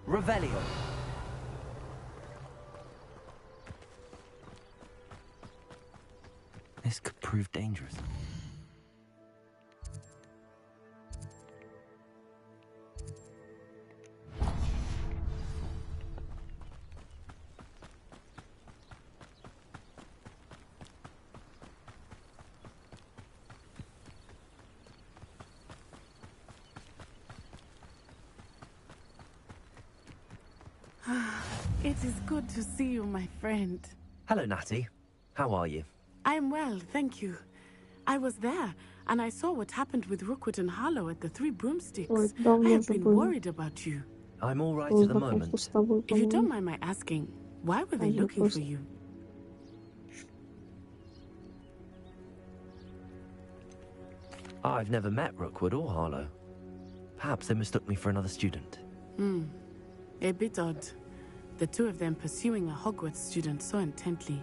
Revelio. This could prove dangerous. It is good to see you, my friend. Hello, Natty. How are you? I'm well, thank you. I was there, and I saw what happened with Rookwood and Harlow at the Three Broomsticks. I have been worried about you. I'm all right at the moment. If you don't mind my asking, why were they looking for you? I've never met Rookwood or Harlow. Perhaps they mistook me for another student. A bit odd. The two of them pursuing a Hogwarts student so intently.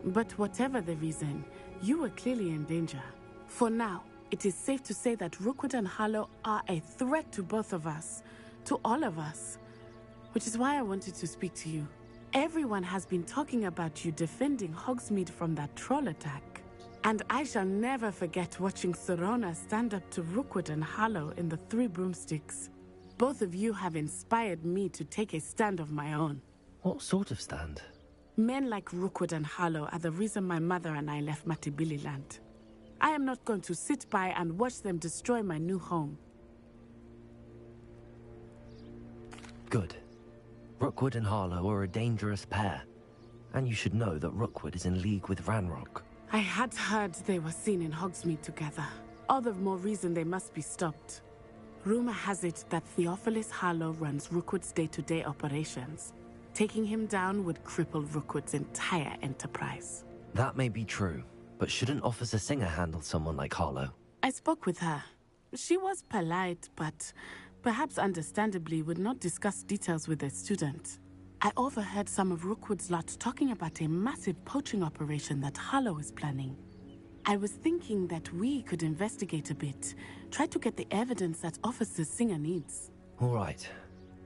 But whatever the reason, you were clearly in danger. For now, it is safe to say that Rookwood and Harlow are a threat to both of us, to all of us. Which is why I wanted to speak to you. Everyone has been talking about you defending Hogsmeade from that troll attack. And I shall never forget watching Serona stand up to Rookwood and Harlow in the Three Broomsticks. Both of you have inspired me to take a stand of my own. What sort of stand? Men like Rookwood and Harlow are the reason my mother and I left Matibili land. I am not going to sit by and watch them destroy my new home. Good. Rookwood and Harlow are a dangerous pair. And you should know that Rookwood is in league with Ranrock. I had heard they were seen in Hogsmeade together. All the more reason they must be stopped. Rumor has it that Theophilus Harlow runs Rookwood's day-to-day operations. Taking him down would cripple Rookwood's entire enterprise. That may be true, but shouldn't Officer Singer handle someone like Harlow? I spoke with her. She was polite, but perhaps understandably would not discuss details with a student. I overheard some of Rookwood's lot talking about a massive poaching operation that Harlow is planning. I was thinking that we could investigate a bit, try to get the evidence that Officer Singer needs. All right,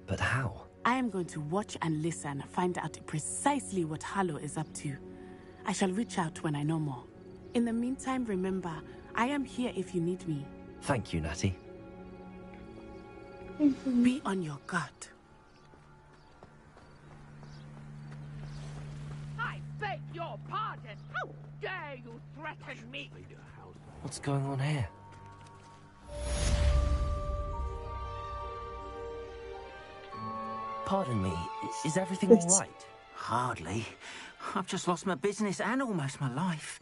but how? I am going to watch and listen, find out precisely what Harlow is up to. I shall reach out when I know more. In the meantime, remember, I am here if you need me. Thank you, Natty. Be on your guard. I beg your pardon. How dare you threaten me? What's going on here? Pardon me, is everything all right? Hardly. I've just lost my business and almost my life.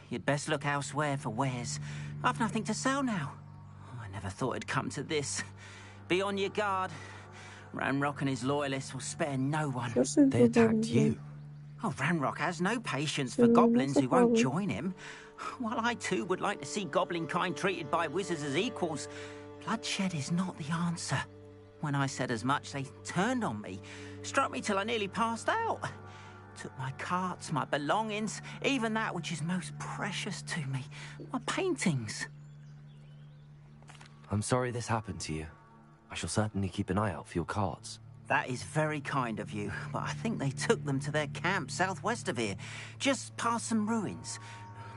You'd best look elsewhere for wares. I've nothing to sell now. I never thought it'd come to this. Be on your guard. Ranrock and his loyalists will spare no one. They attacked you. Oh, Ranrock has no patience for goblins who won't join him. While I too would like to see goblin kind treated by wizards as equals, bloodshed is not the answer. When I said as much, they turned on me, struck me till I nearly passed out. Took my carts, my belongings, even that which is most precious to me, my paintings. I'm sorry this happened to you. I shall certainly keep an eye out for your carts. That is very kind of you, but I think they took them to their camp southwest of here, just past some ruins.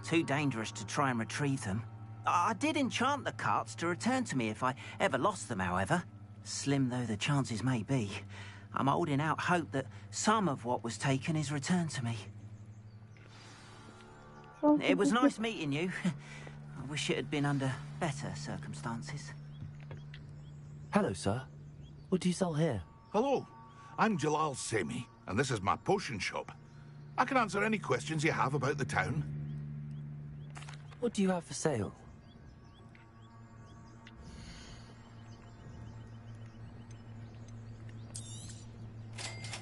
Too dangerous to try and retrieve them. I did enchant the carts to return to me if I ever lost them, however. Slim though the chances may be, I'm holding out hope that some of what was taken is returned to me. It was nice meeting you. I wish it had been under better circumstances. Hello, sir. What do you sell here? Hello, I'm Jalal Semi, and this is my potion shop. I can answer any questions you have about the town. What do you have for sale?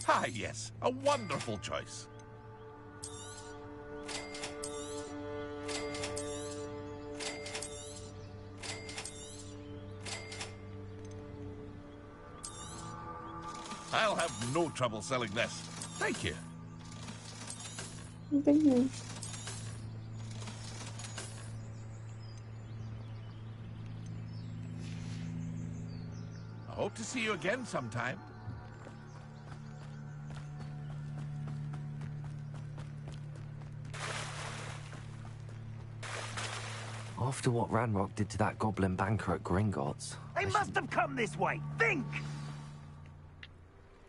Ah, yes, a wonderful choice. I'll have no trouble selling this. Thank you. I hope to see you again sometime. After what Ranrock did to that goblin banker at Gringotts... They must have come this way! Think!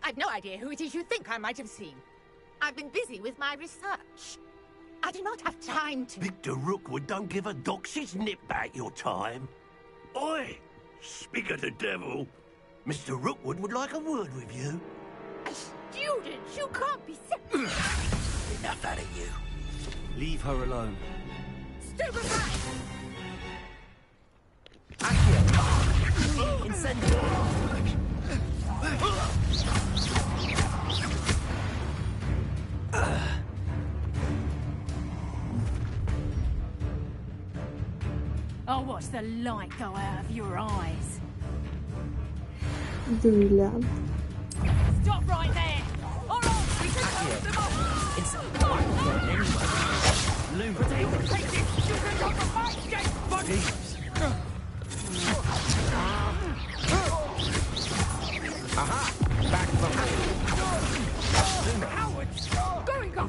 I've no idea who it is you think I might have seen. I've been busy with my research. I do not have time to... Victor Rookwood don't give a doxy's nip back your time. Oi! Speak of the devil. Mr. Rookwood would like a word with you. A student? You can't be serious. Enough out of you. Leave her alone. Stupefy! I'll watch the light go out of your eyes. Stop right there! All right, we can close them off! Take this! You can come from my gate, buddy! Aha! Back from Cowards! Going on!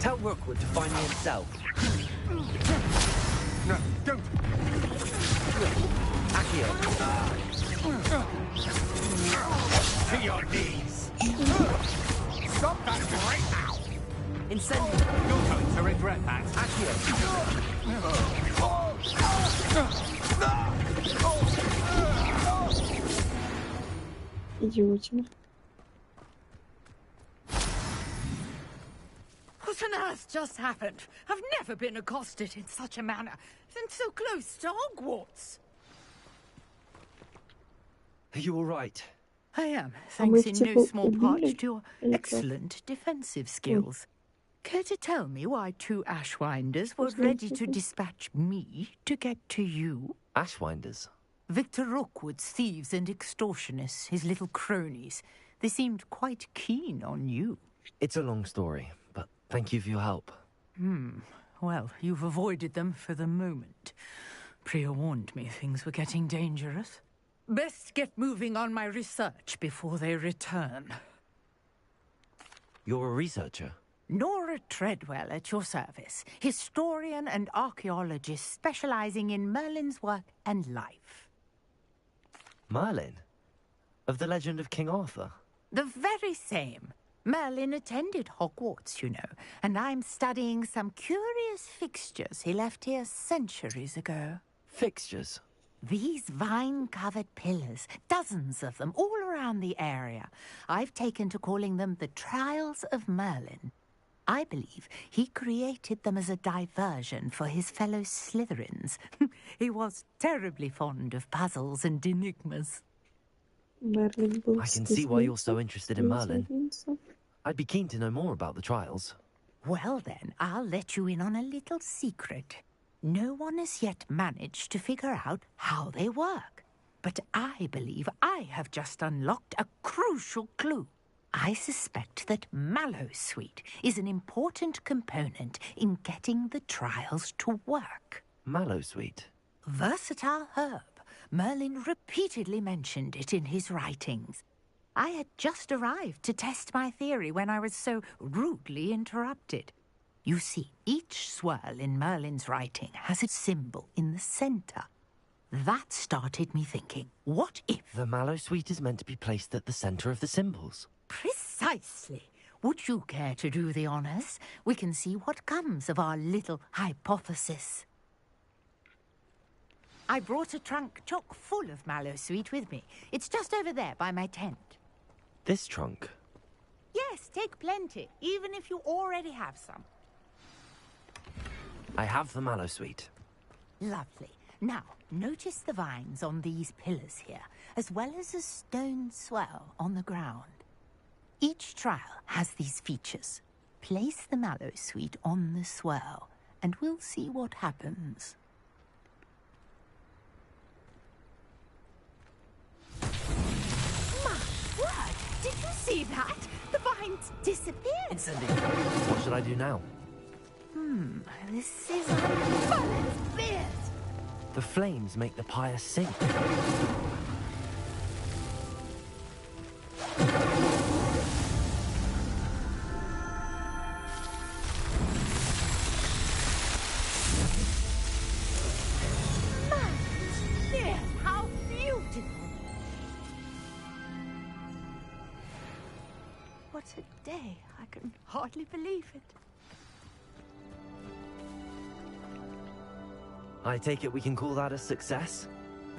Tell Rookwood to find me himself. No, don't! Accio! To your knees! Stop that right now! Incendio! You're going to regret that. Accio! Идиотина. What on earth just happened? I've never been accosted in such a manner, and so close to Hogwarts. Are you all right? I am, thanks in no small part to your excellent defensive skills. Care to tell me why 2 Ashwinders were ready to dispatch me to get to you? Ashwinders? Victor Rookwood's thieves and extortionists, his little cronies. They seemed quite keen on you. It's a long story, but thank you for your help. Well, you've avoided them for the moment. Priya warned me things were getting dangerous. Best get moving on my research before they return. You're a researcher? Nora Treadwell at your service, historian and archaeologist specializing in Merlin's work and life. Merlin? Of the legend of King Arthur? The very same. Merlin attended Hogwarts, you know, and I'm studying some curious fixtures he left here centuries ago. Fixtures? These vine-covered pillars, dozens of them, all around the area. I've taken to calling them the Trials of Merlin. I believe he created them as a diversion for his fellow Slytherins. He was terribly fond of puzzles and enigmas. I can see why you're so interested in Merlin. I'd be keen to know more about the trials. Well then, I'll let you in on a little secret. No one has yet managed to figure out how they work. But I believe I have just unlocked a crucial clue. I suspect that Mallowsweet is an important component in getting the trials to work. Mallowsweet? Versatile herb, Merlin repeatedly mentioned it in his writings. I had just arrived to test my theory when I was so rudely interrupted. You see, each swirl in Merlin's writing has a symbol in the center. That started me thinking, what if... The mallow sweet is meant to be placed at the center of the symbols. Precisely. Would you care to do the honors? We can see what comes of our little hypothesis. I brought a trunk chock full of mallow sweet with me. It's just over there by my tent. This trunk? Yes, take plenty, even if you already have some. I have the mallow sweet. Lovely. Now, notice the vines on these pillars here, as well as a stone swell on the ground. Each trial has these features. Place the mallow sweet on the swell, and we'll see what happens. My word! Did you see that? The vines disappeared. Cindy, what should I do now? This is unbalanced beard. The flames make the pyre sink. Dear, how beautiful! What a day. I can hardly believe it. I take it we can call that a success?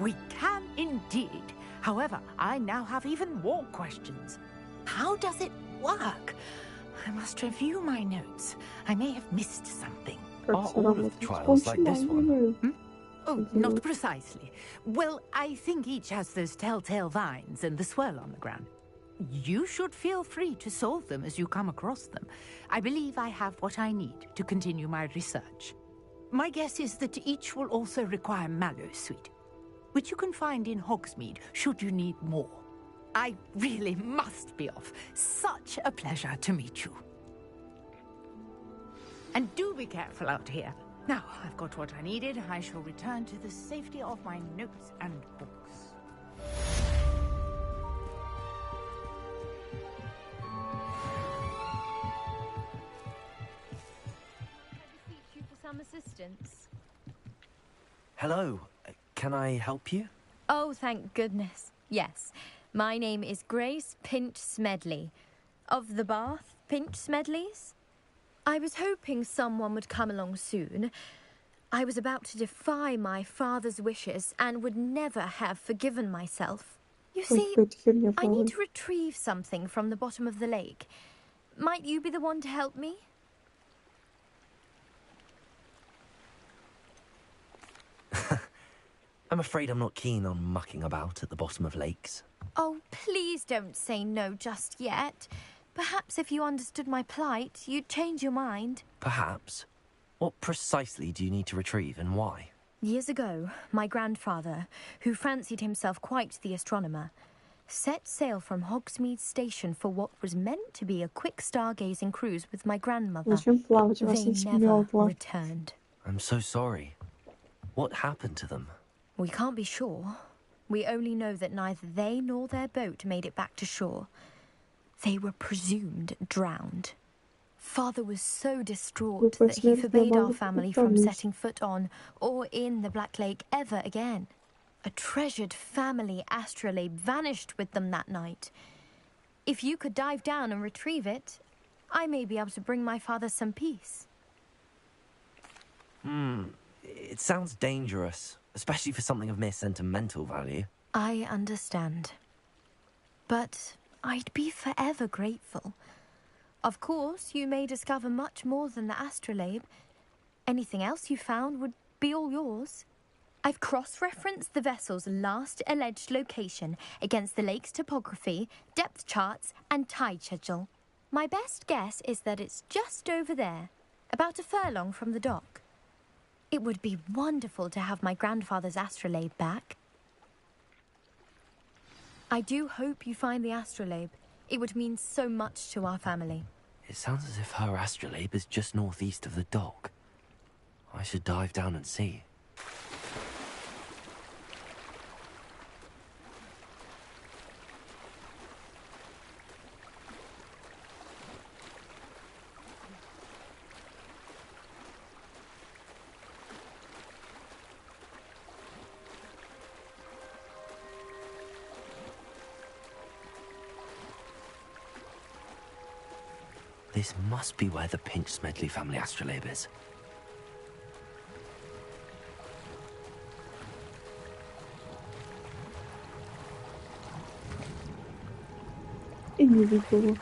We can indeed. However, I now have even more questions. How does it work? I must review my notes. I may have missed something. Are all of the trials like this one? Oh, not precisely. Well, I think each has those telltale vines and the swirl on the ground. You should feel free to solve them as you come across them. I believe I have what I need to continue my research. My guess is that each will also require mallow sweet, which you can find in Hogsmeade should you need more. I really must be off. Such a pleasure to meet you. And do be careful out here. Now, I've got what I needed. I shall return to the safety of my notes and books. Some assistance. Hello, can I help you? Oh, thank goodness. Yes. My name is Grace Pinch Smedley. Of the Bath Pinch Smedleys? I was hoping someone would come along soon. I was about to defy my father's wishes and would never have forgiven myself. You see, I need to retrieve something from the bottom of the lake. Might you be the one to help me? I'm afraid I'm not keen on mucking about at the bottom of lakes. Oh, please don't say no just yet. Perhaps if you understood my plight, you'd change your mind. Perhaps. What precisely do you need to retrieve and why? Years ago, my grandfather, who fancied himself quite the astronomer, set sail from Hogsmeade Station for what was meant to be a quick stargazing cruise with my grandmother. They never returned. I'm so sorry. What happened to them? We can't be sure. We only know that neither they nor their boat made it back to shore. They were presumed drowned. Father was so distraught that he forbade our family from setting foot on or in the Black Lake ever again. A treasured family astrolabe vanished with them that night. If you could dive down and retrieve it, I may be able to bring my father some peace. It sounds dangerous, especially for something of mere sentimental value. I understand. But I'd be forever grateful. Of course, you may discover much more than the astrolabe. Anything else you found would be all yours. I've cross-referenced the vessel's last alleged location against the lake's topography, depth charts, and tide schedule. My best guess is that it's just over there, about a furlong from the dock. It would be wonderful to have my grandfather's astrolabe back. I do hope you find the astrolabe. It would mean so much to our family. It sounds as if her astrolabe is just northeast of the dock. I should dive down and see. This must be where the Pinch Smedley family astrolabe is. И не никого.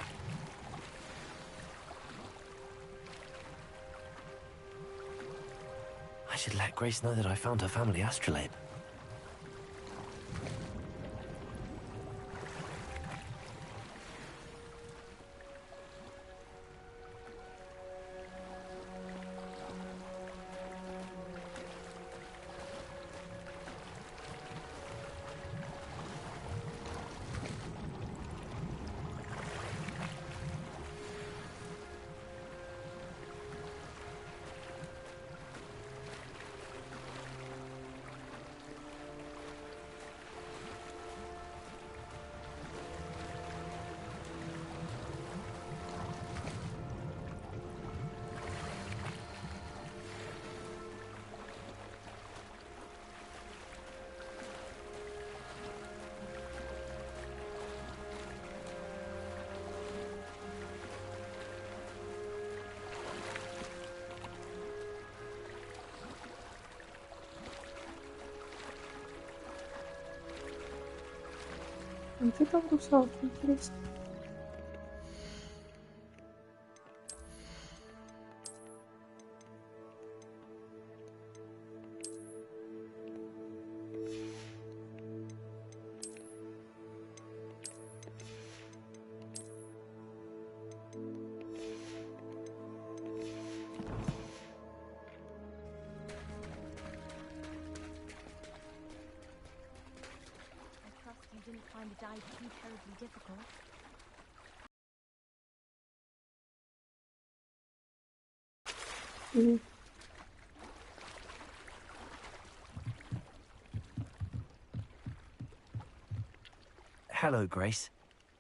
I should let Grace know that I found her family astrolabe. Где там русалки, интересно? Didn't find the dive too terribly difficult. Hello, Grace.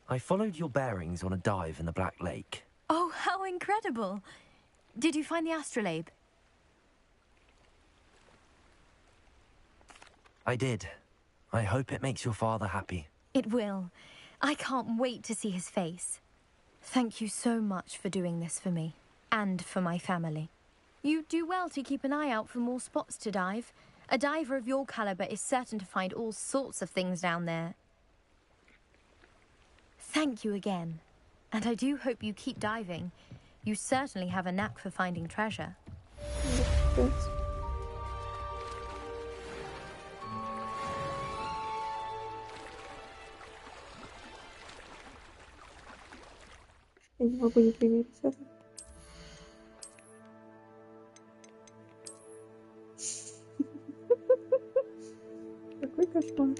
I followed your bearings on a dive in the Black Lake. Oh, how incredible! Did you find the astrolabe? I did. I hope it makes your father happy. It will. I can't wait to see his face. Thank you so much for doing this for me, and for my family. You do well to keep an eye out for more spots to dive. A diver of your caliber is certain to find all sorts of things down there. Thank you again. And I do hope you keep diving. You certainly have a knack for finding treasure. Я не могу не примерить это. Какой кошмар.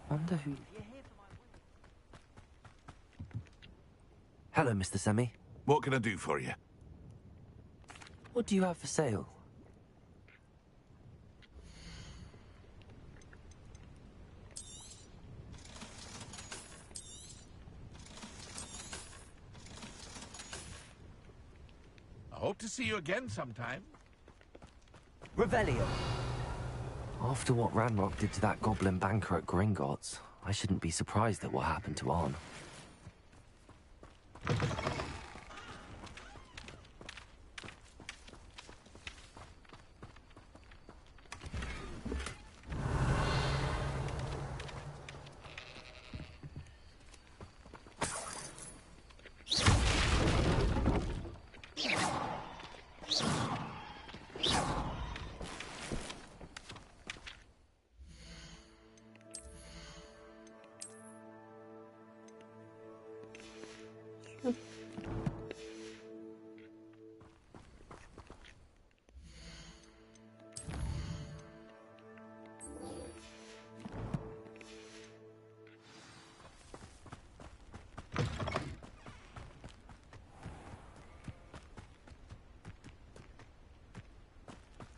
Wonder who... Hello, Mr. Semi. What can I do for you? What do you have for sale? I hope to see you again sometime. Revelio. After what Ranrock did to that goblin banker at Gringotts, I shouldn't be surprised at what happened to Arn.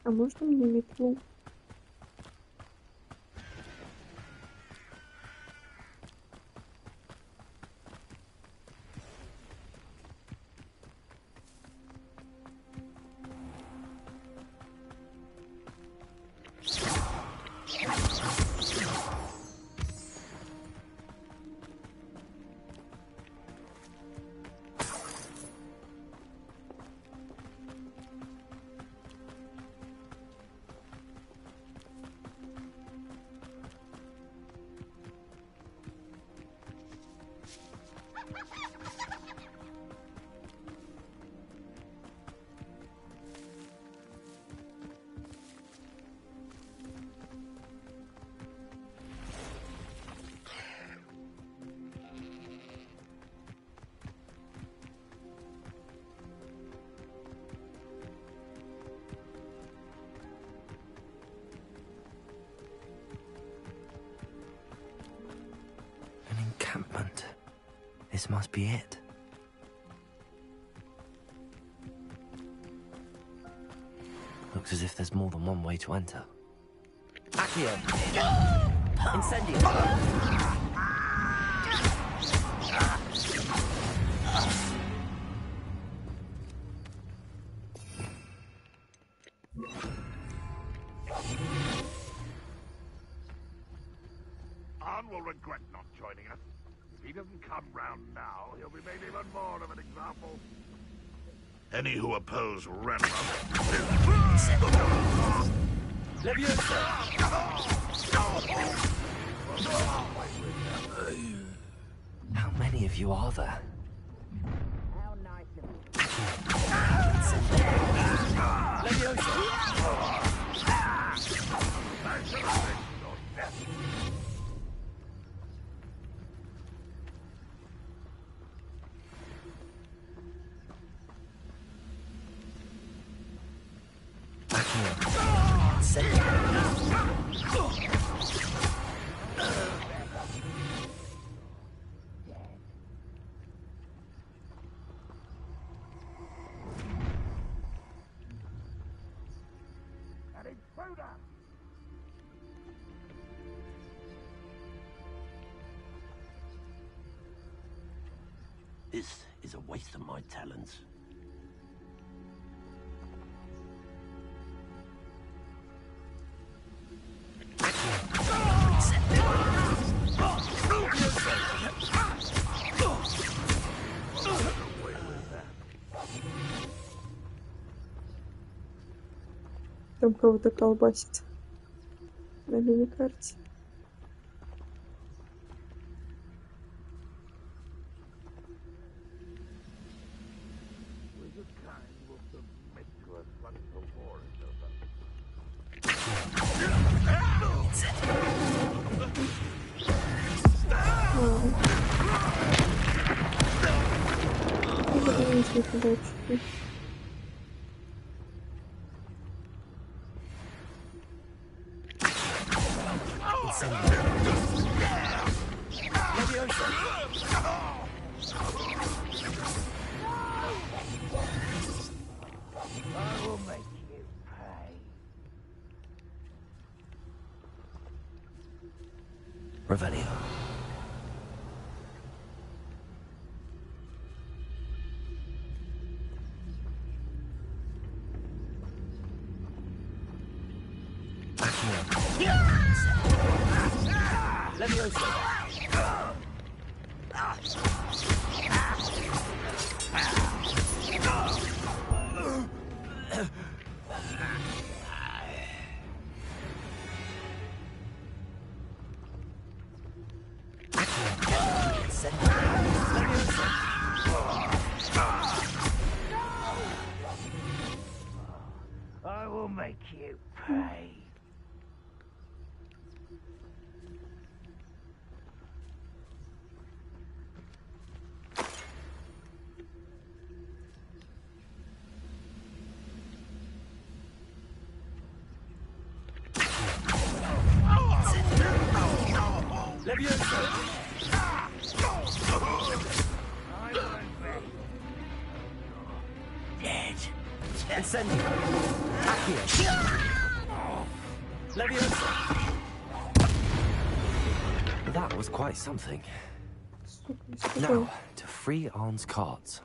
А можно мне метлу? This must be it. Looks as if there's more than one way to enter. Accio! Incendio! Arn will regret not joining us. If he doesn't come round now, he'll be made even more of an example. Any who oppose Renram... How many of you are there? This is a waste of my talents. Там кого-то колбасит на миникарте. Revelio. I will make you pay. That was quite something. Now, to free Arn's cards.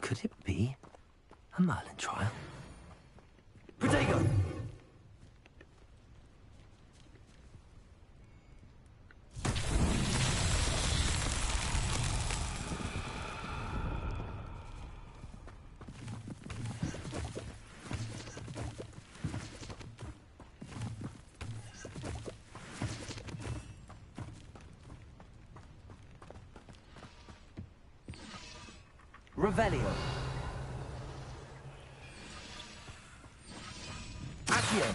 Could it be a Merlin trial? Protego! Revelio. Accio.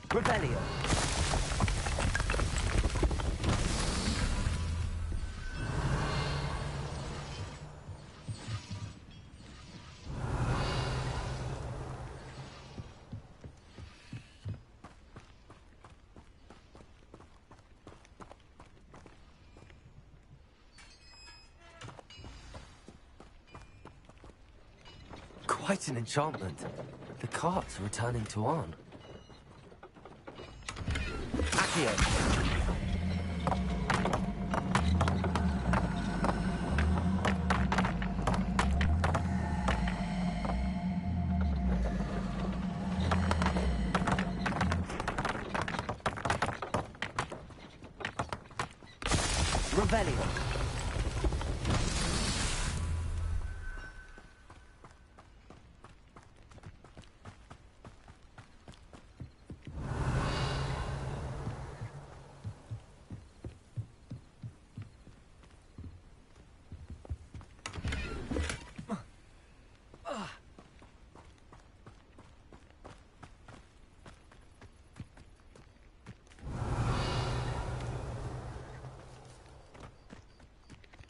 Revelio. quite an enchantment. The carts are returning to Arn. Accio! Revelio.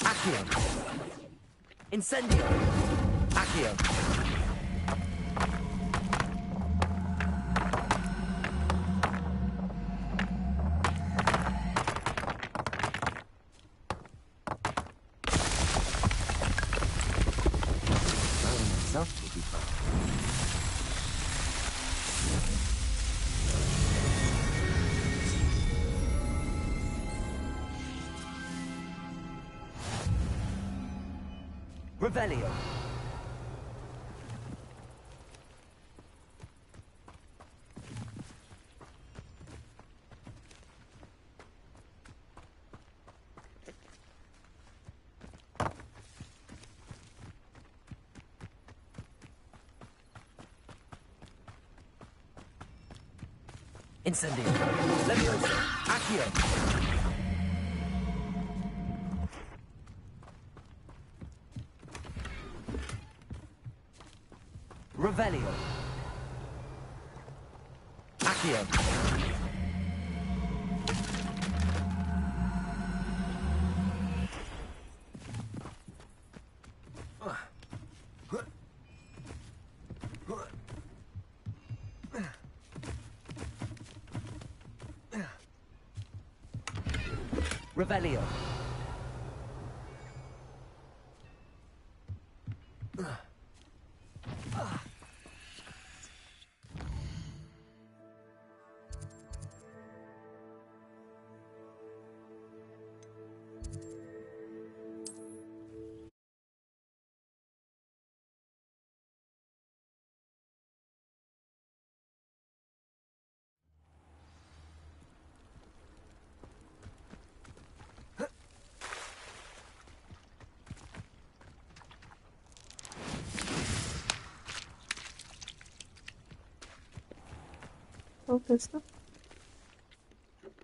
Accio. Incendio. Accio. Myself will be fine. Revelio. Incendio. Leviosa. Accio. Revelio. Accio. Revelio.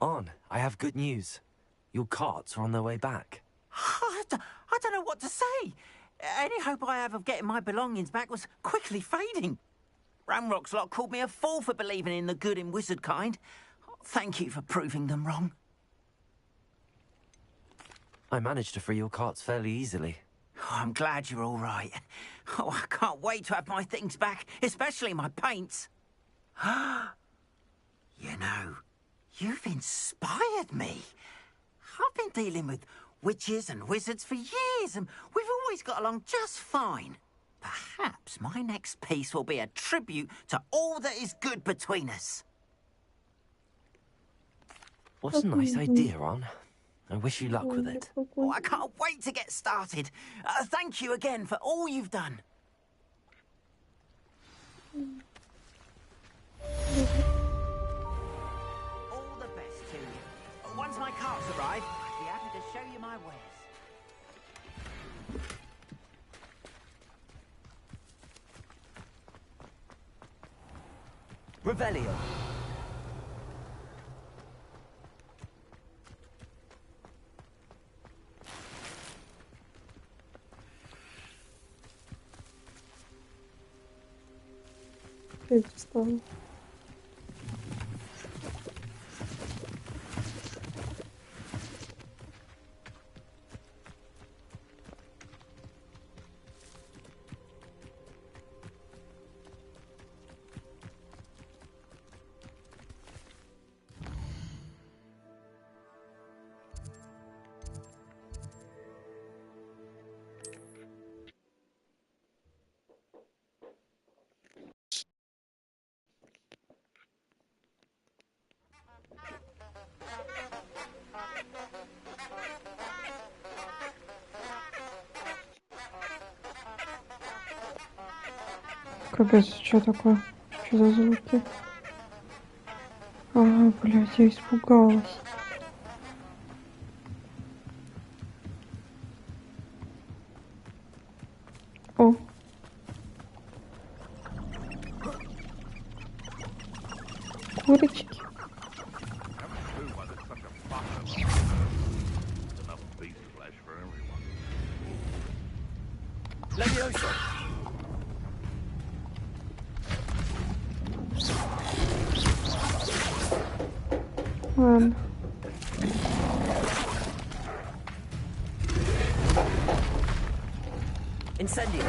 On, I have good news. Your carts are on their way back. I don't know what to say. Any hope I have of getting my belongings back was quickly fading. Ramrock's lot called me a fool for believing in the good in wizard kind. Thank you for proving them wrong. I managed to free your carts fairly easily. Oh, I'm glad you're all right. Oh, I can't wait to have my things back, especially my paints. You know, you've inspired me. I've been dealing with witches and wizards for years, and we've always got along just fine. Perhaps my next piece will be a tribute to all that is good between us. What's a nice idea, Ron? I wish you luck with it. Oh, I can't wait to get started. Thank you again for all you've done. All the best to you. Once my carts arrive, I'll be happy to show you my wares. Revelio. Встал. Капец, что такое? Что за звуки? А, блядь, я испугалась. О. Курочки. Ладно. Incendio.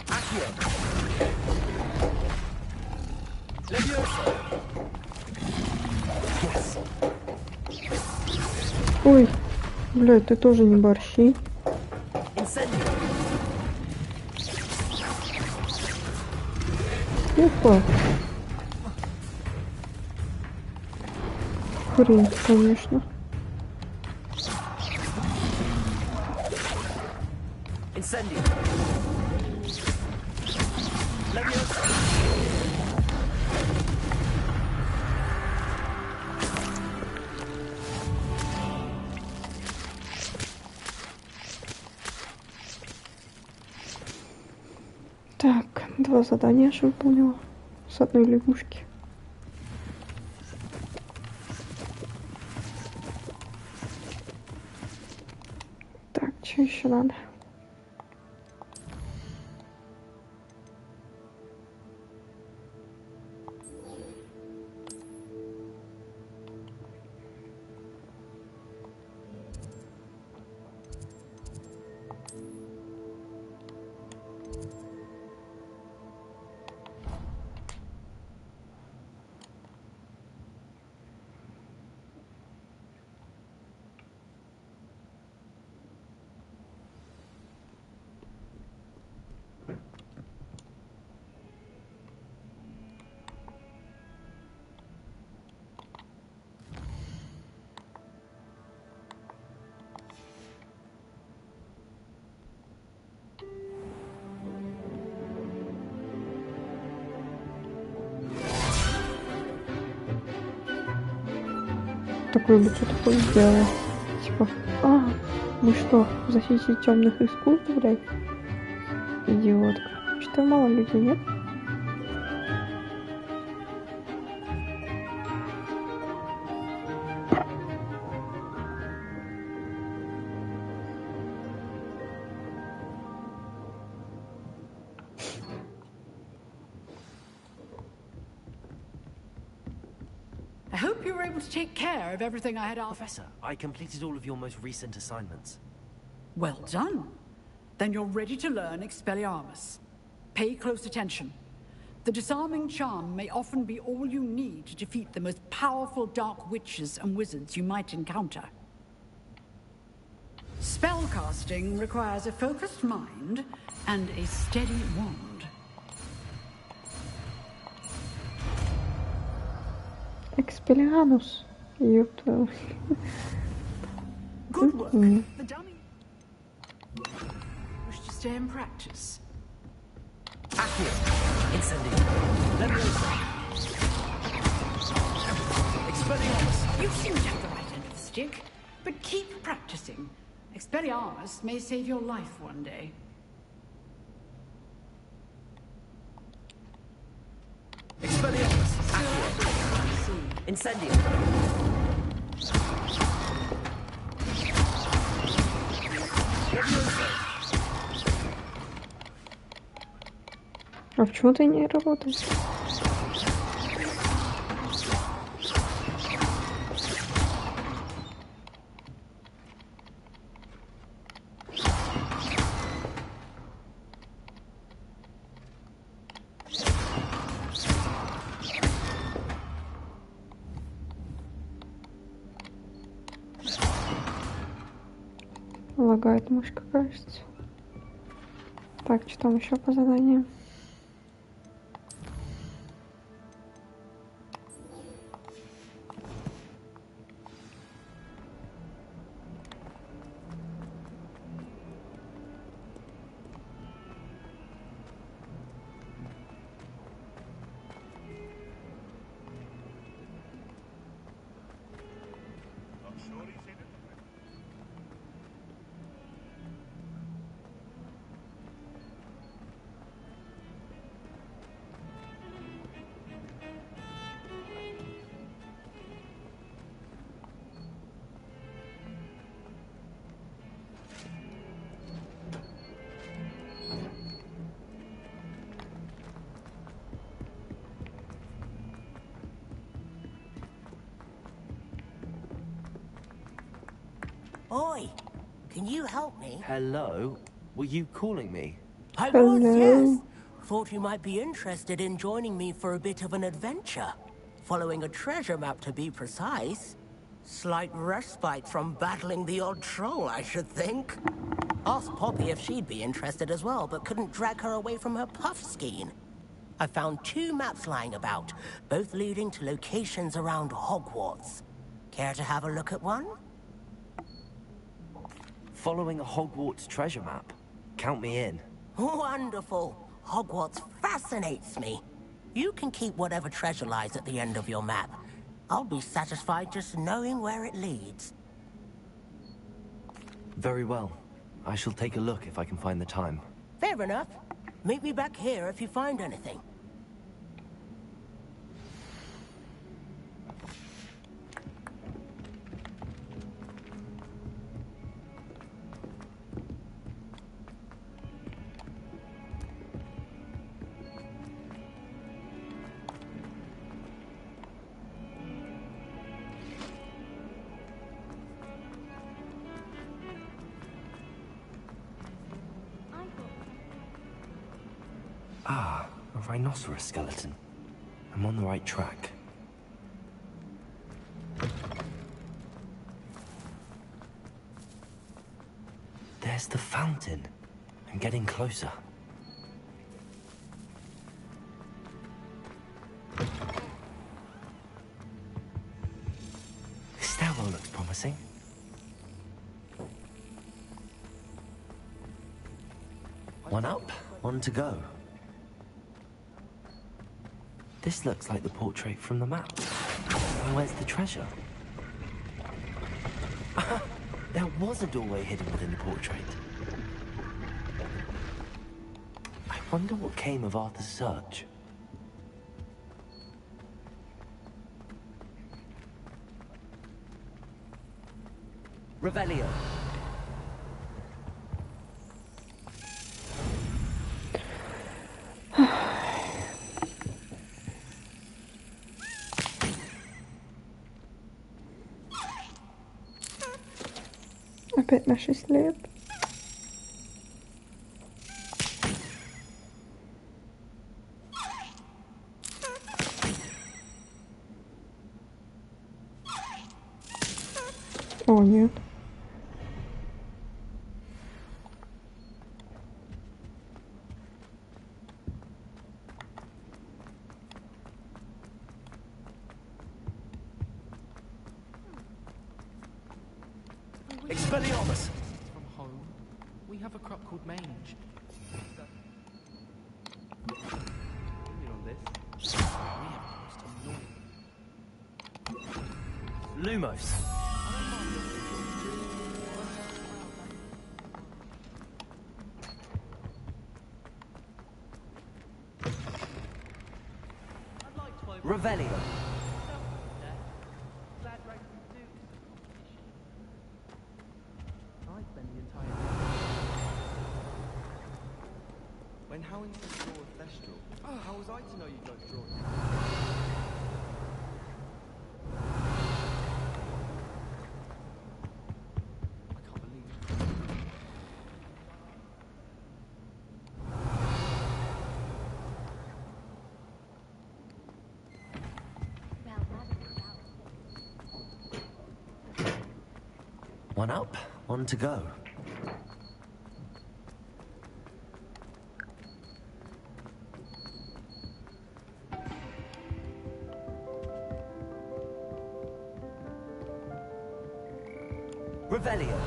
Accio. Levioso. Yes. Ой, блядь, ты тоже не борщи. Incendio. Опа. Хрень, конечно. Incendio. Levioso. Так, 2 задания я выполнила с одной лягушки. Так, что еще надо? Такое бы что такое сделала. Типа, мы что, в защите темных искусств, блядь? Идиотка. Что мало людей, нет? I hope you were able to take care of everything I had asked. Professor, I completed all of your most recent assignments. Well done. Then you're ready to learn Expelliarmus. Pay close attention. The disarming charm may often be all you need to defeat the most powerful dark witches and wizards you might encounter. Spellcasting requires a focused mind and a steady wand. Expelliarmus. Ёпта. Good work. The dummy. Wish to stay in practice. Accio. Incendio. Levioso. Expelliarmus. You seem to have the right end of the stick, but keep practicing. Expelliarmus may save your life one day. Expelliarmus. Accio. Incendio. А почему ты не работаешь? Лагает мышка, кажется. Так, что там еще по заданиям? Oi, can you help me? Hello? Were you calling me? I was, yes. Thought you might be interested in joining me for a bit of an adventure. Following a treasure map, to be precise. Slight respite from battling the odd troll, I should think. Asked Poppy if she'd be interested as well, but couldn't drag her away from her puff skein. I found 2 maps lying about, both leading to locations around Hogwarts. Care to have a look at one? Following a Hogwarts treasure map? Count me in. Wonderful. Hogwarts fascinates me. You can keep whatever treasure lies at the end of your map. I'll be satisfied just knowing where it leads. Very well. I shall take a look if I can find the time. Fair enough. Meet me back here if you find anything. Ah, a rhinoceros skeleton. I'm on the right track. There's the fountain. I'm getting closer. This stairwell looks promising. One up, one to go. This looks like the portrait from the map. Where's the treasure? There was a doorway hidden within the portrait. I wonder what came of Arthur's search. Revelio. Опять на 6 лет. О, нет. Expelliarmus! From home, we have a crop called mange. Lumos. Revelio. When Howling said draw a Thestral, how was I to know you'd both draw it? I can't believe it. One up, one to go. Revelio.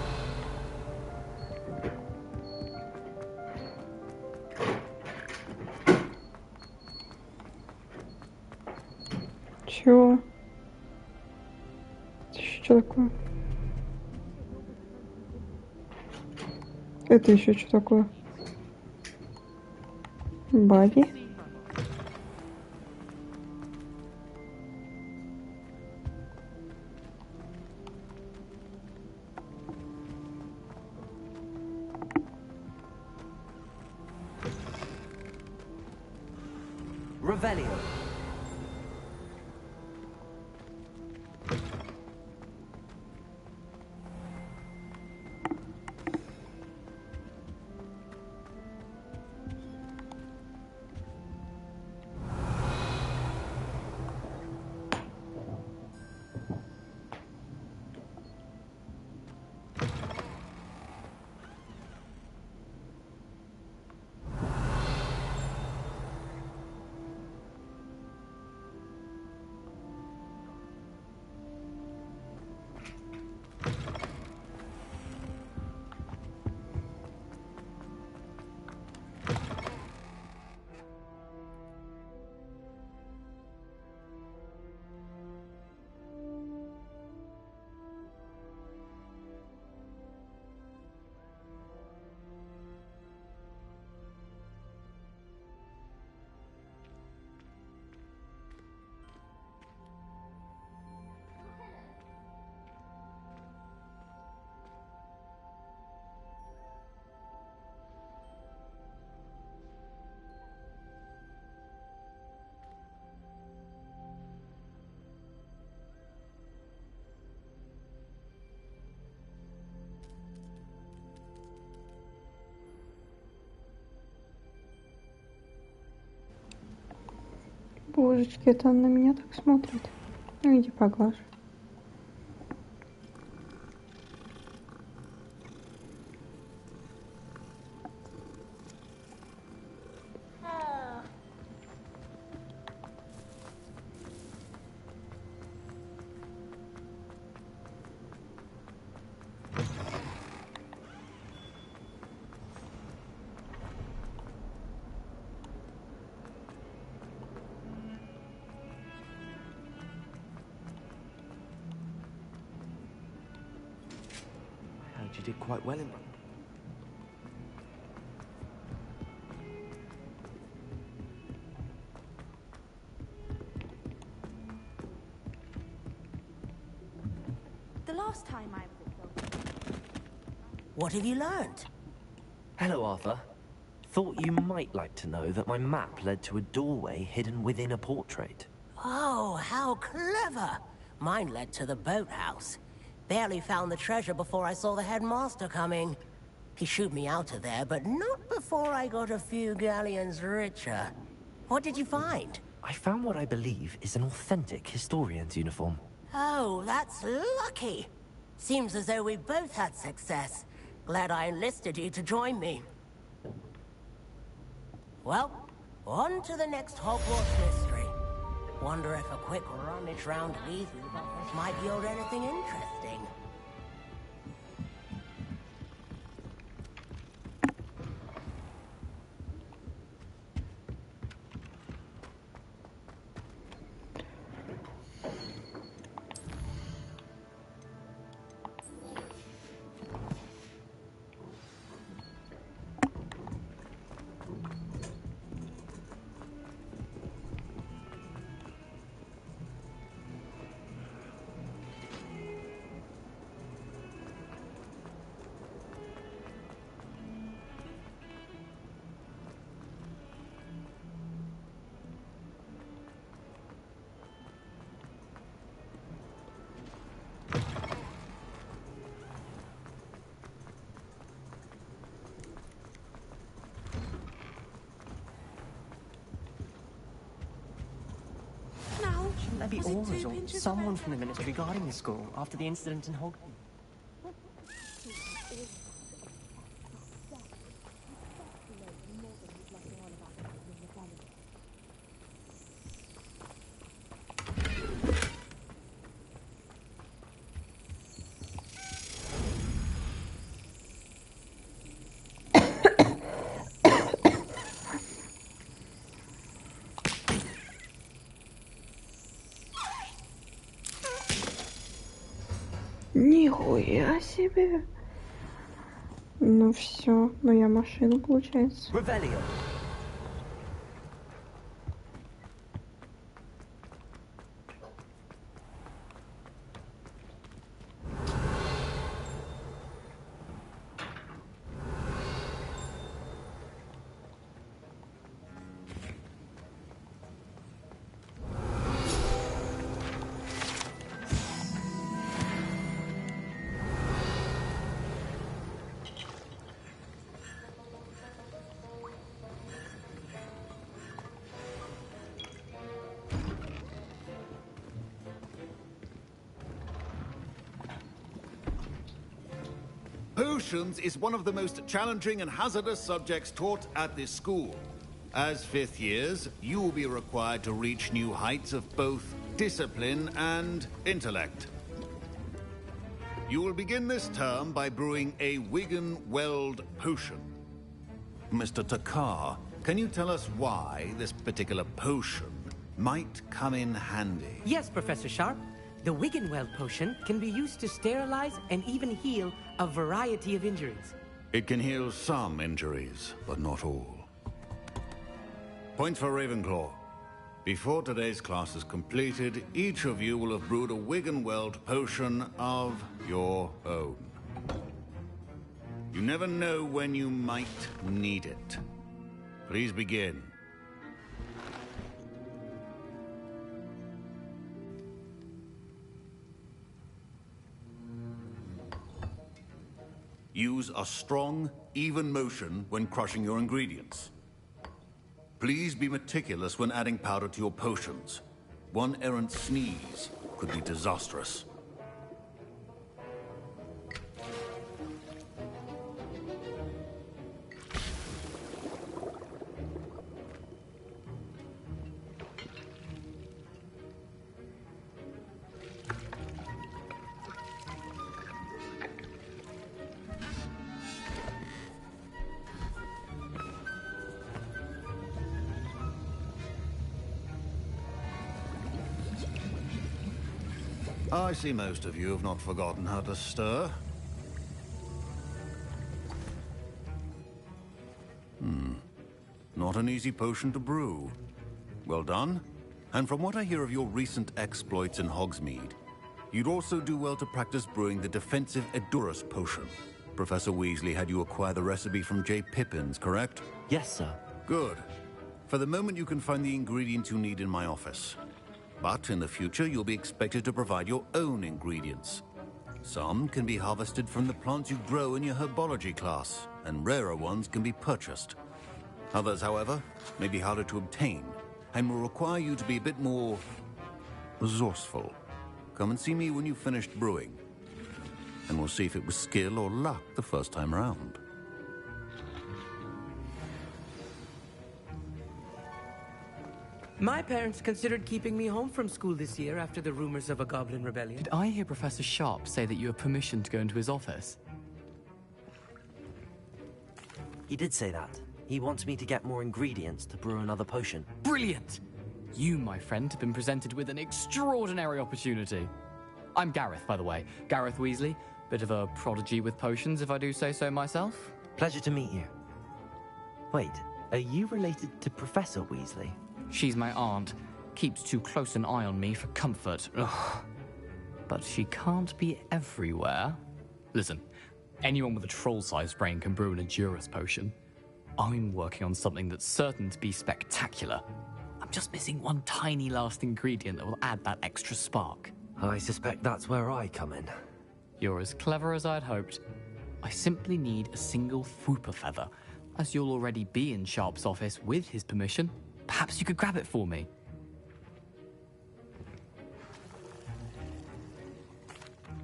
Чего? Это еще что такое? Это еще что такое? Баги? Revelio. Божечки, это он на меня так смотрит. Ну иди поглажь. You did quite well in... The last time I was at What have you learned? Hello, Arthur. Thought you might like to know that my map led to a doorway hidden within a portrait. Oh, how clever! Mine led to the boathouse. Barely found the treasure before I saw the headmaster coming. He shooed me out of there, but not before I got a few galleons richer. What did you find? I found what I believe is an authentic historian's uniform. Oh, that's lucky. Seems as though we both had success. Glad I enlisted you to join me. Well, on to the next Hogwarts mystery. Wonder if a quick rummage round Weasley's office might yield anything interesting. Shouldn't there be orders or someone from the ministry guarding the school after the incident in Hogwarts? Нихуя себе. Ну все, ну я машину, получается. Potions is one of the most challenging and hazardous subjects taught at this school. As fifth years, you will be required to reach new heights of both discipline and intellect. You will begin this term by brewing a Wigan-Weld potion. Mr. Takar, can you tell us why this particular potion might come in handy? Yes, Professor Sharp. The Wigan-Weld potion can be used to sterilize and even heal a variety of injuries. It can heal some injuries, but not all. Point for Ravenclaw. Before today's class is completed, each of you will have brewed a Wigan-Weld potion of your own. You never know when you might need it. Please begin. Use a strong, even motion when crushing your ingredients. Please be meticulous when adding powder to your potions. One errant sneeze could be disastrous. I see most of you have not forgotten how to stir. Not an easy potion to brew. Well done. And from what I hear of your recent exploits in Hogsmeade, you'd also do well to practice brewing the defensive Edurus potion. Professor Weasley had you acquire the recipe from J. Pippin's, correct? Yes, sir. Good. For the moment, you can find the ingredients you need in my office. But in the future, you'll be expected to provide your own ingredients. Some can be harvested from the plants you grow in your herbology class, and rarer ones can be purchased. Others, however, may be harder to obtain, and will require you to be a bit more resourceful. Come and see me when you've finished brewing, and we'll see if it was skill or luck the first time around. My parents considered keeping me home from school this year after the rumors of a goblin rebellion. Did I hear Professor Sharp say that you have permission to go into his office? He did say that. He wants me to get more ingredients to brew another potion. Brilliant! You, my friend, have been presented with an extraordinary opportunity. I'm Gareth, by the way. Gareth Weasley. Bit of a prodigy with potions, if I do say so myself. Pleasure to meet you. Wait, are you related to Professor Weasley? She's my aunt. Keeps too close an eye on me for comfort. Ugh. But she can't be everywhere. Listen, anyone with a troll-sized brain can brew an Edurus potion. I'm working on something that's certain to be spectacular. I'm just missing one tiny last ingredient that will add that extra spark. I suspect that's where I come in. You're as clever as I'd hoped. I simply need a single Fwooper feather. As you'll already be in Sharp's office with his permission, perhaps you could grab it for me.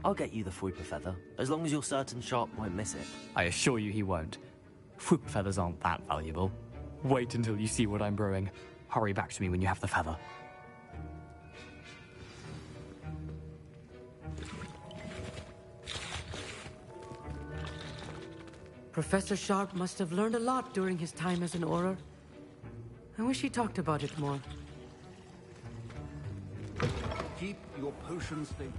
I'll get you the Fwooper feather, as long as you're certain Sharp won't miss it. I assure you he won't. Fwooper feathers aren't that valuable. Wait until you see what I'm brewing. Hurry back to me when you have the feather. Professor Sharp must have learned a lot during his time as an Auror. I wish he talked about it more. Keep your potions stable.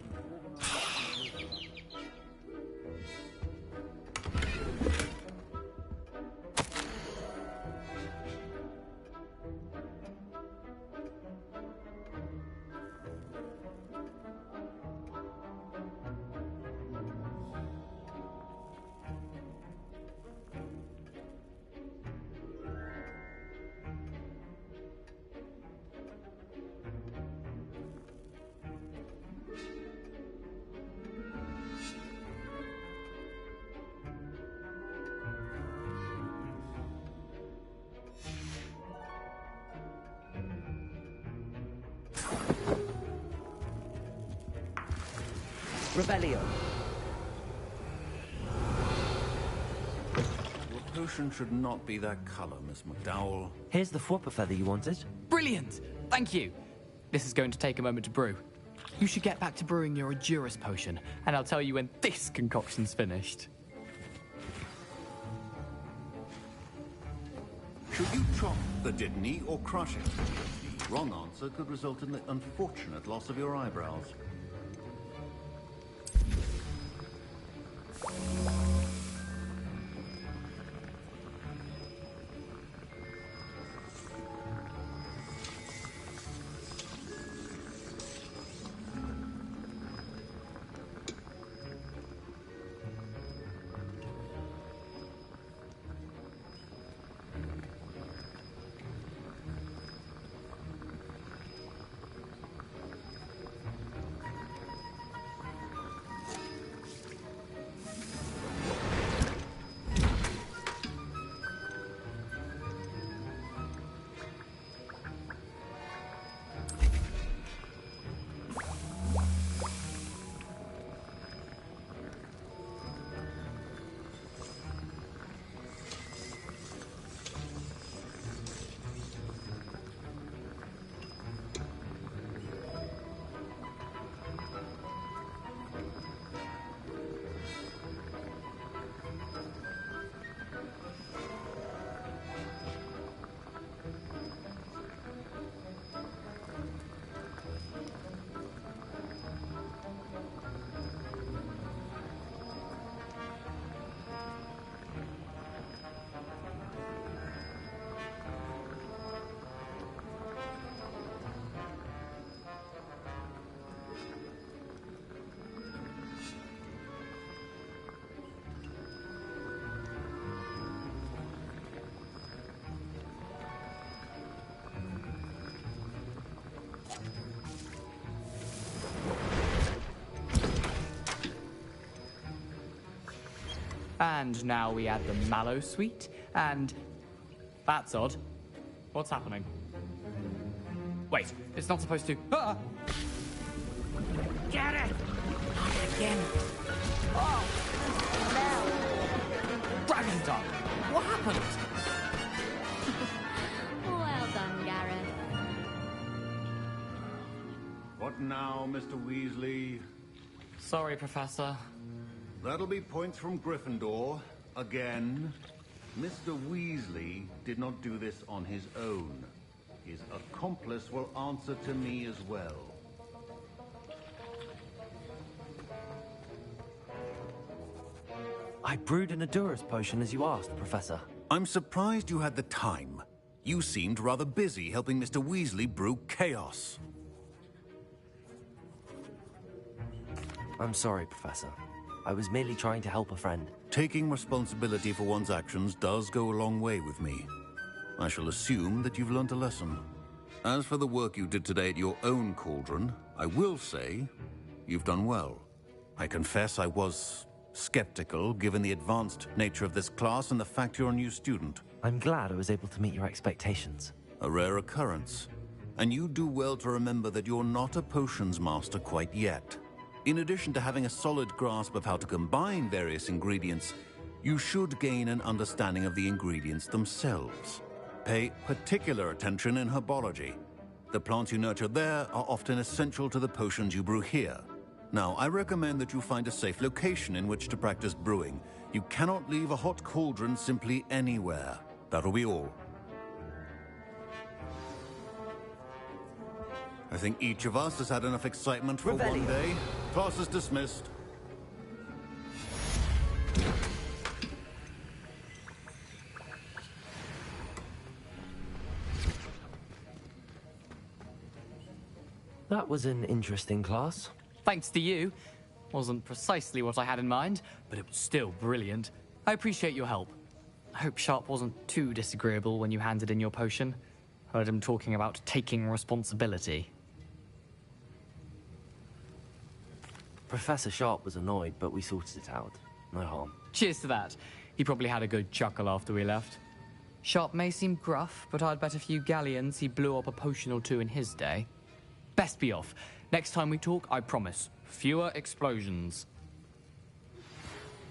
Rebellion. Your potion should not be that color, Miss McDowell. Here's the Fwooper feather you wanted. Brilliant! Thank you. This is going to take a moment to brew. You should get back to brewing your Edurus potion, and I'll tell you when this concoction's finished. Should you chop the Dittany or crush it? The wrong answer could result in the unfortunate loss of your eyebrows. And now we add the mallow sweet, and... That's odd. What's happening? Wait, it's not supposed to... Ah! Get it! Not again. Oh! Dragon tongue! What happened? Well done, Gareth. What now, Mr. Weasley? Sorry, Professor. That'll be points from Gryffindor. Again. Mr. Weasley did not do this on his own. His accomplice will answer to me as well. I brewed an Adurus potion as you asked, Professor. I'm surprised you had the time. You seemed rather busy helping Mr. Weasley brew chaos. I'm sorry, Professor. I was merely trying to help a friend. Taking responsibility for one's actions does go a long way with me. I shall assume that you've learnt a lesson. As for the work you did today at your own cauldron, I will say you've done well. I confess I was skeptical, given the advanced nature of this class and the fact you're a new student. I'm glad I was able to meet your expectations. A rare occurrence. And you do well to remember that you're not a potions master quite yet. In addition to having a solid grasp of how to combine various ingredients, you should gain an understanding of the ingredients themselves. Pay particular attention in herbology. The plants you nurture there are often essential to the potions you brew here. Now, I recommend that you find a safe location in which to practice brewing. You cannot leave a hot cauldron simply anywhere. That'll be all. I think each of us has had enough excitement for one day. Class is dismissed. That was an interesting class. Thanks to you. Wasn't precisely what I had in mind, but it was still brilliant. I appreciate your help. I hope Sharp wasn't too disagreeable when you handed in your potion. Heard him talking about taking responsibility. Professor Sharp was annoyed, but we sorted it out. No harm. Cheers to that. He probably had a good chuckle after we left. Sharp may seem gruff, but I'd bet a few galleons he blew up a potion or two in his day. Best be off. Next time we talk, I promise, fewer explosions.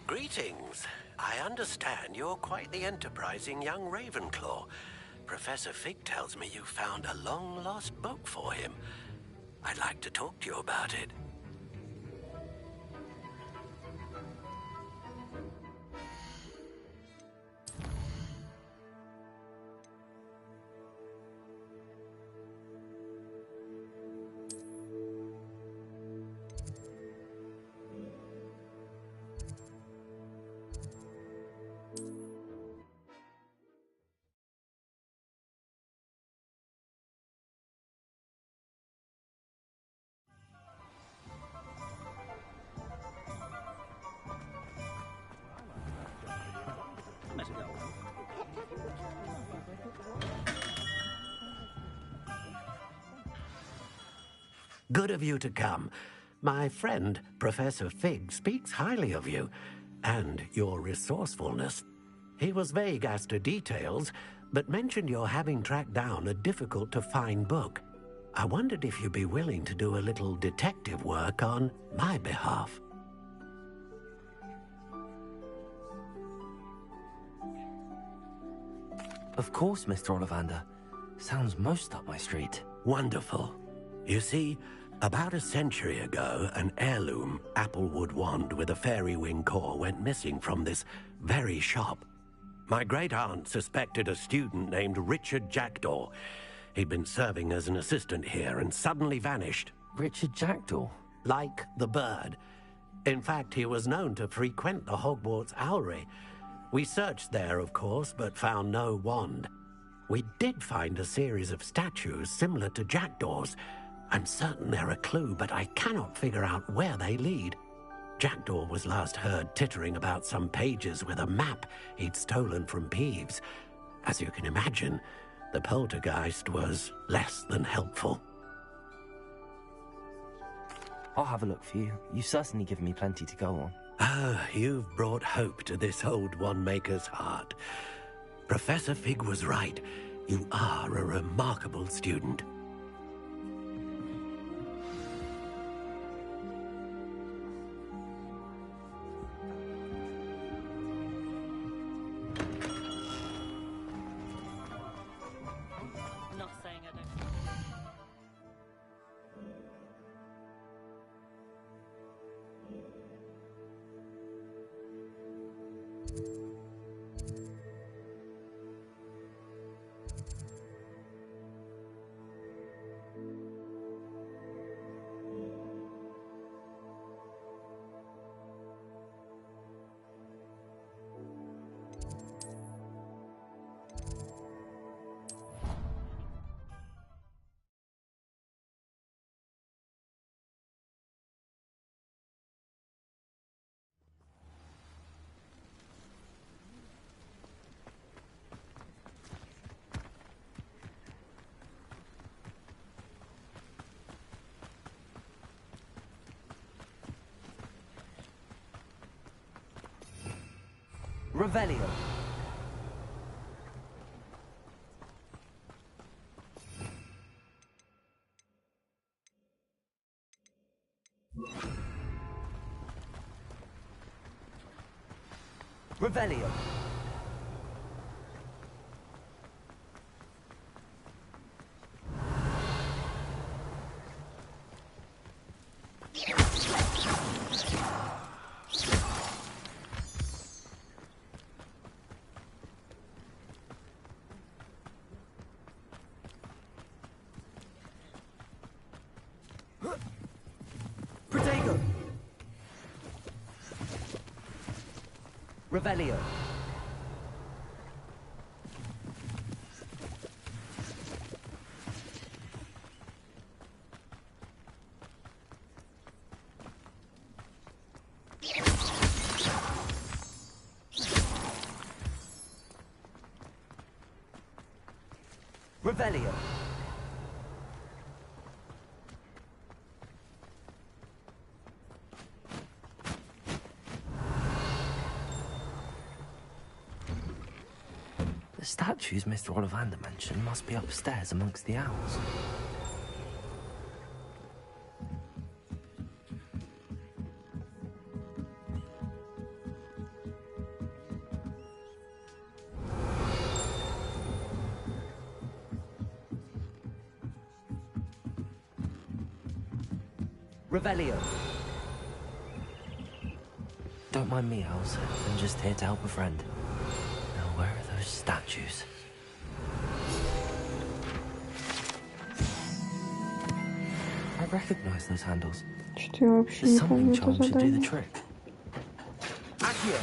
Greetings. I understand you're quite the enterprising young Ravenclaw. Professor Fig tells me you found a long-lost book for him. I'd like to talk to you about it. Good of you to come. My friend, Professor Fig, speaks highly of you and your resourcefulness. He was vague as to details, but mentioned your having tracked down a difficult-to-find book. I wondered if you'd be willing to do a little detective work on my behalf. Of course, Mr. Ollivander. Sounds most up my street. Wonderful. You see, about a century ago, an heirloom applewood wand with a fairy wing core went missing from this very shop. My great-aunt suspected a student named Richard Jackdaw. He'd been serving as an assistant here and suddenly vanished. Richard Jackdaw? Like the bird. In fact, he was known to frequent the Hogwarts Owlery. We searched there, of course, but found no wand. We did find a series of statues similar to Jackdaw's. I'm certain they're a clue, but I cannot figure out where they lead. Jackdaw was last heard tittering about some pages with a map he'd stolen from Peeves. As you can imagine, the poltergeist was less than helpful. I'll have a look for you. You've certainly given me plenty to go on. Ah, you've brought hope to this old one-maker's heart. Professor Fig was right. You are a remarkable student. Revelio. Revelio. Revelio. Revelio. The statues Mr. Ollivander mentioned must be upstairs amongst the owls. Revelio. Don't mind me, owls. I'm just here to help a friend. Where are those statues? I recognize those handles. The summoning charm should do the trick. Accio!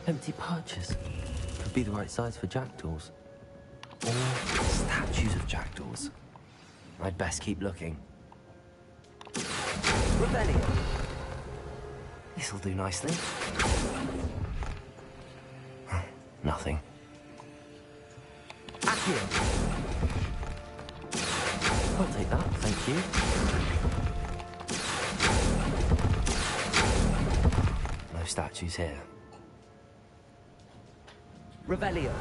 Empty perches. Could be the right size for jackdaws. Or statues of jackdaws. I'd best keep looking. Rebellion. This'll do nicely. Nothing. Accio. I'll take that, thank you. No statues here. Revelio.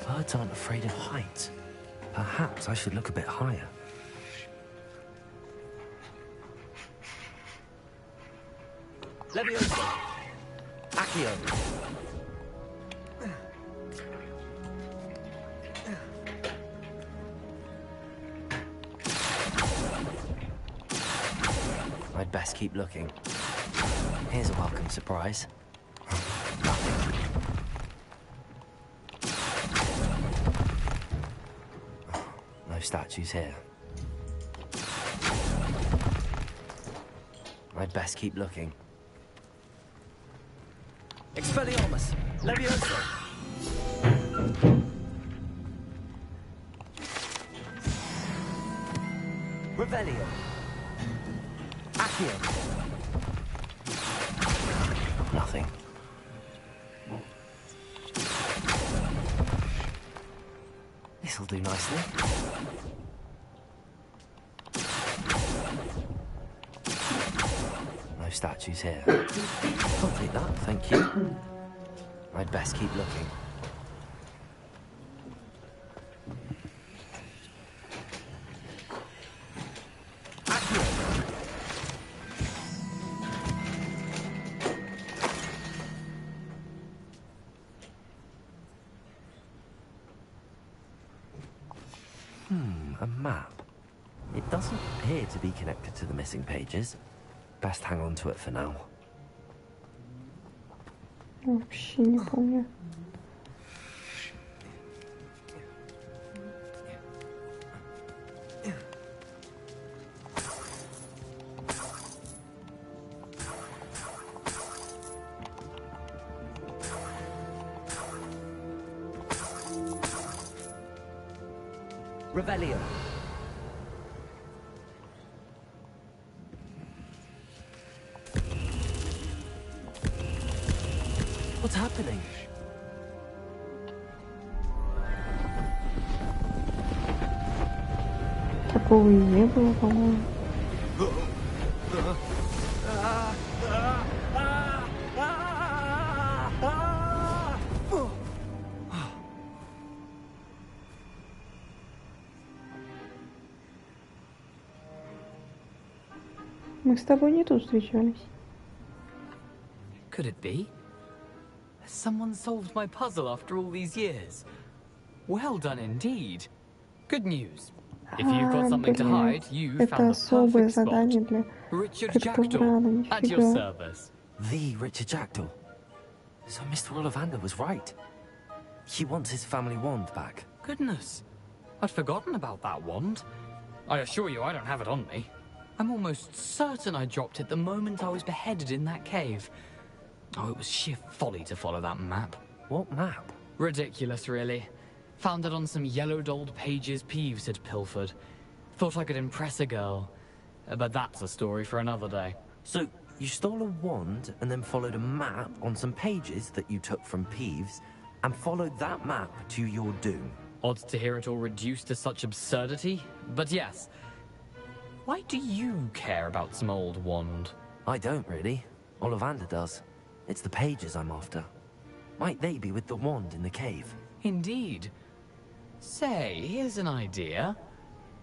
Birds aren't afraid of heights. Perhaps I should look a bit higher. Leviosa. Accio. I'd best keep looking. Here's a welcome surprise. No statues here. I'd best keep looking. Expelliarmus! Leviosa! Revelio! Accio! Nothing. This'll do nicely. No statues here. I'll take that, thank you. I'd best keep looking. A map. It doesn't appear to be connected to the missing pages. Best hang on to it for now. Вообще не помню. Revelio. What's happening? Такого и не было, по-моему. Мы с тобой не тут встречались. Could it be? Has someone solved my puzzle after all these years? Well done indeed. Good news. If you've got something to hide, you've found the perfect spot. Richard Jackdaw, at your service. The Richard Jackdaw. So Mr. Ollivander was right. He wants his family wand back. Goodness. I'd forgotten about that wand. I assure you I don't have it on me. I'm almost certain I dropped it the moment I was beheaded in that cave. Oh, it was sheer folly to follow that map. What map? Ridiculous, really. Found it on some yellowed old pages Peeves had pilfered. Thought I could impress a girl. But that's a story for another day. So, you stole a wand and then followed a map on some pages that you took from Peeves and followed that map to your doom. Odd to hear it all reduced to such absurdity, but yes. Why do you care about some old wand? I don't, really. Ollivander does. It's the pages I'm after. Might they be with the wand in the cave? Indeed. Say, here's an idea.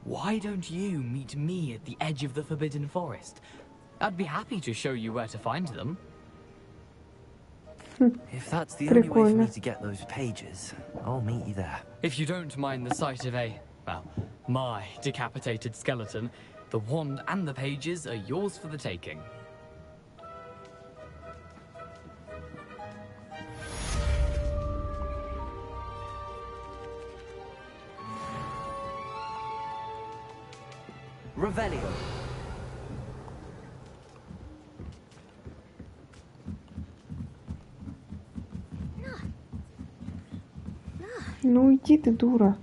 Why don't you meet me at the edge of the Forbidden Forest? I'd be happy to show you where to find them. If that's the only way for me to get those pages, I'll meet you there. If you don't mind the sight of my decapitated skeleton, the wand and the pages are yours for the taking. Revelio. Ну иди ты, дура.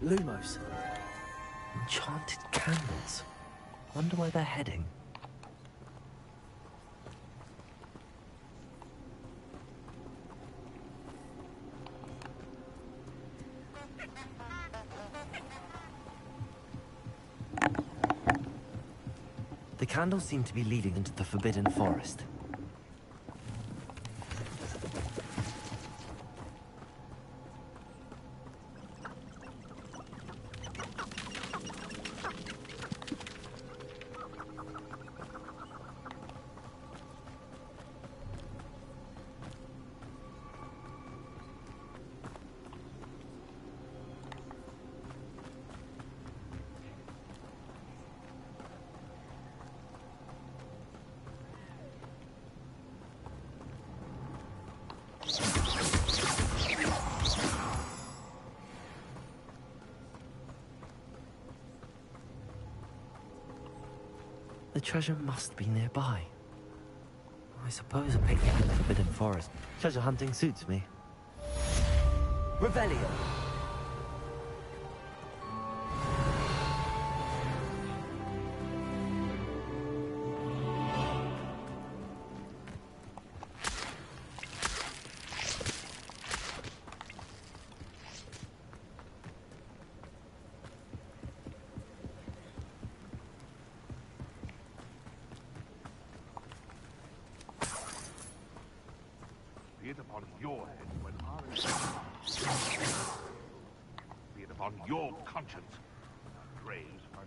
Lumos. Enchanted candles. Wonder where they're heading. The candles seem to be leading into the Forbidden Forest. The treasure must be nearby. I suppose a picnic in the Forbidden Forest. Treasure hunting suits me. Revelio. Be it upon your head when be it upon your conscience when our graves are...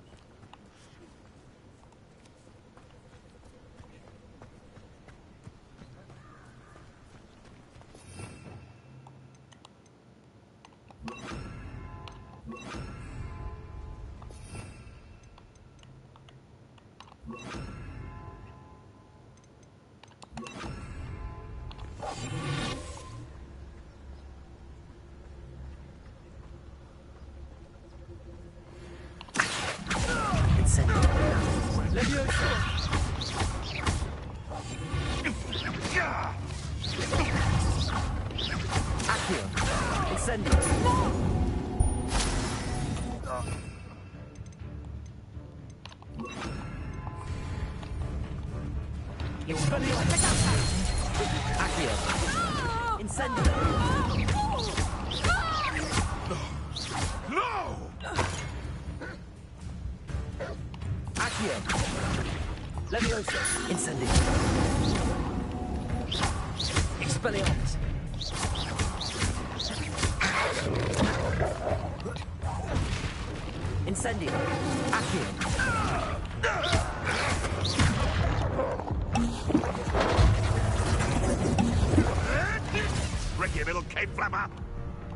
Ricky, little cave flapper!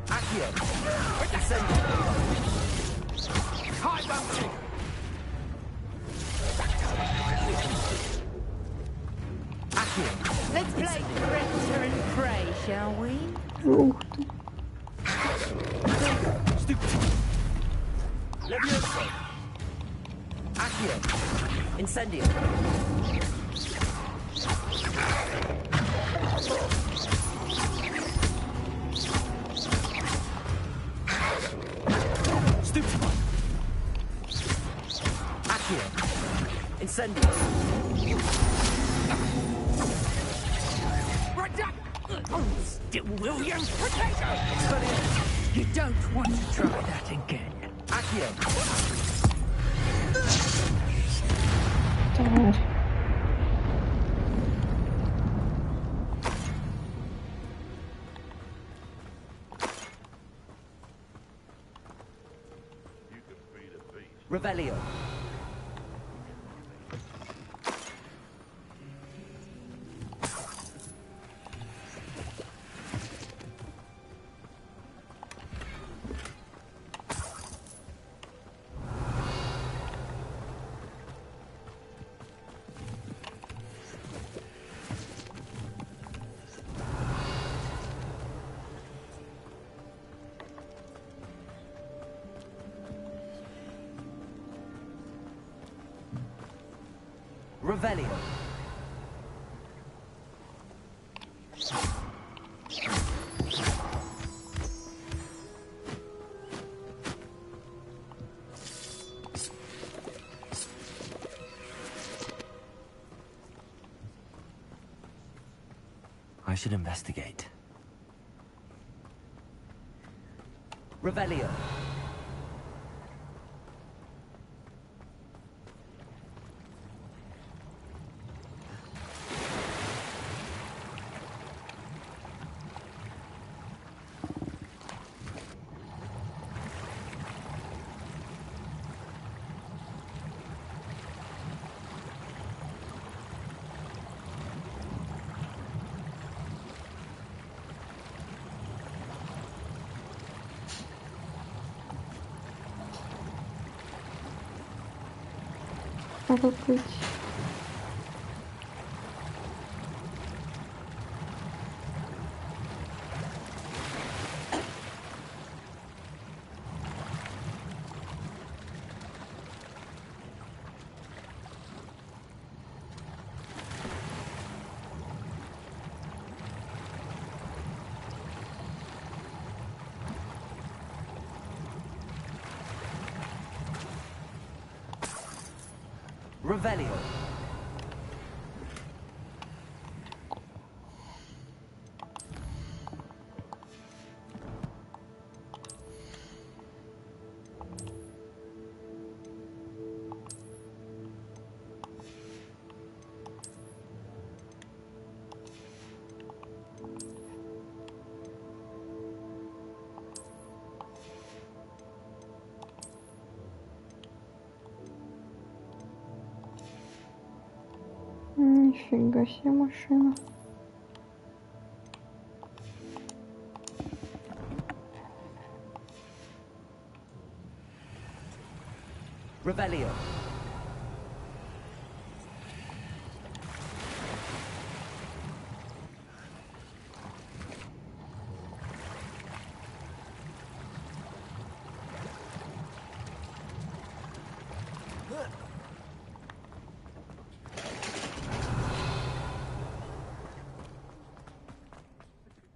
Accio! High bounty! Let's play predator and prey, shall we? Levioso. Accio. Incendio. Stupefy. Accio. Incendio. Right down! Oh, still William Potato! You don't want to try that again. Accio. Dad. Revelio. Revelio. I should investigate. Revelio. Надо быть. Revelio. Нифига себе машина. Revelio.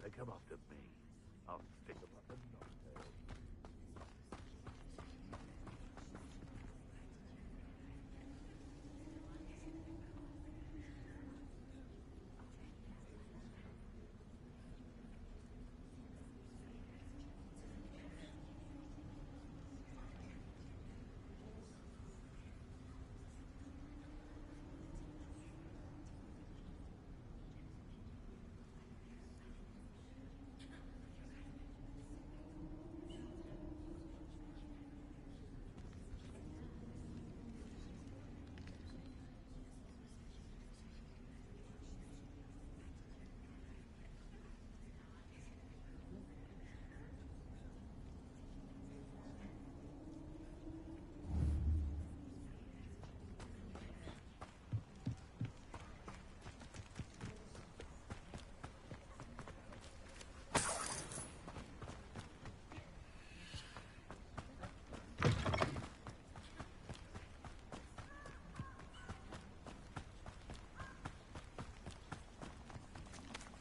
They come after me. I'll stick them up and knock them.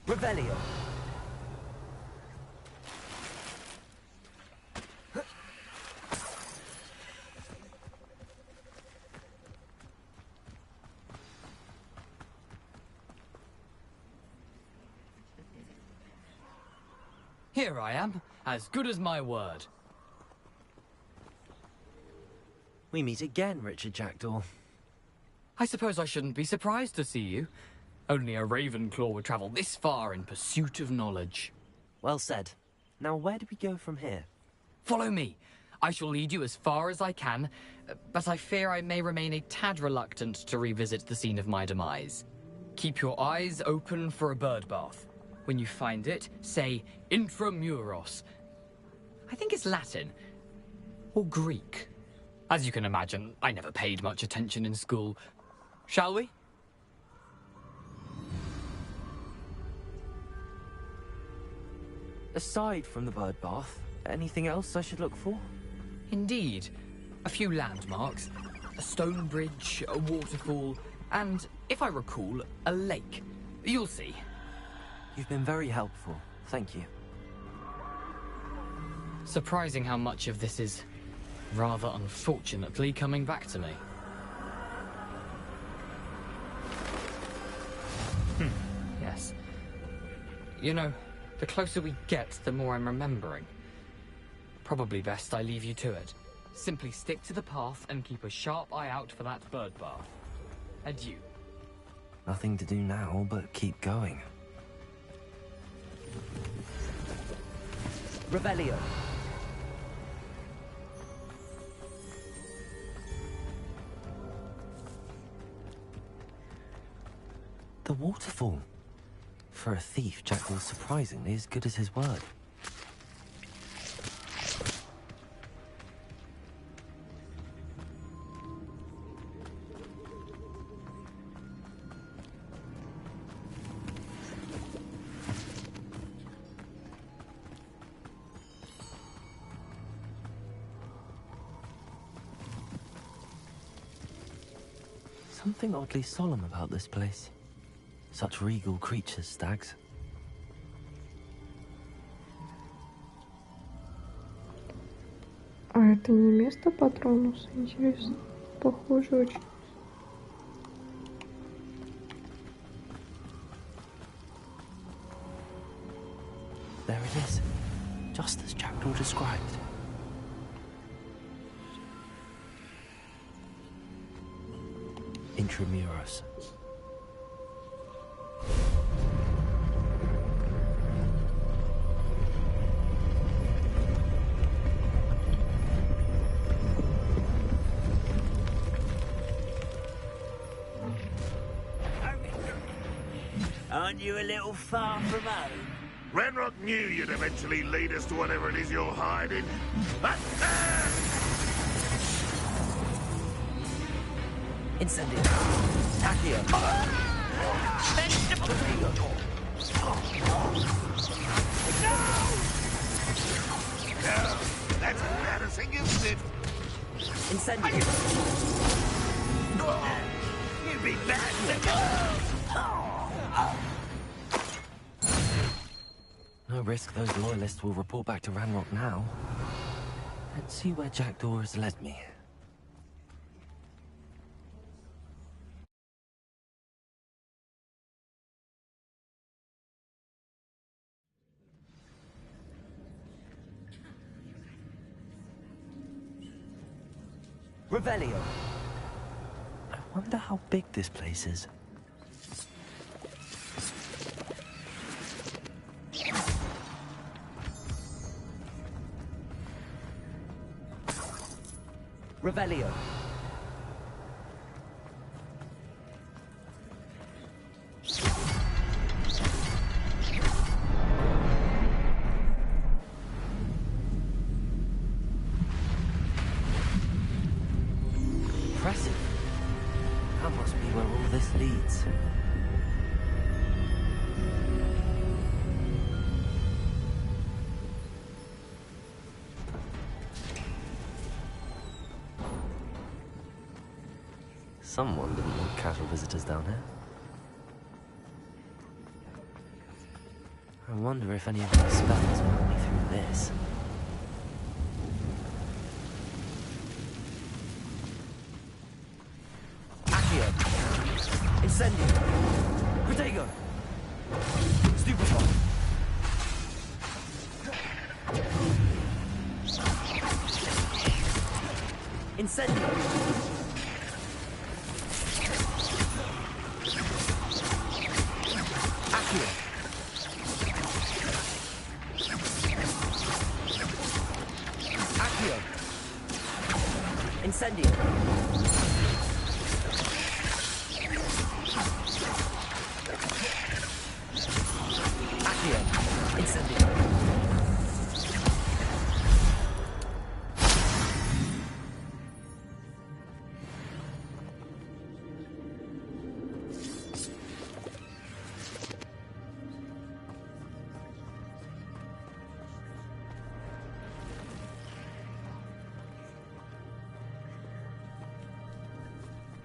Revelio. Here I am, as good as my word. We meet again, Richard Jackdaw. I suppose I shouldn't be surprised to see you. Only a Ravenclaw would travel this far in pursuit of knowledge. Well said. Now where do we go from here? Follow me. I shall lead you as far as I can, but I fear I may remain a tad reluctant to revisit the scene of my demise. Keep your eyes open for a bird bath. When you find it, say intramuros. I think it's Latin. Or Greek. As you can imagine, I never paid much attention in school. Shall we? Aside from the bird bath, anything else I should look for? Indeed. A few landmarks, a stone bridge, a waterfall, and, if I recall, a lake. You'll see. You've been very helpful. Thank you. Surprising how much of this is, rather unfortunately, coming back to me. Yes. You know, the closer we get, the more I'm remembering. Probably best I leave you to it. Simply stick to the path and keep a sharp eye out for that bird bath. Adieu. Nothing to do now but keep going. Revelio. The waterfall. For a thief, Jack was surprisingly as good as his word. Something oddly solemn about this place. Such regal creatures, stags. А это не место Патронуса, интересно. Похоже очень. There it is, just as Jackdaw described. Intramuros. Aren't you a little far from home? Ranrock knew you'd eventually lead us to whatever it is you're hiding. Incendio. Accio. No! That's embarrassing, isn't it? Incendio. You'd be bad No risk those loyalists will report back to Ranrock now. Let's see where Jackdaw has led me. Revelio. I wonder how big this place is. Revelio. Impressive. That must be where all this leads. Someone didn't want casual visitors down here. I wonder if any of my spells will help me through this. Accio. Incendio. Protego. Stupefy. Incendio. Accio. Accio. Incendio. Accio. Incendio.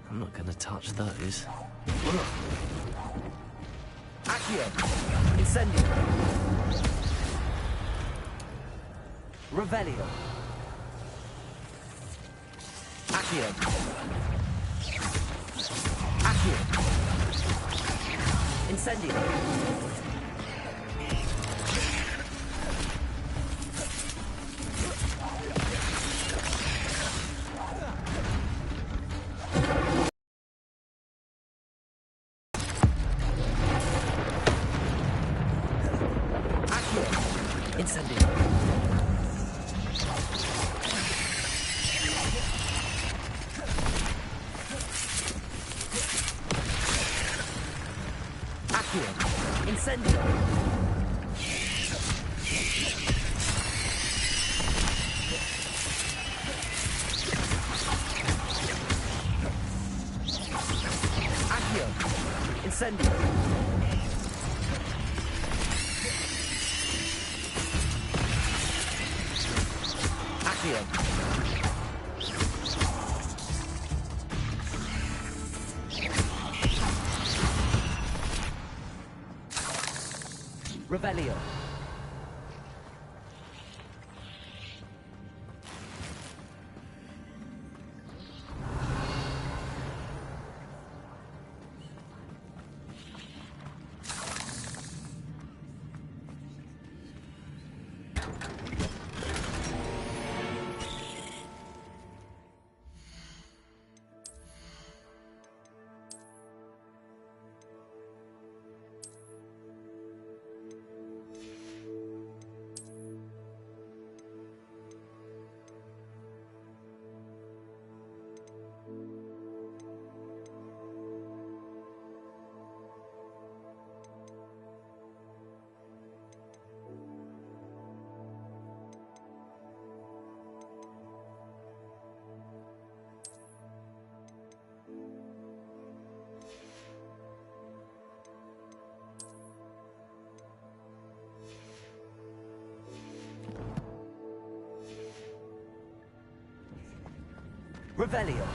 I'm not gonna touch those. Accio. Incendio. Revelio. Accio. Accio. Incendio. Incendio. Accio. Incendio. Accio. Incendio. Accio. Revelio. Revelio.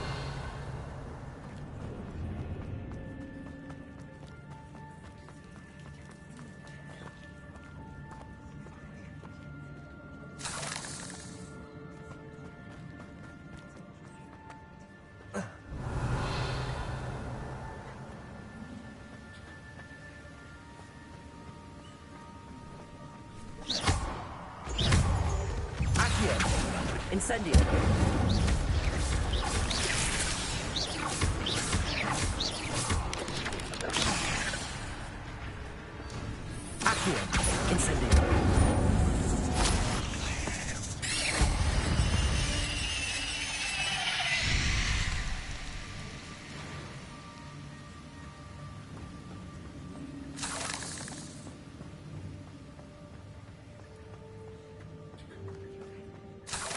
Incendio. Accio. Incendio.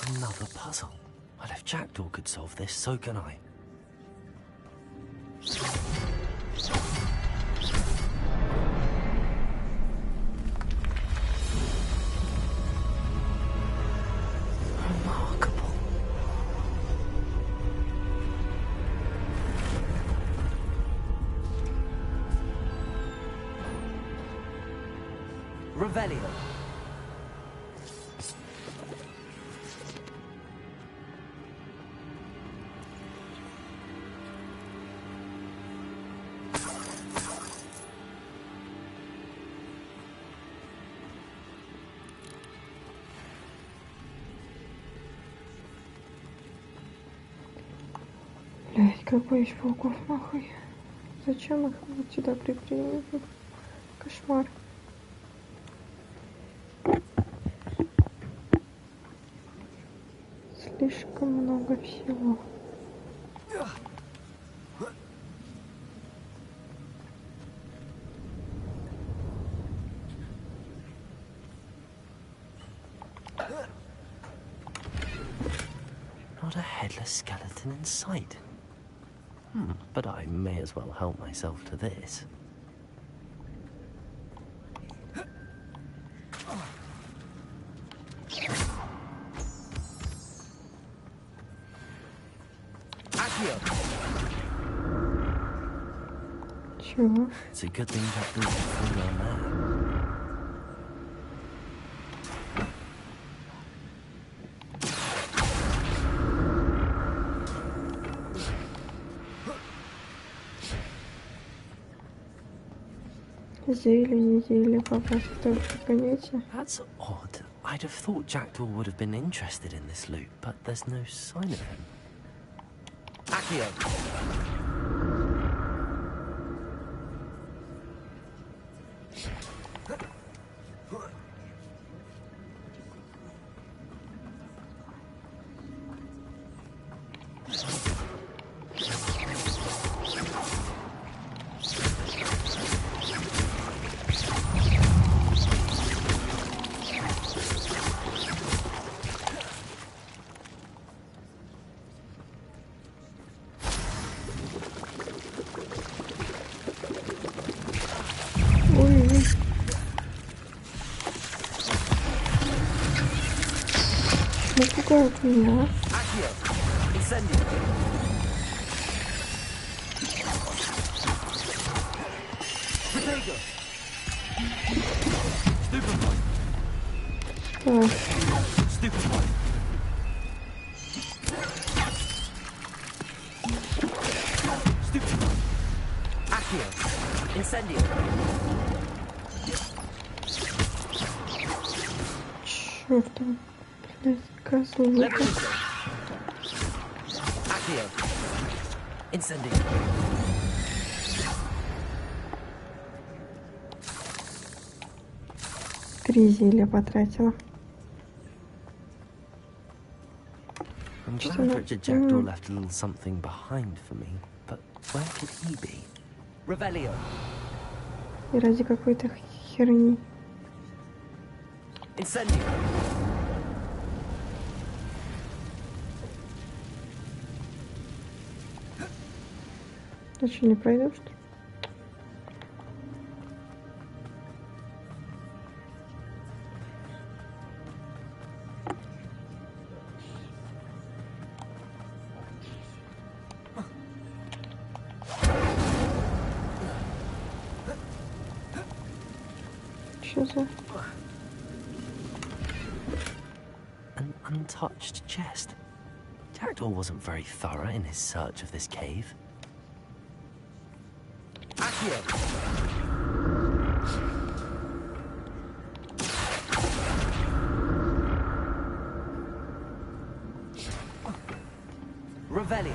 Another puzzle. Well, if Jackdaw could solve this, so can I. Remarkable. Revelio. Блять, как боюсь пауков, нахуй. Зачем их вот сюда приплели? Кошмар. Слишком много всего. Not a headless skeleton in sight. But I may as well help myself to this. Чего? It's a good thing that doesn't fall on there. Зелье попасть в то понятие. That's odd. I'd have thought Jackdaw would have been interested in this loot, but there's no sign of him. Accio. Напугают меня. Черт, блядь, козлы. Три зелья потратила. I'm glad Richard Jackdaw left a little something behind for me, but where could he be? Revelio. И ради какой-то херни. Incendio. А что, не пройду, что ли? сразу. An untouched chest. Jackdaw wasn't very thorough in his search of this cave. Accio! Revelio.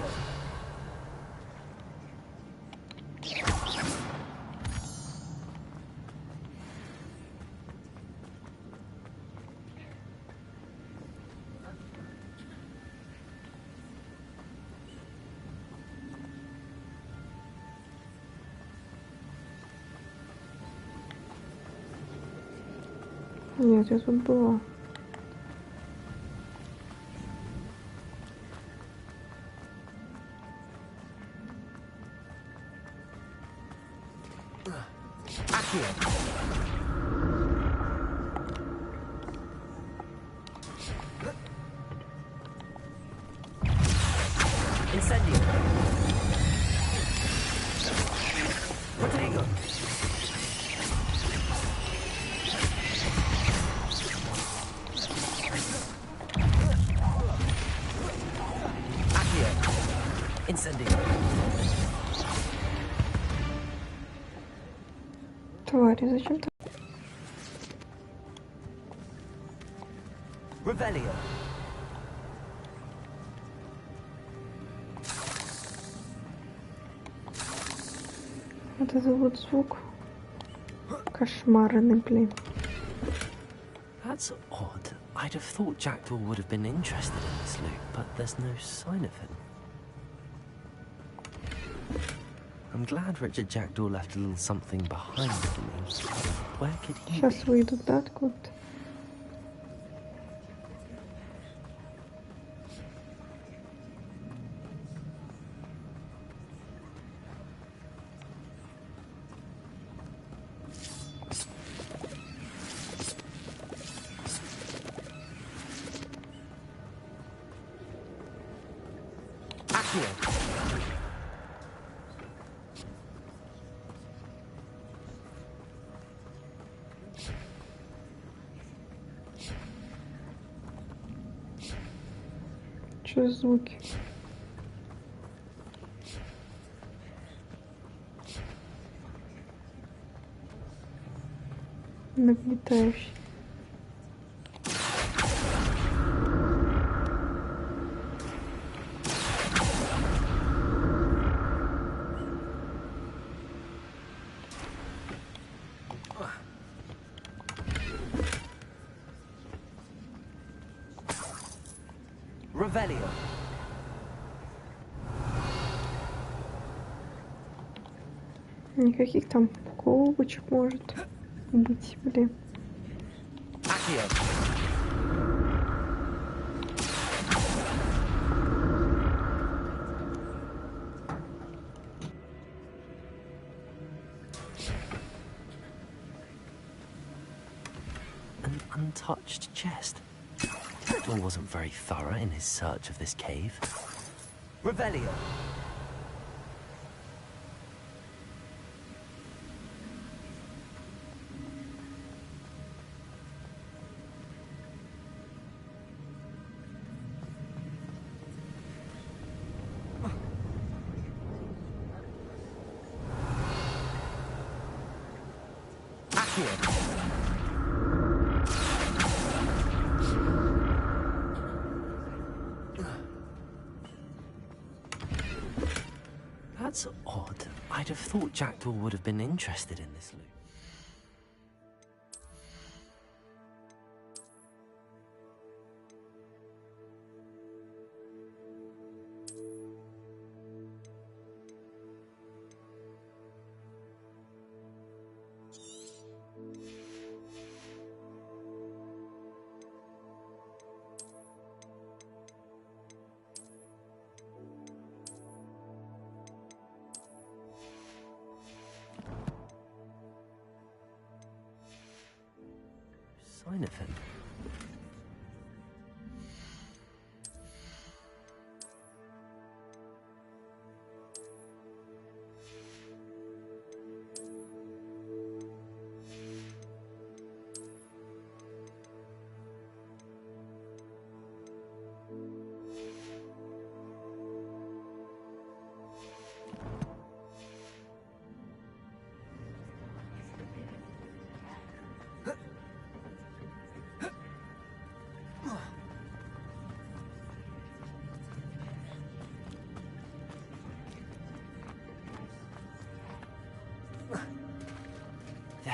Нет, я тут была. Incendio. Protego. Accio. Incendio. Твари, зачем так? Revelio. Вот это вот звук. Кошмарный, блин. That's odd. I'd have thought Jackdaw would have been interested in this loot, but there's no sign of him. I'm glad Richard Jackdaw left a little something behind for me. Where could he Сейчас be? выйдут, да, откуда-то? Что за звуки? Нагнетающий. Revelio. Никаких там коробочек может быть, блин. Accio. An untouched chest. Jackdaw wasn't very thorough in his search of this cave. Revelio. Accio. That's odd. I'd have thought Jackdaw would have been interested in this loot. Sign of him.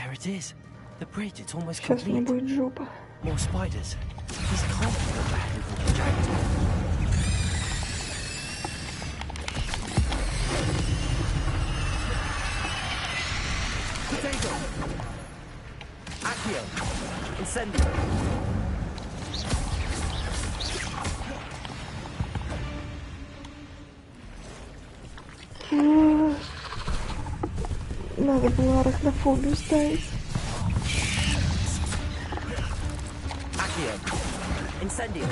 There it is. The bridge, it's almost Сейчас мне complete. будет жопа. More spiders. These can't be the bad little jackdaw. Potato! Accio! Incendio! Надо было арахнофобию ставить. Accio! Incendio!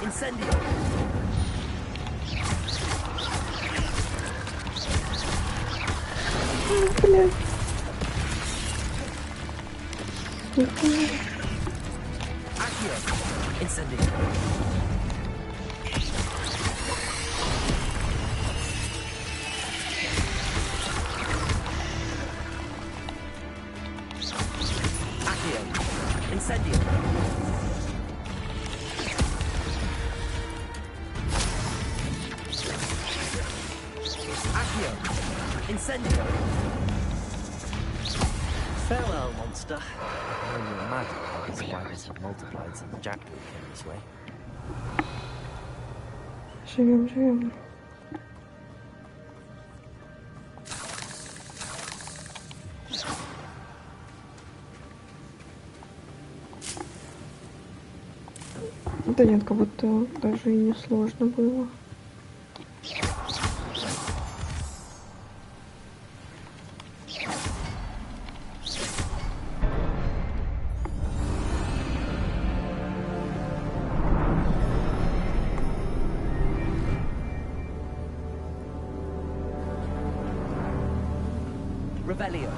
Incendio! Блядь. Accio! Incendio! Accio! Incendio! Accio! Incendio! Farewell, monster. I only imagine how these spiders have multiplied since Jackdaw came this way. Живем, живем. Да нет, как будто даже и не сложно было. Rebellion!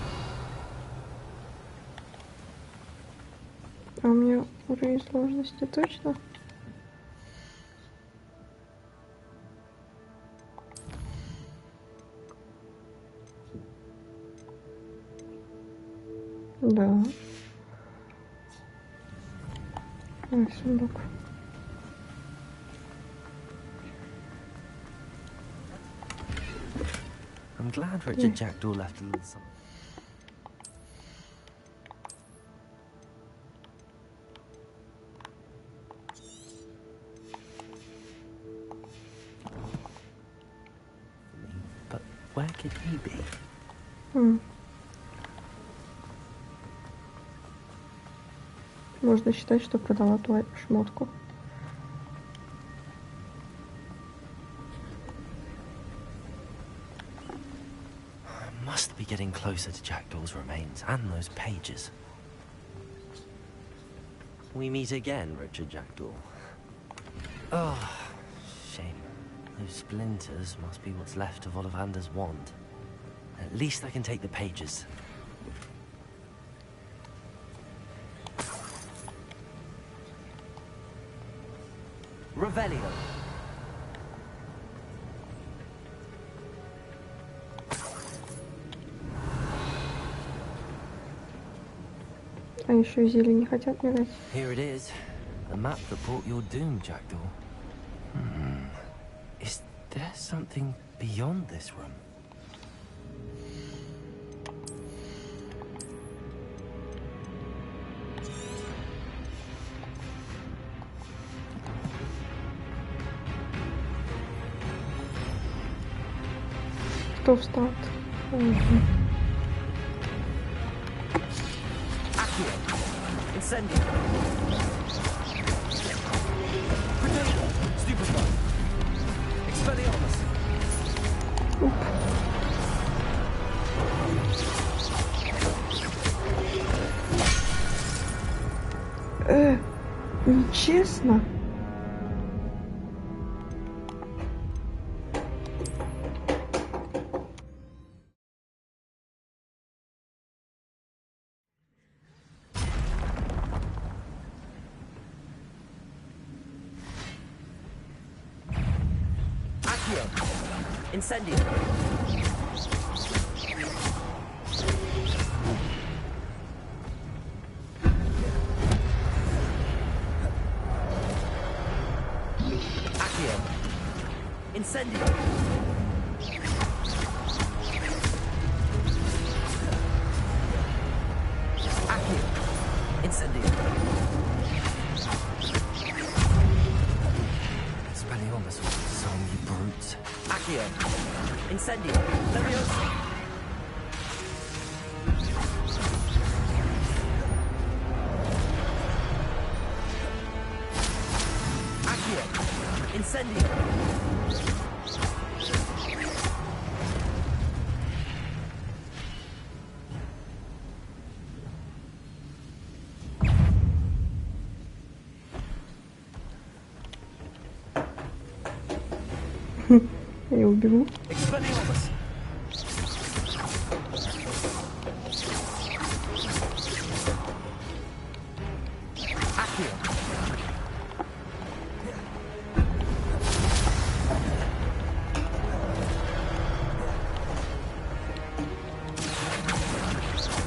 А у меня уровень сложности точно? Да. Ой, сундук. I'm glad Richard Jackdaw left a little something. But where could he be? Можно считать, что продала твою шмотку. Must be getting closer to Jackdaw's remains and those pages. We meet again, Richard Jackdaw. Oh, shame. Those splinters must be what's left of Ollivander's wand. At least I can take the pages. Revelio! А еще зелье не хотят мне дать. Here it is. The map that brought your doom, Jackdaw. Is there something beyond this room? Кто встал? Incendio! Potato! Stupefy! Expelliarmus! Нечестно. Accio. Incendio. Accio. Incendio. Accio. Incendio. Expelliarmus will disarm you brutes. Accio. Incendio. Leviosa. Accio. Incendio. Я убегу. Expelliarmus. Accio.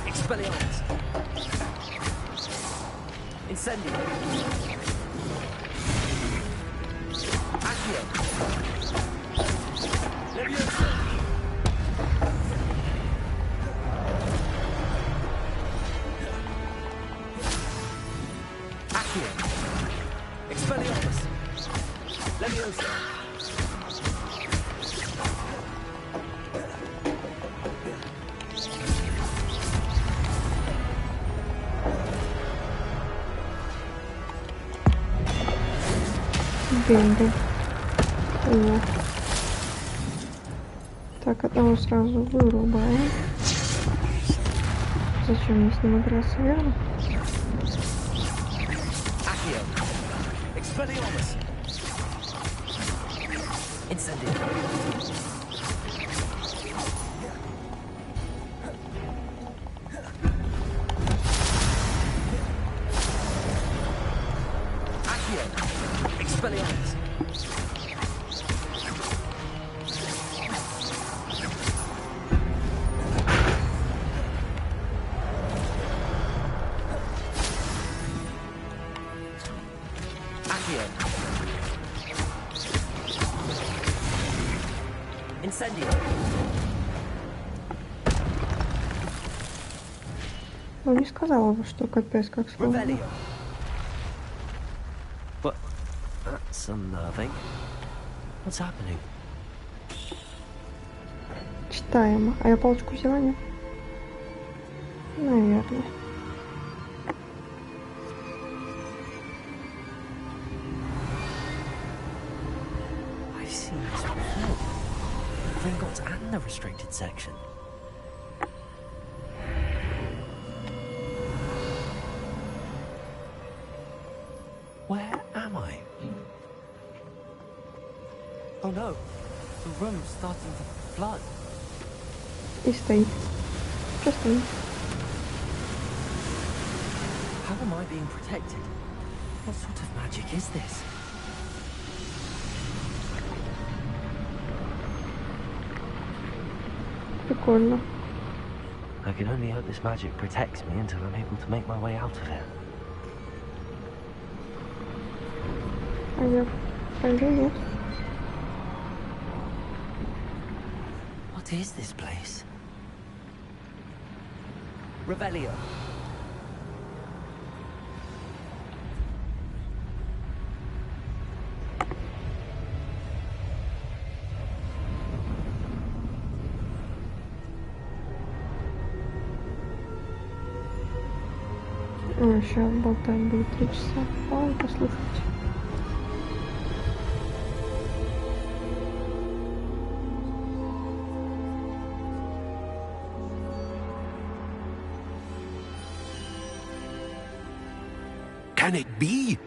Expelliarmus. Incendio. Accio. Leviosa. Accio. Expelliarmus. Leviosa. Бенга. О. Так, одного сразу вырубаем. Зачем мне с ним играться, верно? Accio. Expelliarmus. Incendio. Accio. Expelliarmus. Accio. Incendio. Ну, не сказала бы, что капец как сложно. Revelio. But that's unnerving. What's happening? Читаемо. А я палочку взяла, нет? Наверное. I've seen this before. Gringotts and the restricted section. Where am I? Oh no, the room's starting to flood. И стоит. Что стоит? How am I being protected? What sort of magic is this? Прикольно. I can only hope this magic protects me until I'm able to make my way out of here. А я пойду, нет? What is this place? Revelio. Сейчас болтать будет 3 часа. Ой, послушайте. Can it be?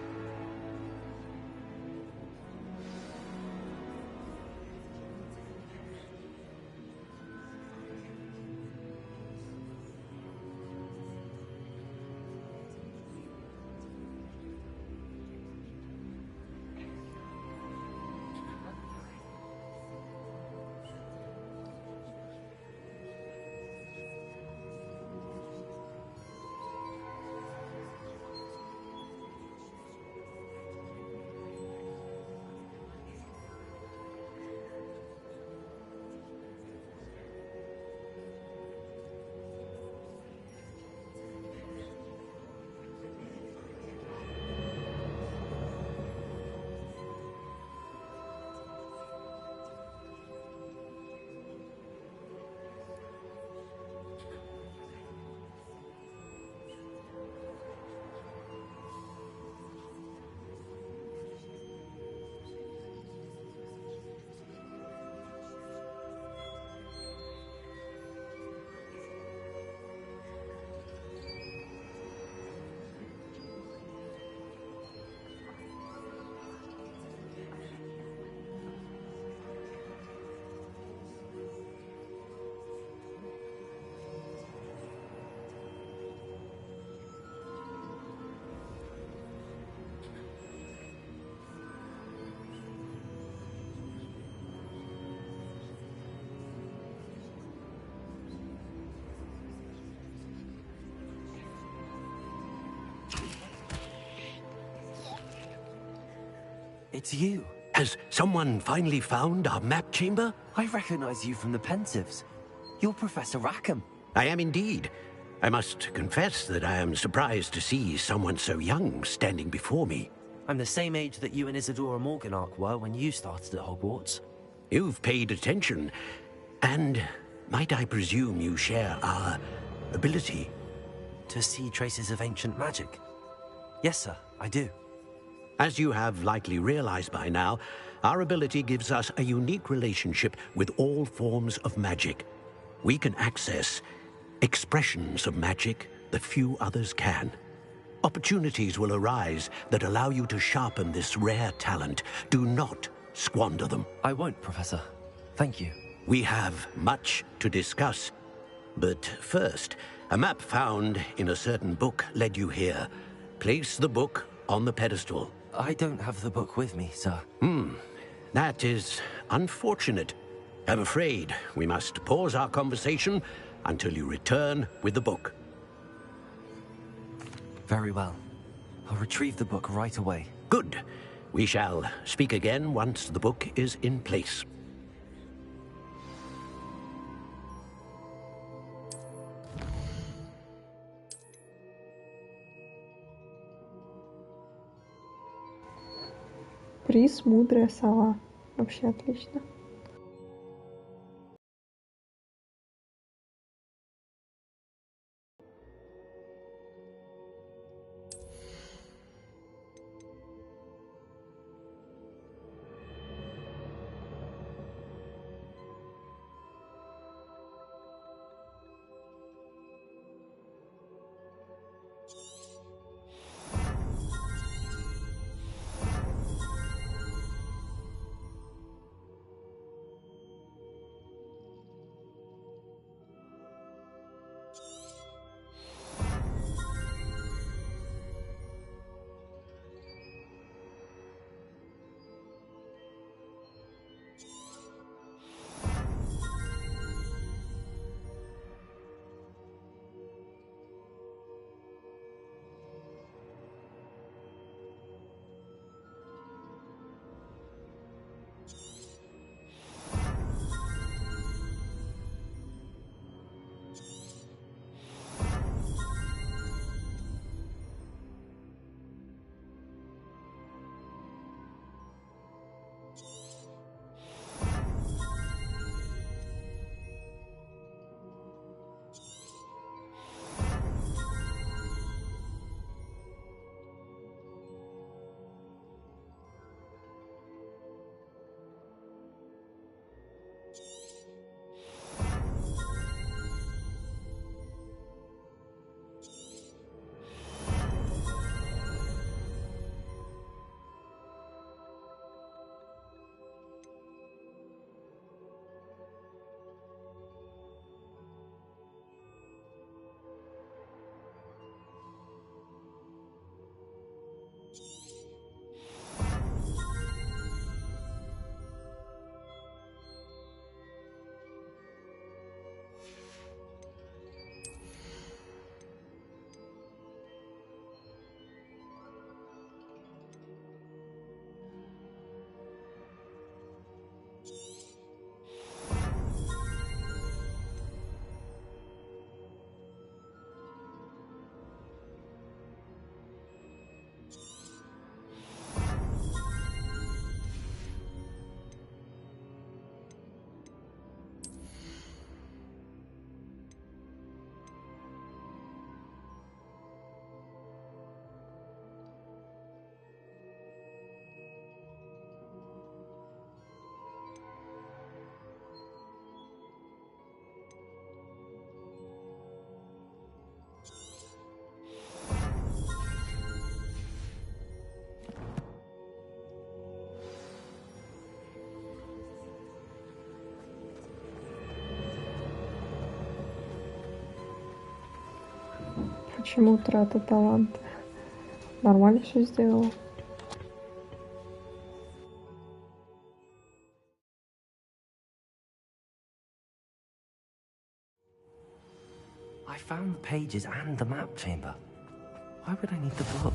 it's you. Has someone finally found our map chamber? I recognize you from the Pensives. You're Professor Rackham. I am indeed. I must confess that I am surprised to see someone so young standing before me. I'm the same age that you and Isadora Morganach were when you started at Hogwarts. You've paid attention, and might I presume you share our ability? To see traces of ancient magic? Yes, sir, I do. As you have likely realized by now, our ability gives us a unique relationship with all forms of magic. We can access expressions of magic that few others can. Opportunities will arise that allow you to sharpen this rare talent. Do not squander them. I won't, Professor. Thank you. We have much to discuss. But first, a map found in a certain book led you here. Place the book on the pedestal. I don't have the book with me, sir. That is unfortunate. I'm afraid we must pause our conversation until you return with the book. Very well. I'll retrieve the book right away. Good. We shall speak again once the book is in place. Приз «Мудрая сова». Вообще отлично. Почему трата таланта? Нормально все сделала. I found the pages and the map chamber. Why would I need the book?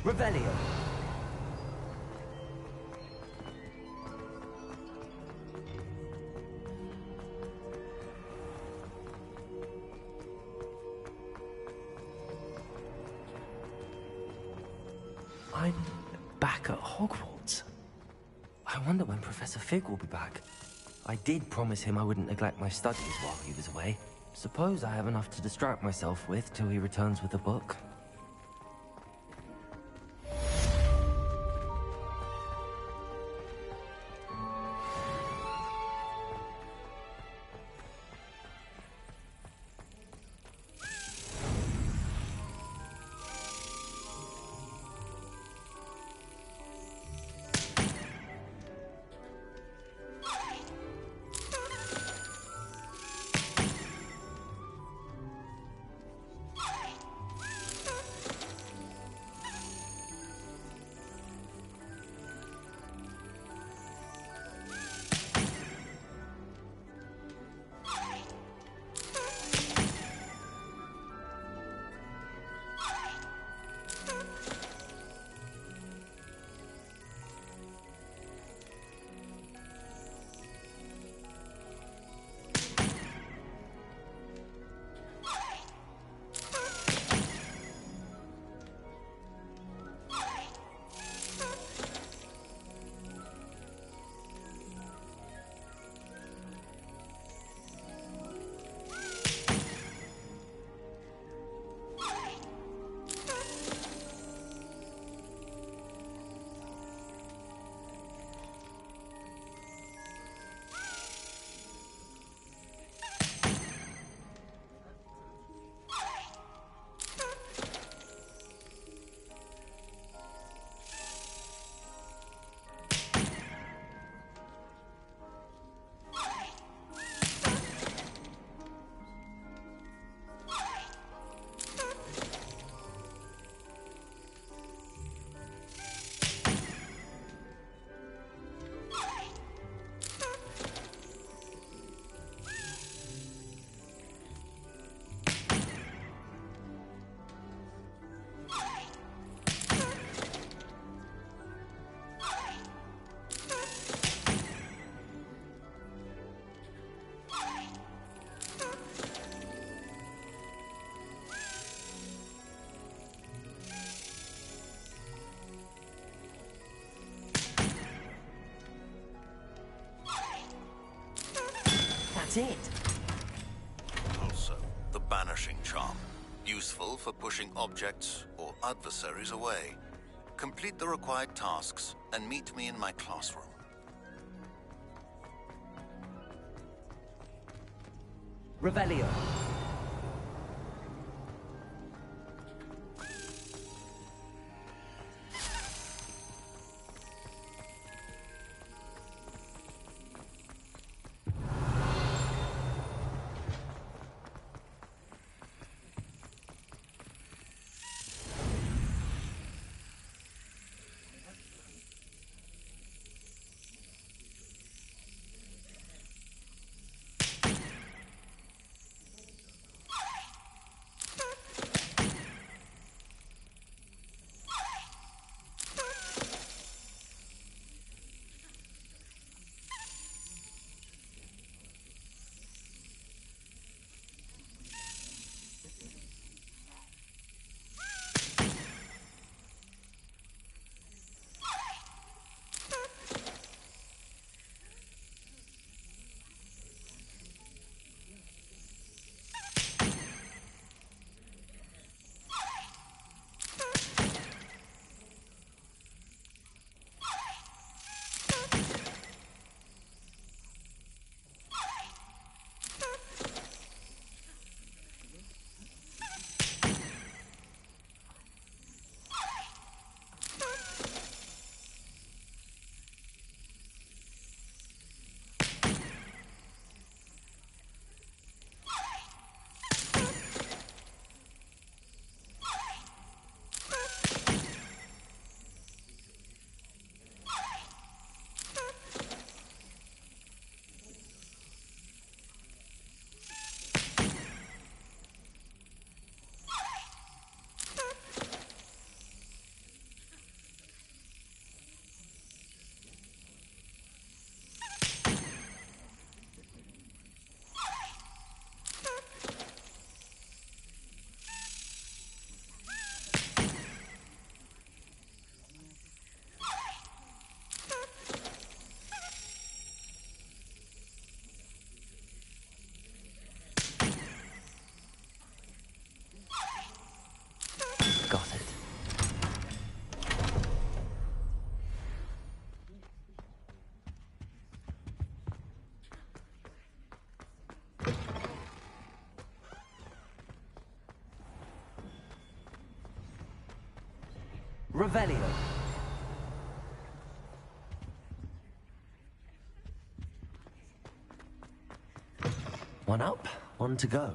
Revelio. I'm back at Hogwarts. I wonder when Professor Fig will be back. I did promise him I wouldn't neglect my studies while he was away. Suppose I have enough to distract myself with till he returns with a book. That's it. Also, the banishing charm. Useful for pushing objects or adversaries away. Complete the required tasks and meet me in my classroom. Revelio. Revelio. One up, one to go.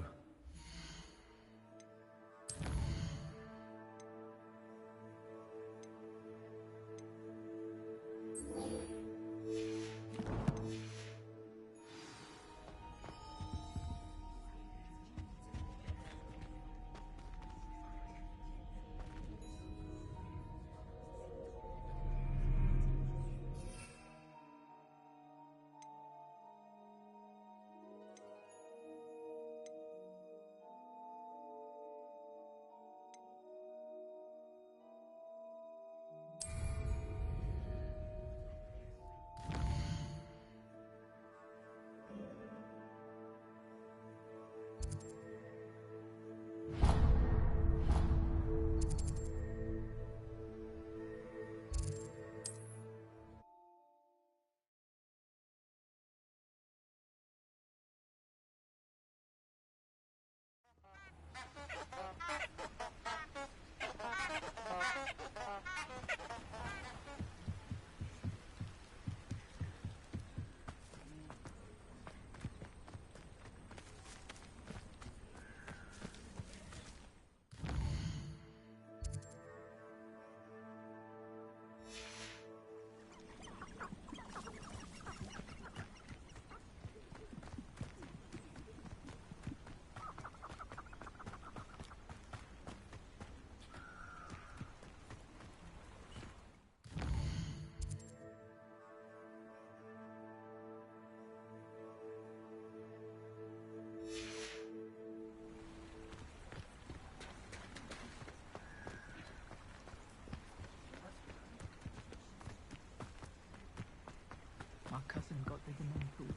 My cousin got the mental.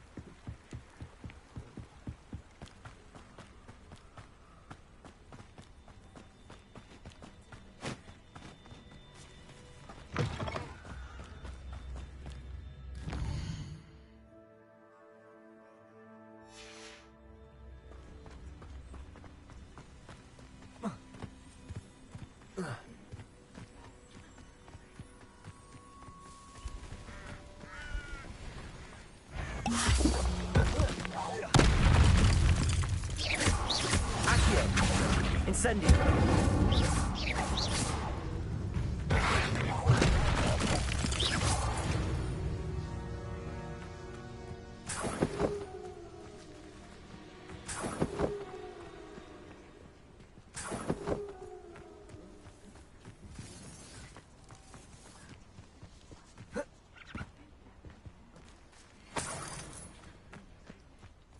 Incendio.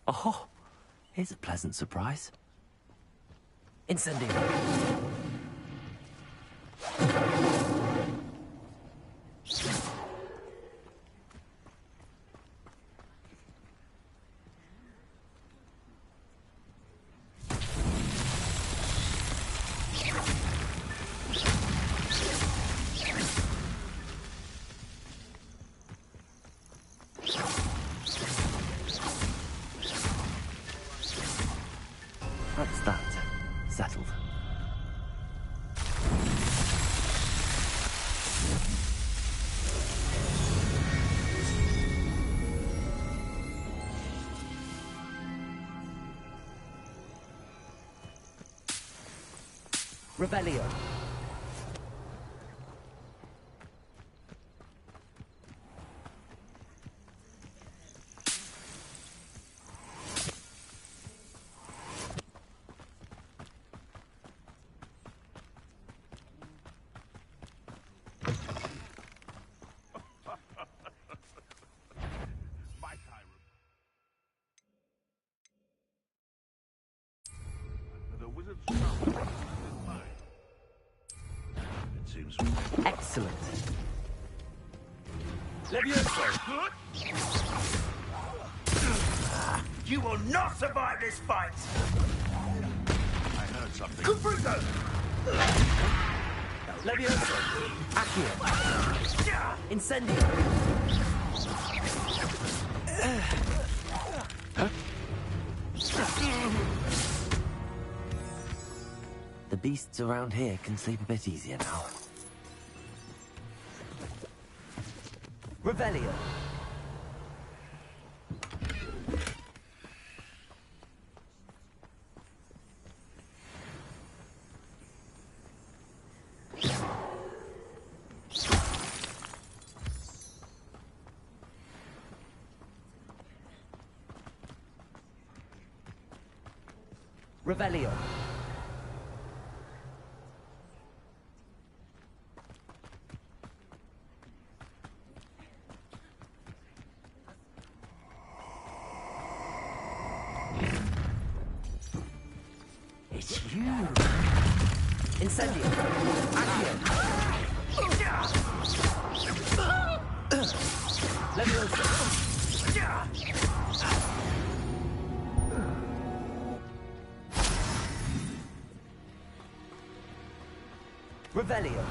Oh, here's a pleasant surprise. Incendio. That's that. Settled. Rebellion. Excellent. Levioso! You will not survive this fight! I heard something. Cuprizo! Levioso! Accio! Incendio! The beasts around here can sleep a bit easier now. Revelio. Revelio. It's you. Incendio. Accio. Leviosa. Revelio.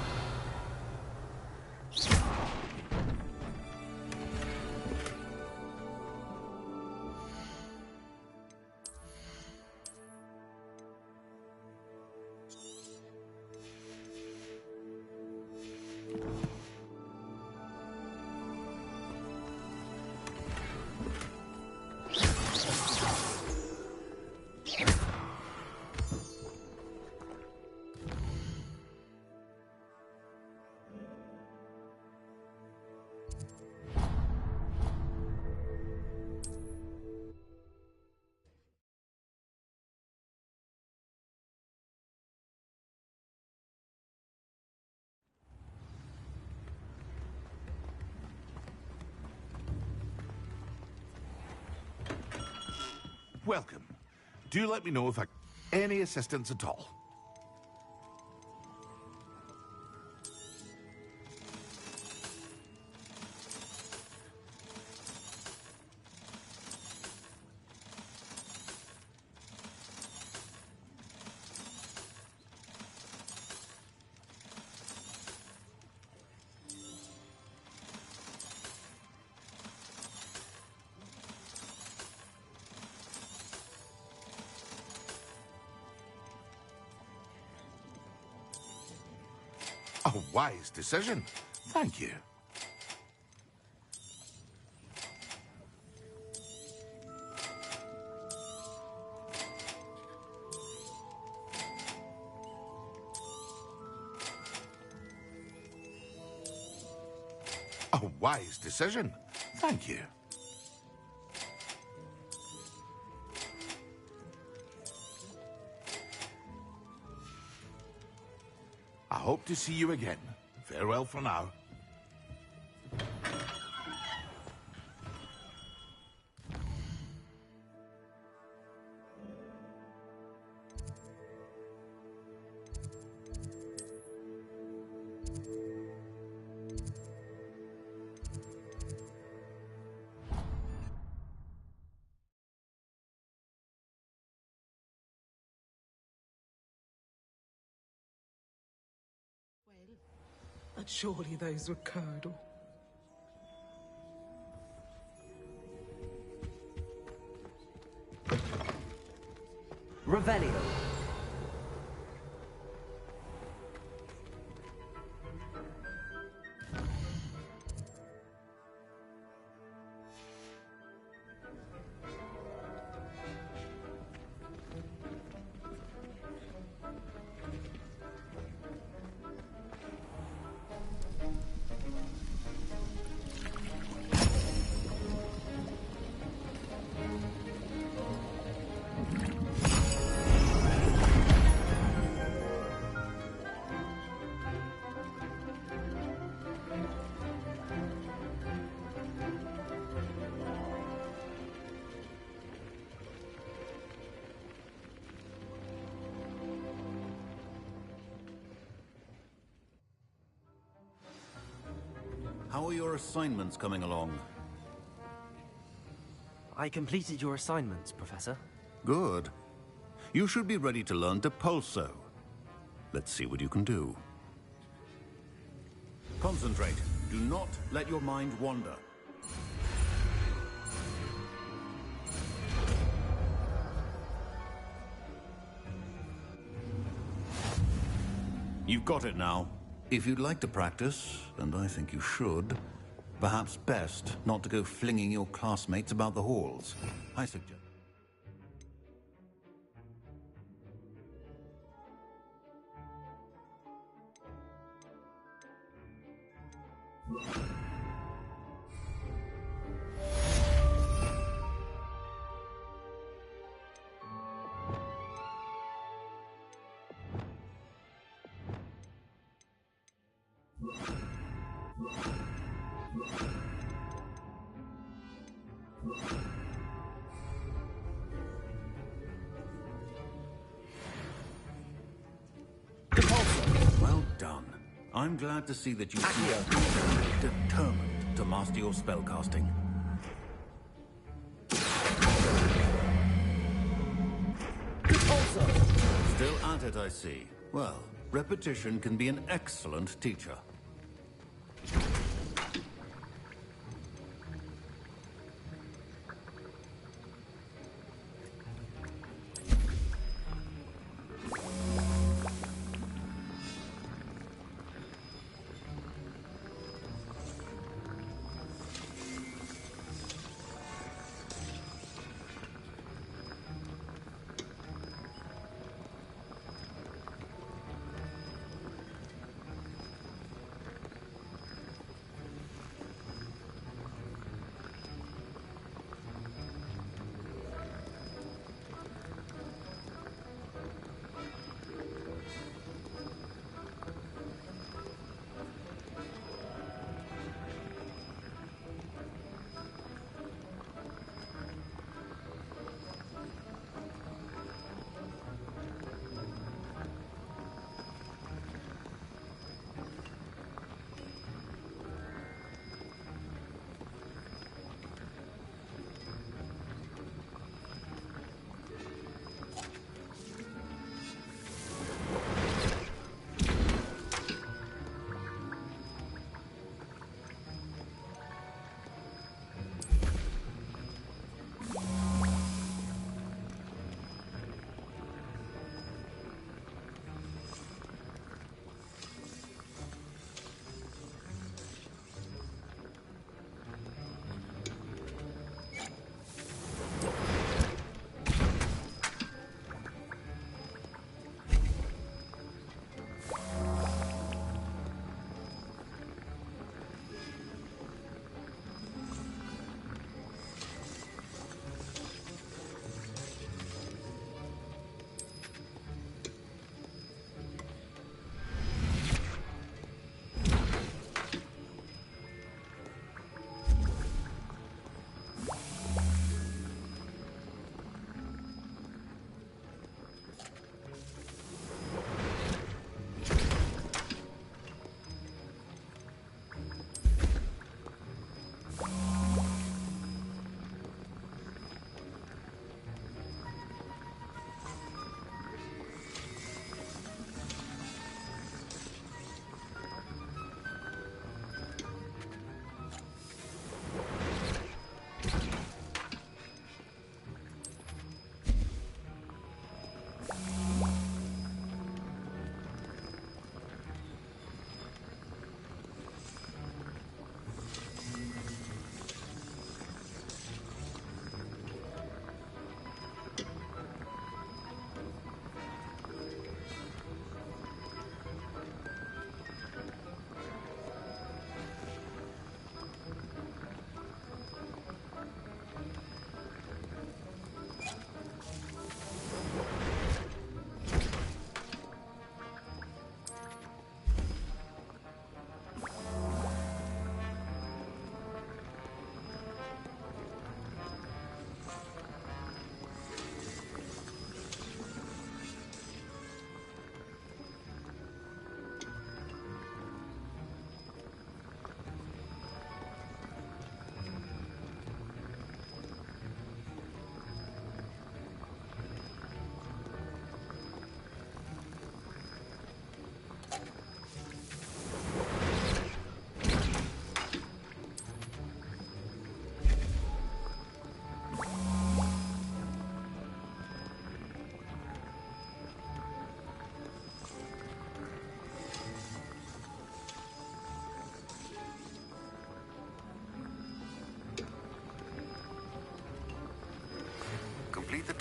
Welcome. Do let me know if I any assistance at all. A wise decision. Thank you. A wise decision. Thank you. I hope to see you again. Farewell for now. But surely those were curdle. Revelio. How are your assignments coming along? I completed your assignments, Professor. Good. You should be ready to learn Depulso. Let's see what you can do. Concentrate. Do not let your mind wander. You've got it now. If you'd like to practice, and I think you should, Perhaps best not to go flinging your classmates about the halls. I suggest... Well done. I'm glad to see that you seem determined to master your spellcasting. Still at it, I see. Well, repetition can be an excellent teacher.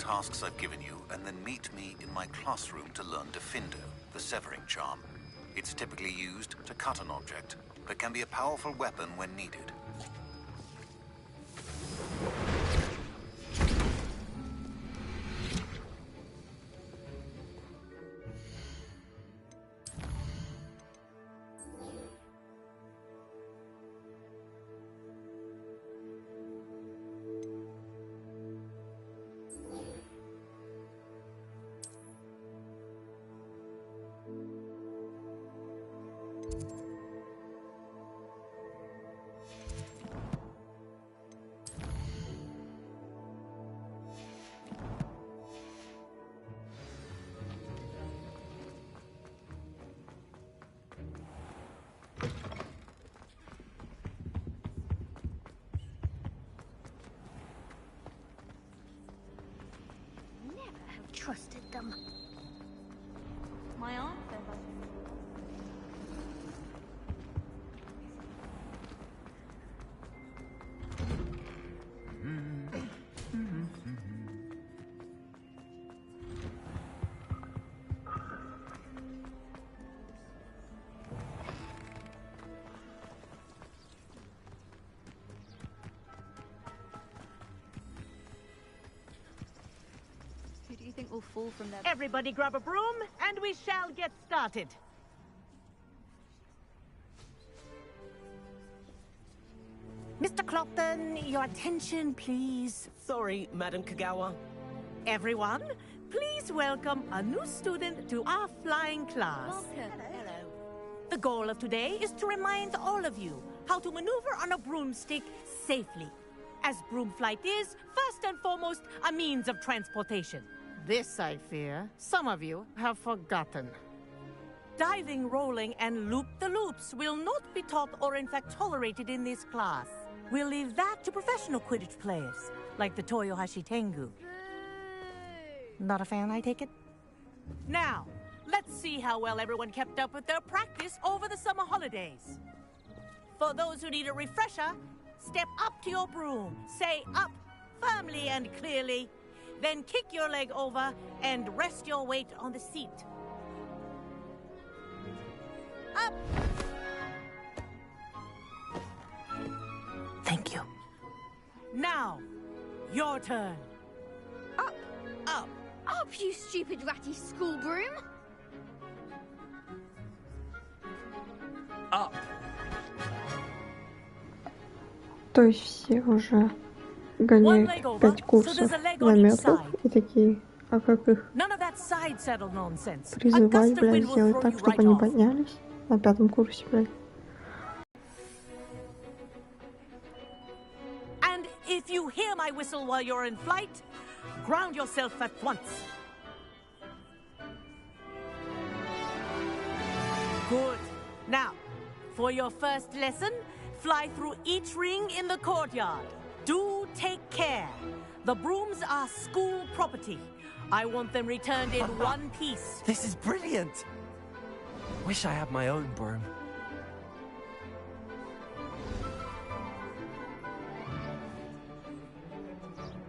tasks I've given you, and then meet me in my classroom to learn Defindo, the severing charm. It's typically used to cut an object, but can be a powerful weapon when needed. Trusted them. My aunt says I Who do you think will fall from there? Everybody grab a broom, and we shall get started. Mr. Clopton, your attention, please. Sorry, Madam Kagawa. Everyone, please welcome a new student to our flying class. Welcome. Hello. The goal of today is to remind all of you how to maneuver on a broomstick safely, as broom flight is, first and foremost, a means of transportation. This, I fear, some of you have forgotten. Diving, rolling, and loop-the-loops will not be taught or in fact tolerated in this class. We'll leave that to professional Quidditch players, like the Toyohashi Tengu. Not a fan, I take it? Now, let's see how well everyone kept up with their practice over the summer holidays. For those who need a refresher, step up to your broom, say up firmly and clearly, then kick your leg over and rest your weight on the seat. Up! Thank you. Now, your turn. Up! Up! Up, you stupid ratty school broom! Up! То есть все уже гоняют 5 курсов наметов и такие, а как их призывать, блядь, сделать так, чтобы они поднялись на 5-м курсе, блядь. And if you hear my whistle while you're in flight, ground yourself at once. Good. Now, for your first lesson, fly through each ring in the courtyard. Do take care. The brooms are school property. I want them returned in one piece. This is brilliant! Wish I had my own broom.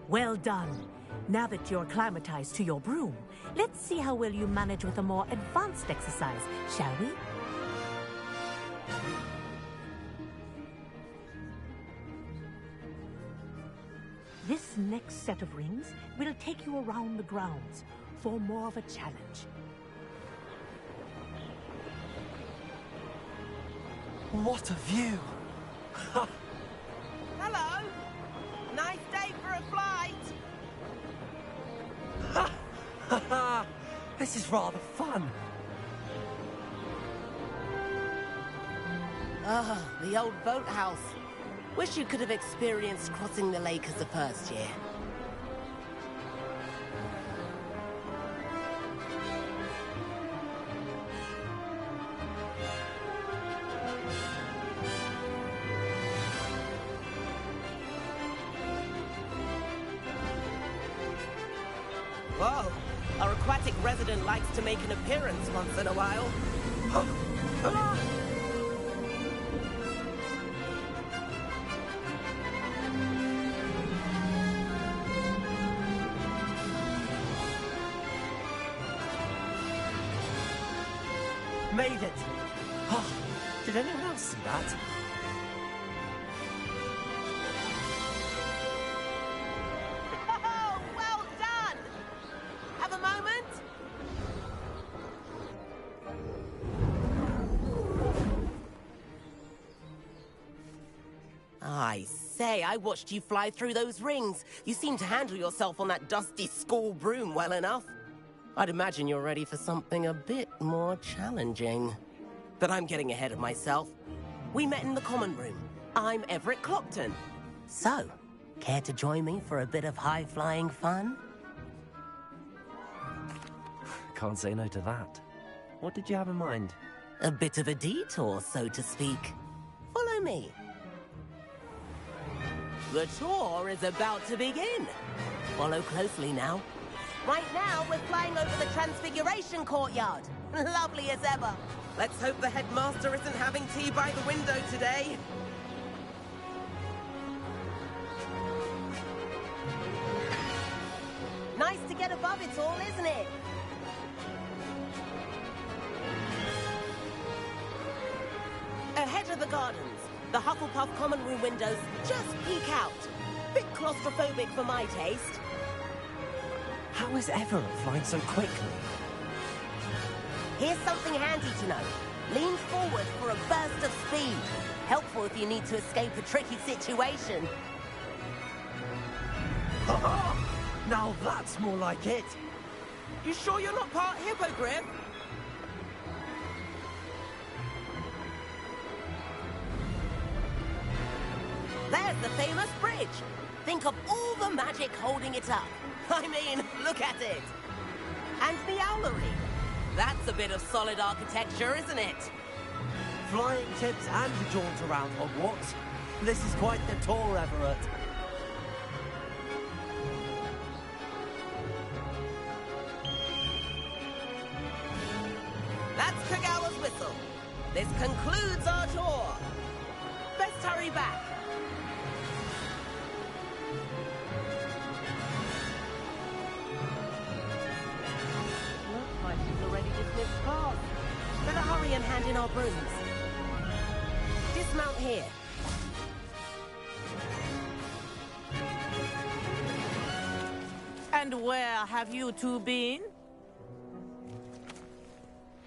Well done. Now that you're acclimatized to your broom, let's see how well you manage with a more advanced exercise, shall we? This next set of rings will take you around the grounds for more of a challenge. What a view! Hello! Nice day for a flight! This is rather fun. Ah, the old boathouse. Wish you could have experienced crossing the lake as a first year. Whoa, our aquatic resident likes to make an appearance once in a while. Made it! Oh, did anyone else see that? Oh, well done! Have a moment? I say, I watched you fly through those rings. You seem to handle yourself on that dusty school broom well enough. I'd imagine you're ready for something a bit more challenging. But I'm getting ahead of myself. We met in the common room. I'm Everett Clopton. So, care to join me for a bit of high-flying fun? Can't say no to that. What did you have in mind? A bit of a detour, so to speak. Follow me. The tour is about to begin. Follow closely now. Right now, we're flying over the Transfiguration Courtyard. Lovely as ever. Let's hope the headmaster isn't having tea by the window today. Nice to get above it all, isn't it? Ahead of the gardens, the Hufflepuff common room windows just peek out. Bit claustrophobic for my taste. How is Everett flying so quickly? Here's something handy to know. Lean forward for a burst of speed. Helpful if you need to escape a tricky situation. Now that's more like it. You sure you're not part hippogriff? There's the famous bridge. Think of all the magic holding it up. I mean, look at it. And the owlery. That's a bit of solid architecture, isn't it? Flying tips and a jaunt around Hogwarts. This is quite the tour, Everett. That's Kagawa's whistle. This concludes our tour. Best hurry back. Looks like she's already dismissed class. Better hurry and hand in our brooms. Dismount here. And where have you two been?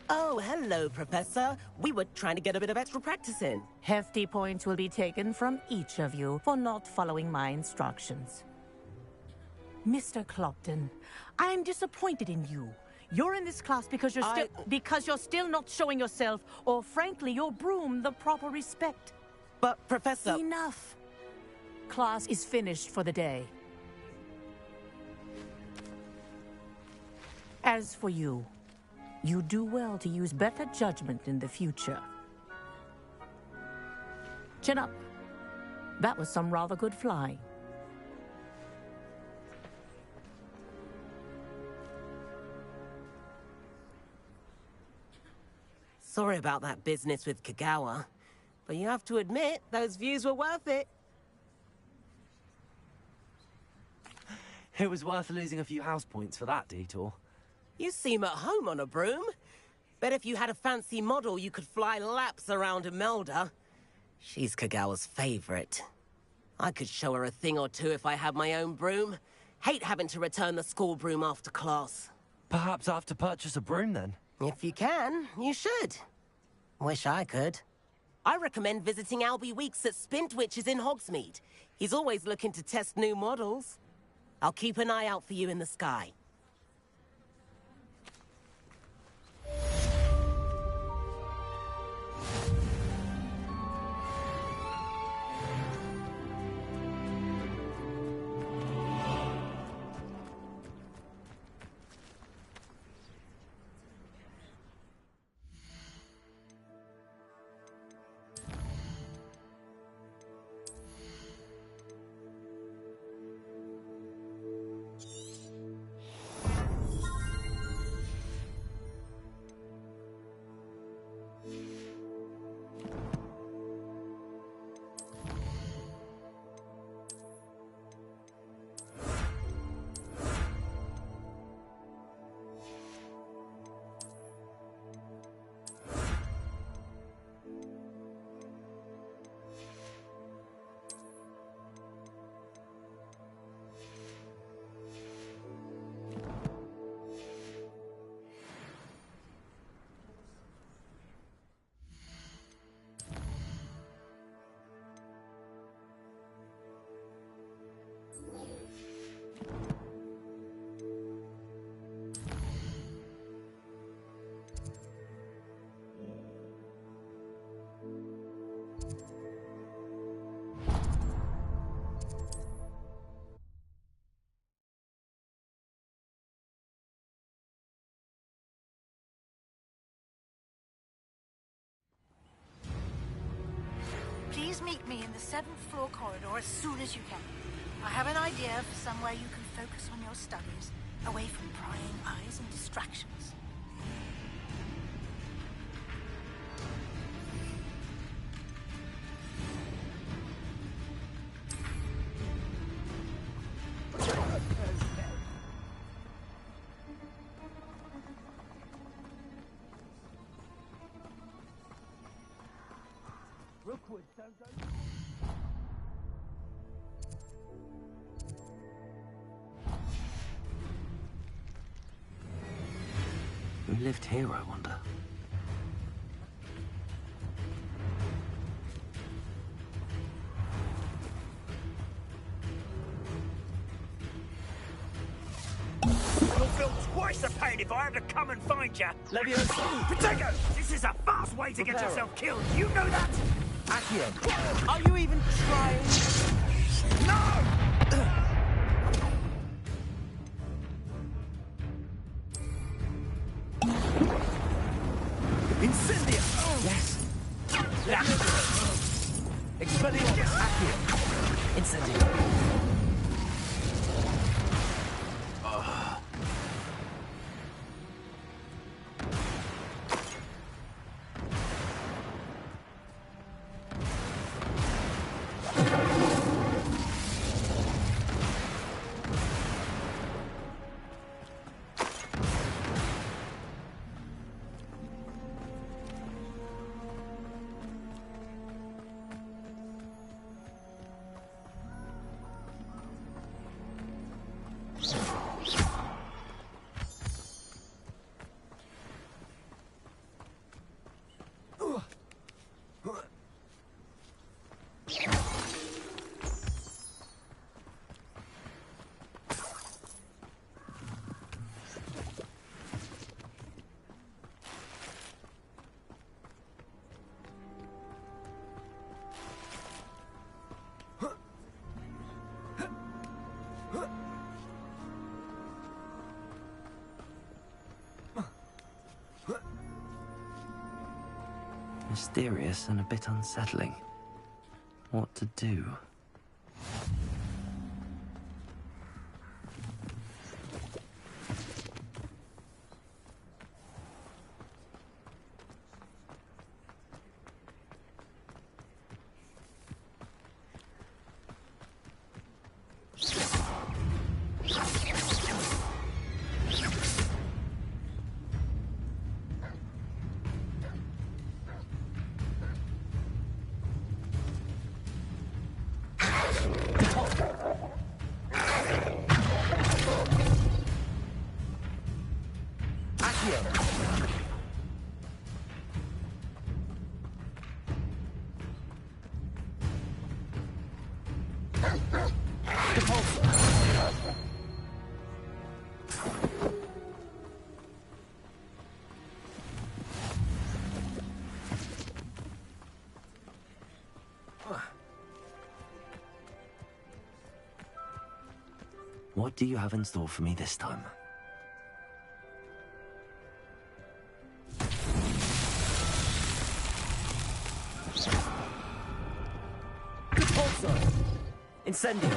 Oh, hello, Professor. We were trying to get a bit of extra practice in. Hefty points will be taken from each of you for not following my instructions. Mr. Clopton, I'm disappointed in you. You're in this class because you're still not showing yourself, or frankly, your broom the proper respect. But, Professor... Enough. Class is finished for the day. As for you, you do well to use better judgment in the future. Chin up. That was some rather good flying. Sorry about that business with Kagawa, but you have to admit, those views were worth it. It was worth losing a few house points for that detour. You seem at home on a broom. Bet if you had a fancy model, you could fly laps around Imelda. She's Kagawa's favorite. I could show her a thing or two if I had my own broom. Hate having to return the school broom after class. Perhaps I have to purchase a broom then? If you can, you should. Wish I could. I recommend visiting Albie Weeks at Spintwitches in Hogsmeade. He's always looking to test new models. I'll keep an eye out for you in the sky. the 7th floor corridor as soon as you can. I have an idea for somewhere you can focus on your studies, away from prying eyes and distractions. Who lived here, I wonder? You'll feel twice the pain if I have to come and find you. Leviosa! Potato! This is a fast way to get yourself killed. You know that? Accio, are you even trying? No! Incendia! Yes. Expelliarmus! Accio! Incendia! Mysterious and a bit unsettling. What to do? What do you have in store for me this time? Repulsor! Incendio!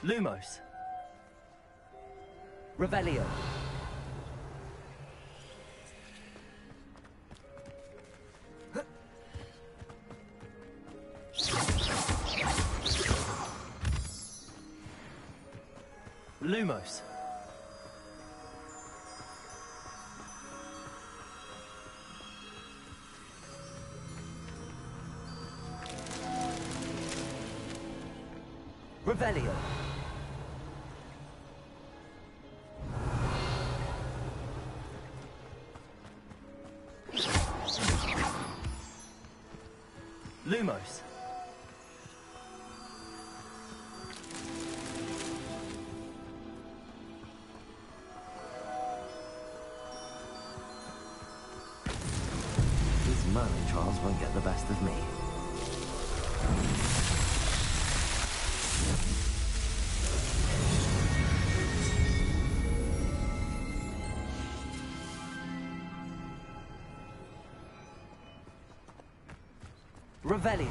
Lumos! Revelio! Lumos. Revelio. Lumos. Money trials won't get the best of me. Revelio.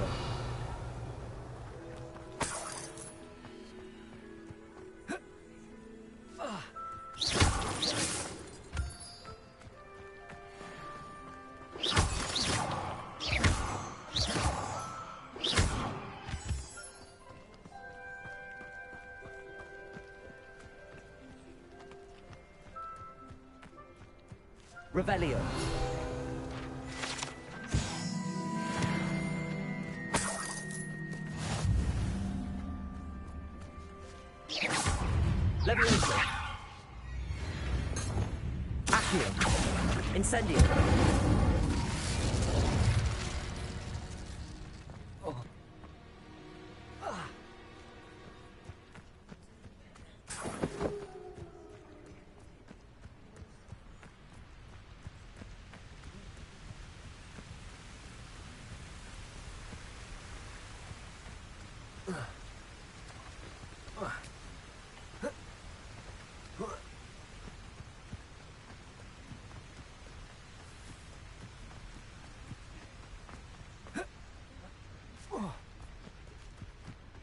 Revelio. Levioso. Accio. Incendio.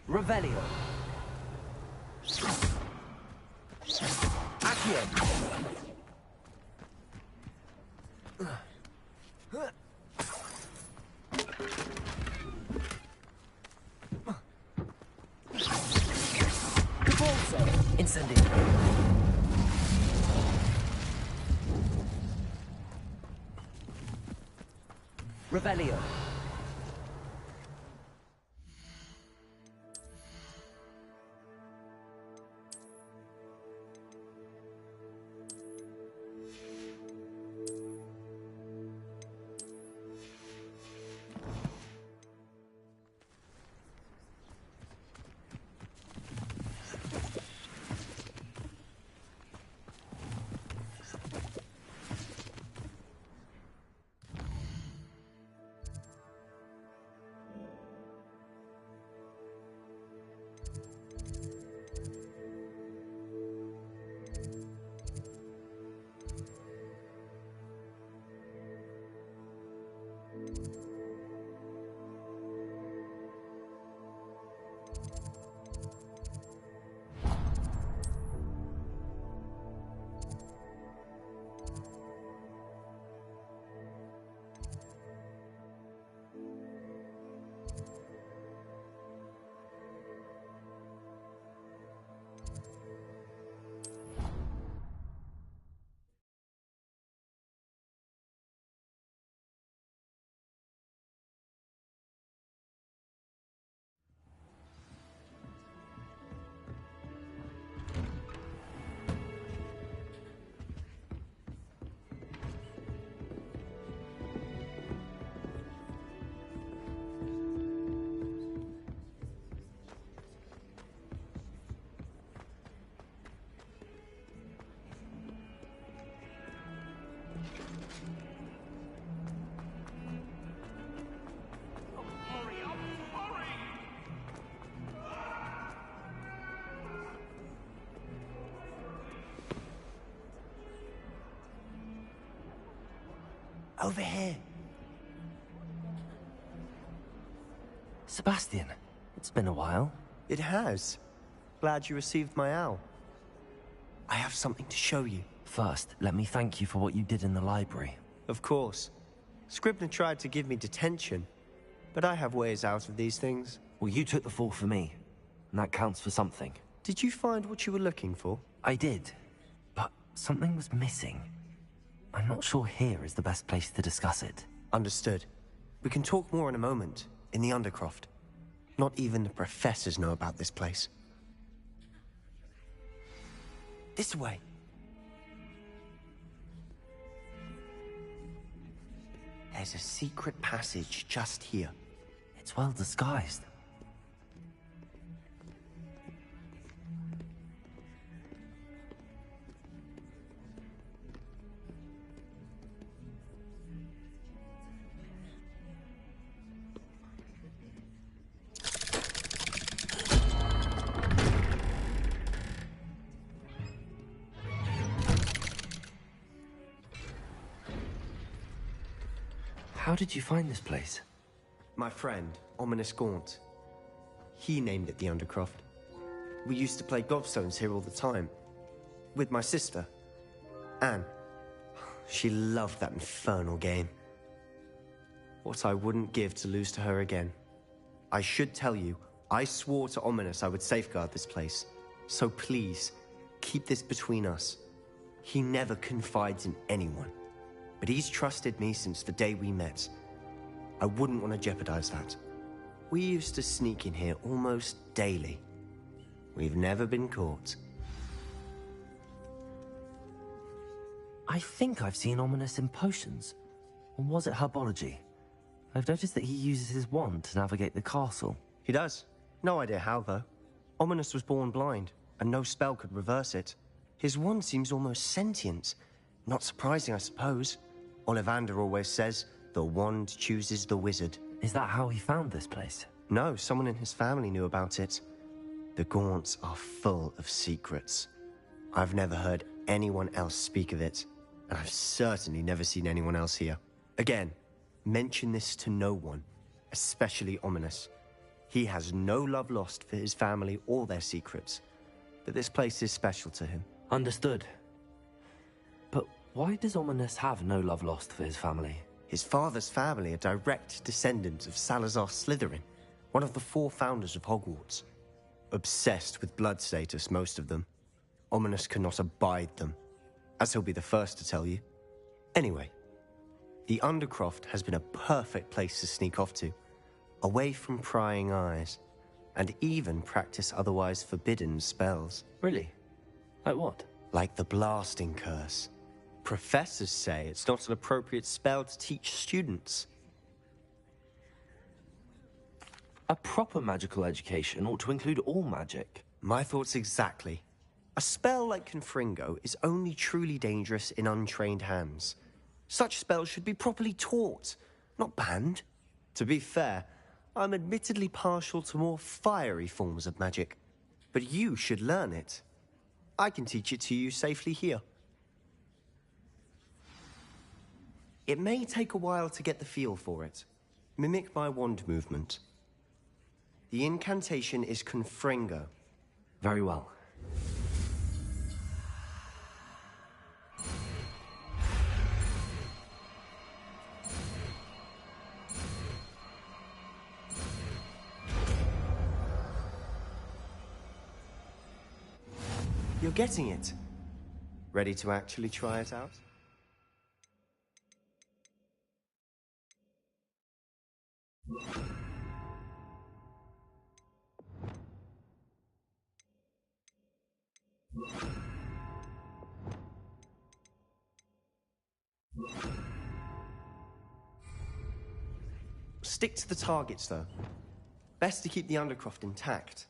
Revelio. Accio. Cabalso. Incendio. Revelio. Over here. Sebastian, it's been a while. It has. Glad you received my owl. I have something to show you. First, let me thank you for what you did in the library. Of course. Scribner tried to give me detention, but I have ways out of these things. Well, you took the fall for me, and that counts for something. Did you find what you were looking for? I did, but something was missing. I'm not sure here is the best place to discuss it. Understood. We can talk more in a moment, in the Undercroft. Not even the professors know about this place. This way. There's a secret passage just here. It's well disguised. How did you find this place? My friend, Ominous Gaunt. He named it the Undercroft. We used to play gobstones here all the time. With my sister, Anne. She loved that infernal game. What I wouldn't give to lose to her again. I should tell you, I swore to Ominous I would safeguard this place. So please, keep this between us. He never confides in anyone. But he's trusted me since the day we met. I wouldn't want to jeopardize that. We used to sneak in here almost daily. We've never been caught. I think I've seen Ominous in potions. Or was it herbology? I've noticed that he uses his wand to navigate the castle. He does. No idea how, though. Ominous was born blind, and no spell could reverse it. His wand seems almost sentient. Not surprising, I suppose. Ollivander always says, the wand chooses the wizard. Is that how he found this place? No, someone in his family knew about it. The Gaunts are full of secrets. I've never heard anyone else speak of it, and I've certainly never seen anyone else here. Again, mention this to no one, especially Ominous. He has no love lost for his family or their secrets, but this place is special to him. Understood. But why does Ominous have no love lost for his family? His father's family are direct descendants of Salazar Slytherin, one of the 4 founders of Hogwarts. Obsessed with blood status, most of them. Ominous cannot abide them, as he'll be the first to tell you. Anyway, the Undercroft has been a perfect place to sneak off to, away from prying eyes, and even practice otherwise forbidden spells. Really? Like what? Like the blasting curse. Professors say it's not an appropriate spell to teach students. A proper magical education ought to include all magic. My thoughts exactly. A spell like Confringo is only truly dangerous in untrained hands. Such spells should be properly taught, not banned. To be fair, I'm admittedly partial to more fiery forms of magic, but you should learn it. I can teach it to you safely here. It may take a while to get the feel for it. Mimic my wand movement. The incantation is Confringo. Very well. You're getting it. Ready to actually try it out? Stick to the targets, though. Best to keep the Undercroft intact.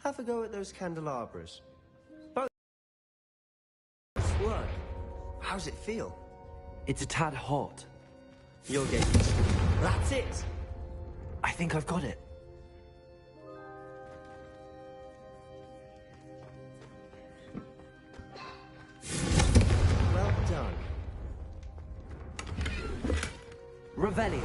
Have a go at those candelabras. Both work. How's it feel? It's a tad hot. You'll get used to it. That's it! I think I've got it. Well done. Revelio.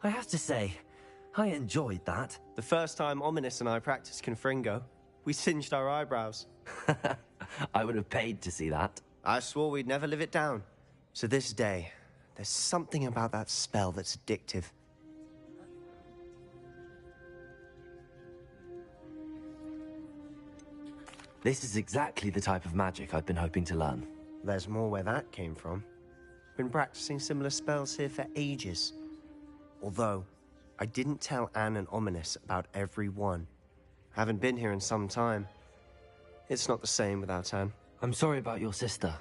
I have to say, I enjoyed that. The first time Ominous and I practiced Confringo, we singed our eyebrows. I would have paid to see that. I swore we'd never live it down. To this day, there's something about that spell that's addictive. This is exactly the type of magic I've been hoping to learn. There's more where that came from. Been practicing similar spells here for ages. Although, I didn't tell Anne and Ominous about every one. Haven't been here in some time. It's not the same without Anne. I'm sorry about your sister.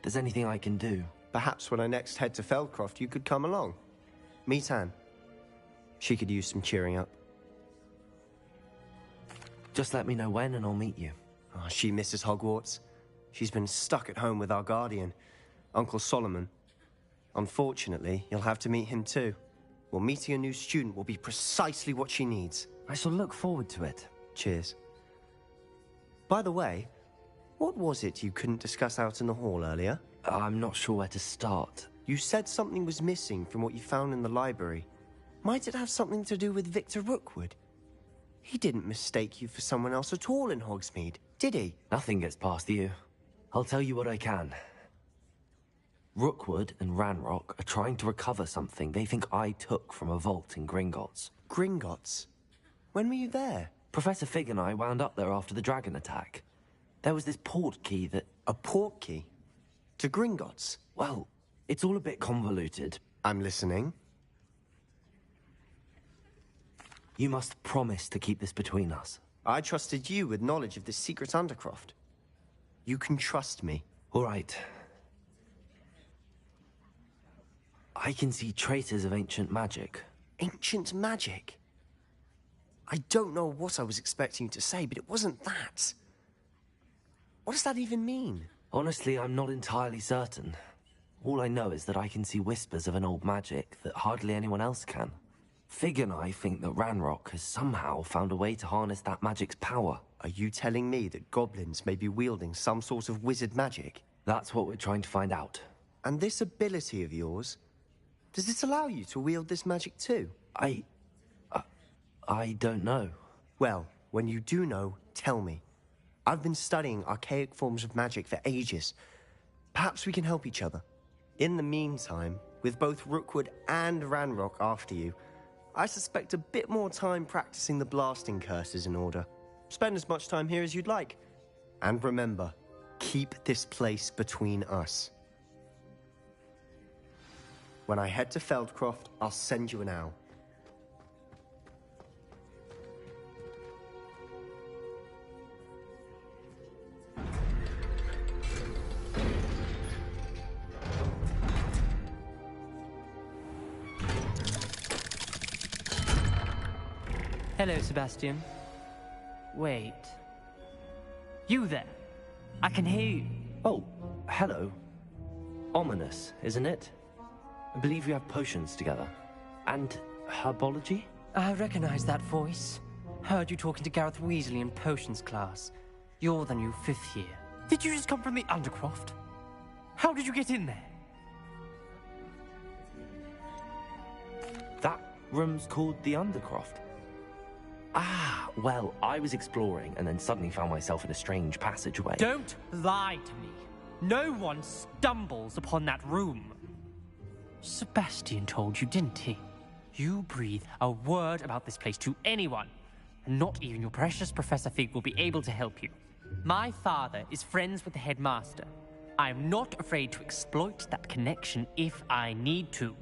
there's anything I can do. Perhaps when I next head to Feldcroft, you could come along. Meet Anne. She could use some cheering up. Just let me know when and I'll meet you. Oh, she misses Hogwarts. She's been stuck at home with our guardian, Uncle Solomon. Unfortunately, you'll have to meet him too. Well, meeting a new student will be precisely what she needs. I shall look forward to it. Cheers. By the way, what was it you couldn't discuss out in the hall earlier? I'm not sure where to start. You said something was missing from what you found in the library. Might it have something to do with Victor Rookwood? He didn't mistake you for someone else at all in Hogsmeade, did he? Nothing gets past you. I'll tell you what I can. Rookwood and Ranrock are trying to recover something they think I took from a vault in Gringotts. Gringotts? When were you there? Professor Fig and I wound up there after the dragon attack. There was this port key that... A port key? To Gringotts? Well, it's all a bit convoluted. I'm listening. You must promise to keep this between us. I trusted you with knowledge of this secret Undercroft. You can trust me. All right. I can see traces of ancient magic. Ancient magic? I don't know what I was expecting you to say, but it wasn't that. What does that even mean? Honestly, I'm not entirely certain. All I know is that I can see whispers of an old magic that hardly anyone else can. Fig and I think that Ranrock has somehow found a way to harness that magic's power. Are you telling me that goblins may be wielding some sort of wizard magic? That's what we're trying to find out. And this ability of yours, does it allow you to wield this magic too? I don't know. Well, when you do know, tell me. I've been studying archaic forms of magic for ages. Perhaps we can help each other. In the meantime, with both Rookwood and Ranrock after you, I suspect a bit more time practicing the blasting curse is in order. Spend as much time here as you'd like. And remember, keep this place between us. When I head to Feldcroft, I'll send you an owl. Hello, Sebastian. Wait. You there? I can hear you. Oh, hello. Ominous, isn't it? I believe we have potions together. And herbology? I recognize that voice. Heard you talking to Gareth Weasley in potions class. You're the new 5th year. Did you just come from the Undercroft? How did you get in there? That room's called the Undercroft. Ah, well, I was exploring and then suddenly found myself in a strange passageway. Don't lie to me. No one stumbles upon that room. Sebastian told you, didn't he? You breathe a word about this place to anyone, and not even your precious Professor Fig will be able to help you. My father is friends with the headmaster. I am not afraid to exploit that connection if I need to.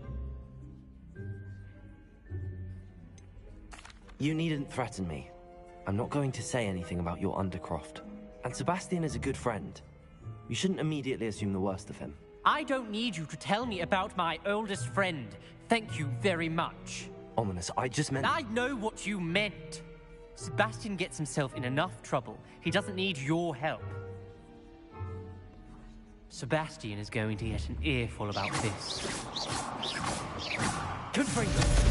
You needn't threaten me. I'm not going to say anything about your Undercroft. And Sebastian is a good friend. You shouldn't immediately assume the worst of him. I don't need you to tell me about my oldest friend. Thank you very much. Ominous, I just meant... I know what you meant. Sebastian gets himself in enough trouble. He doesn't need your help. Sebastian is going to get an earful about this. Confirm.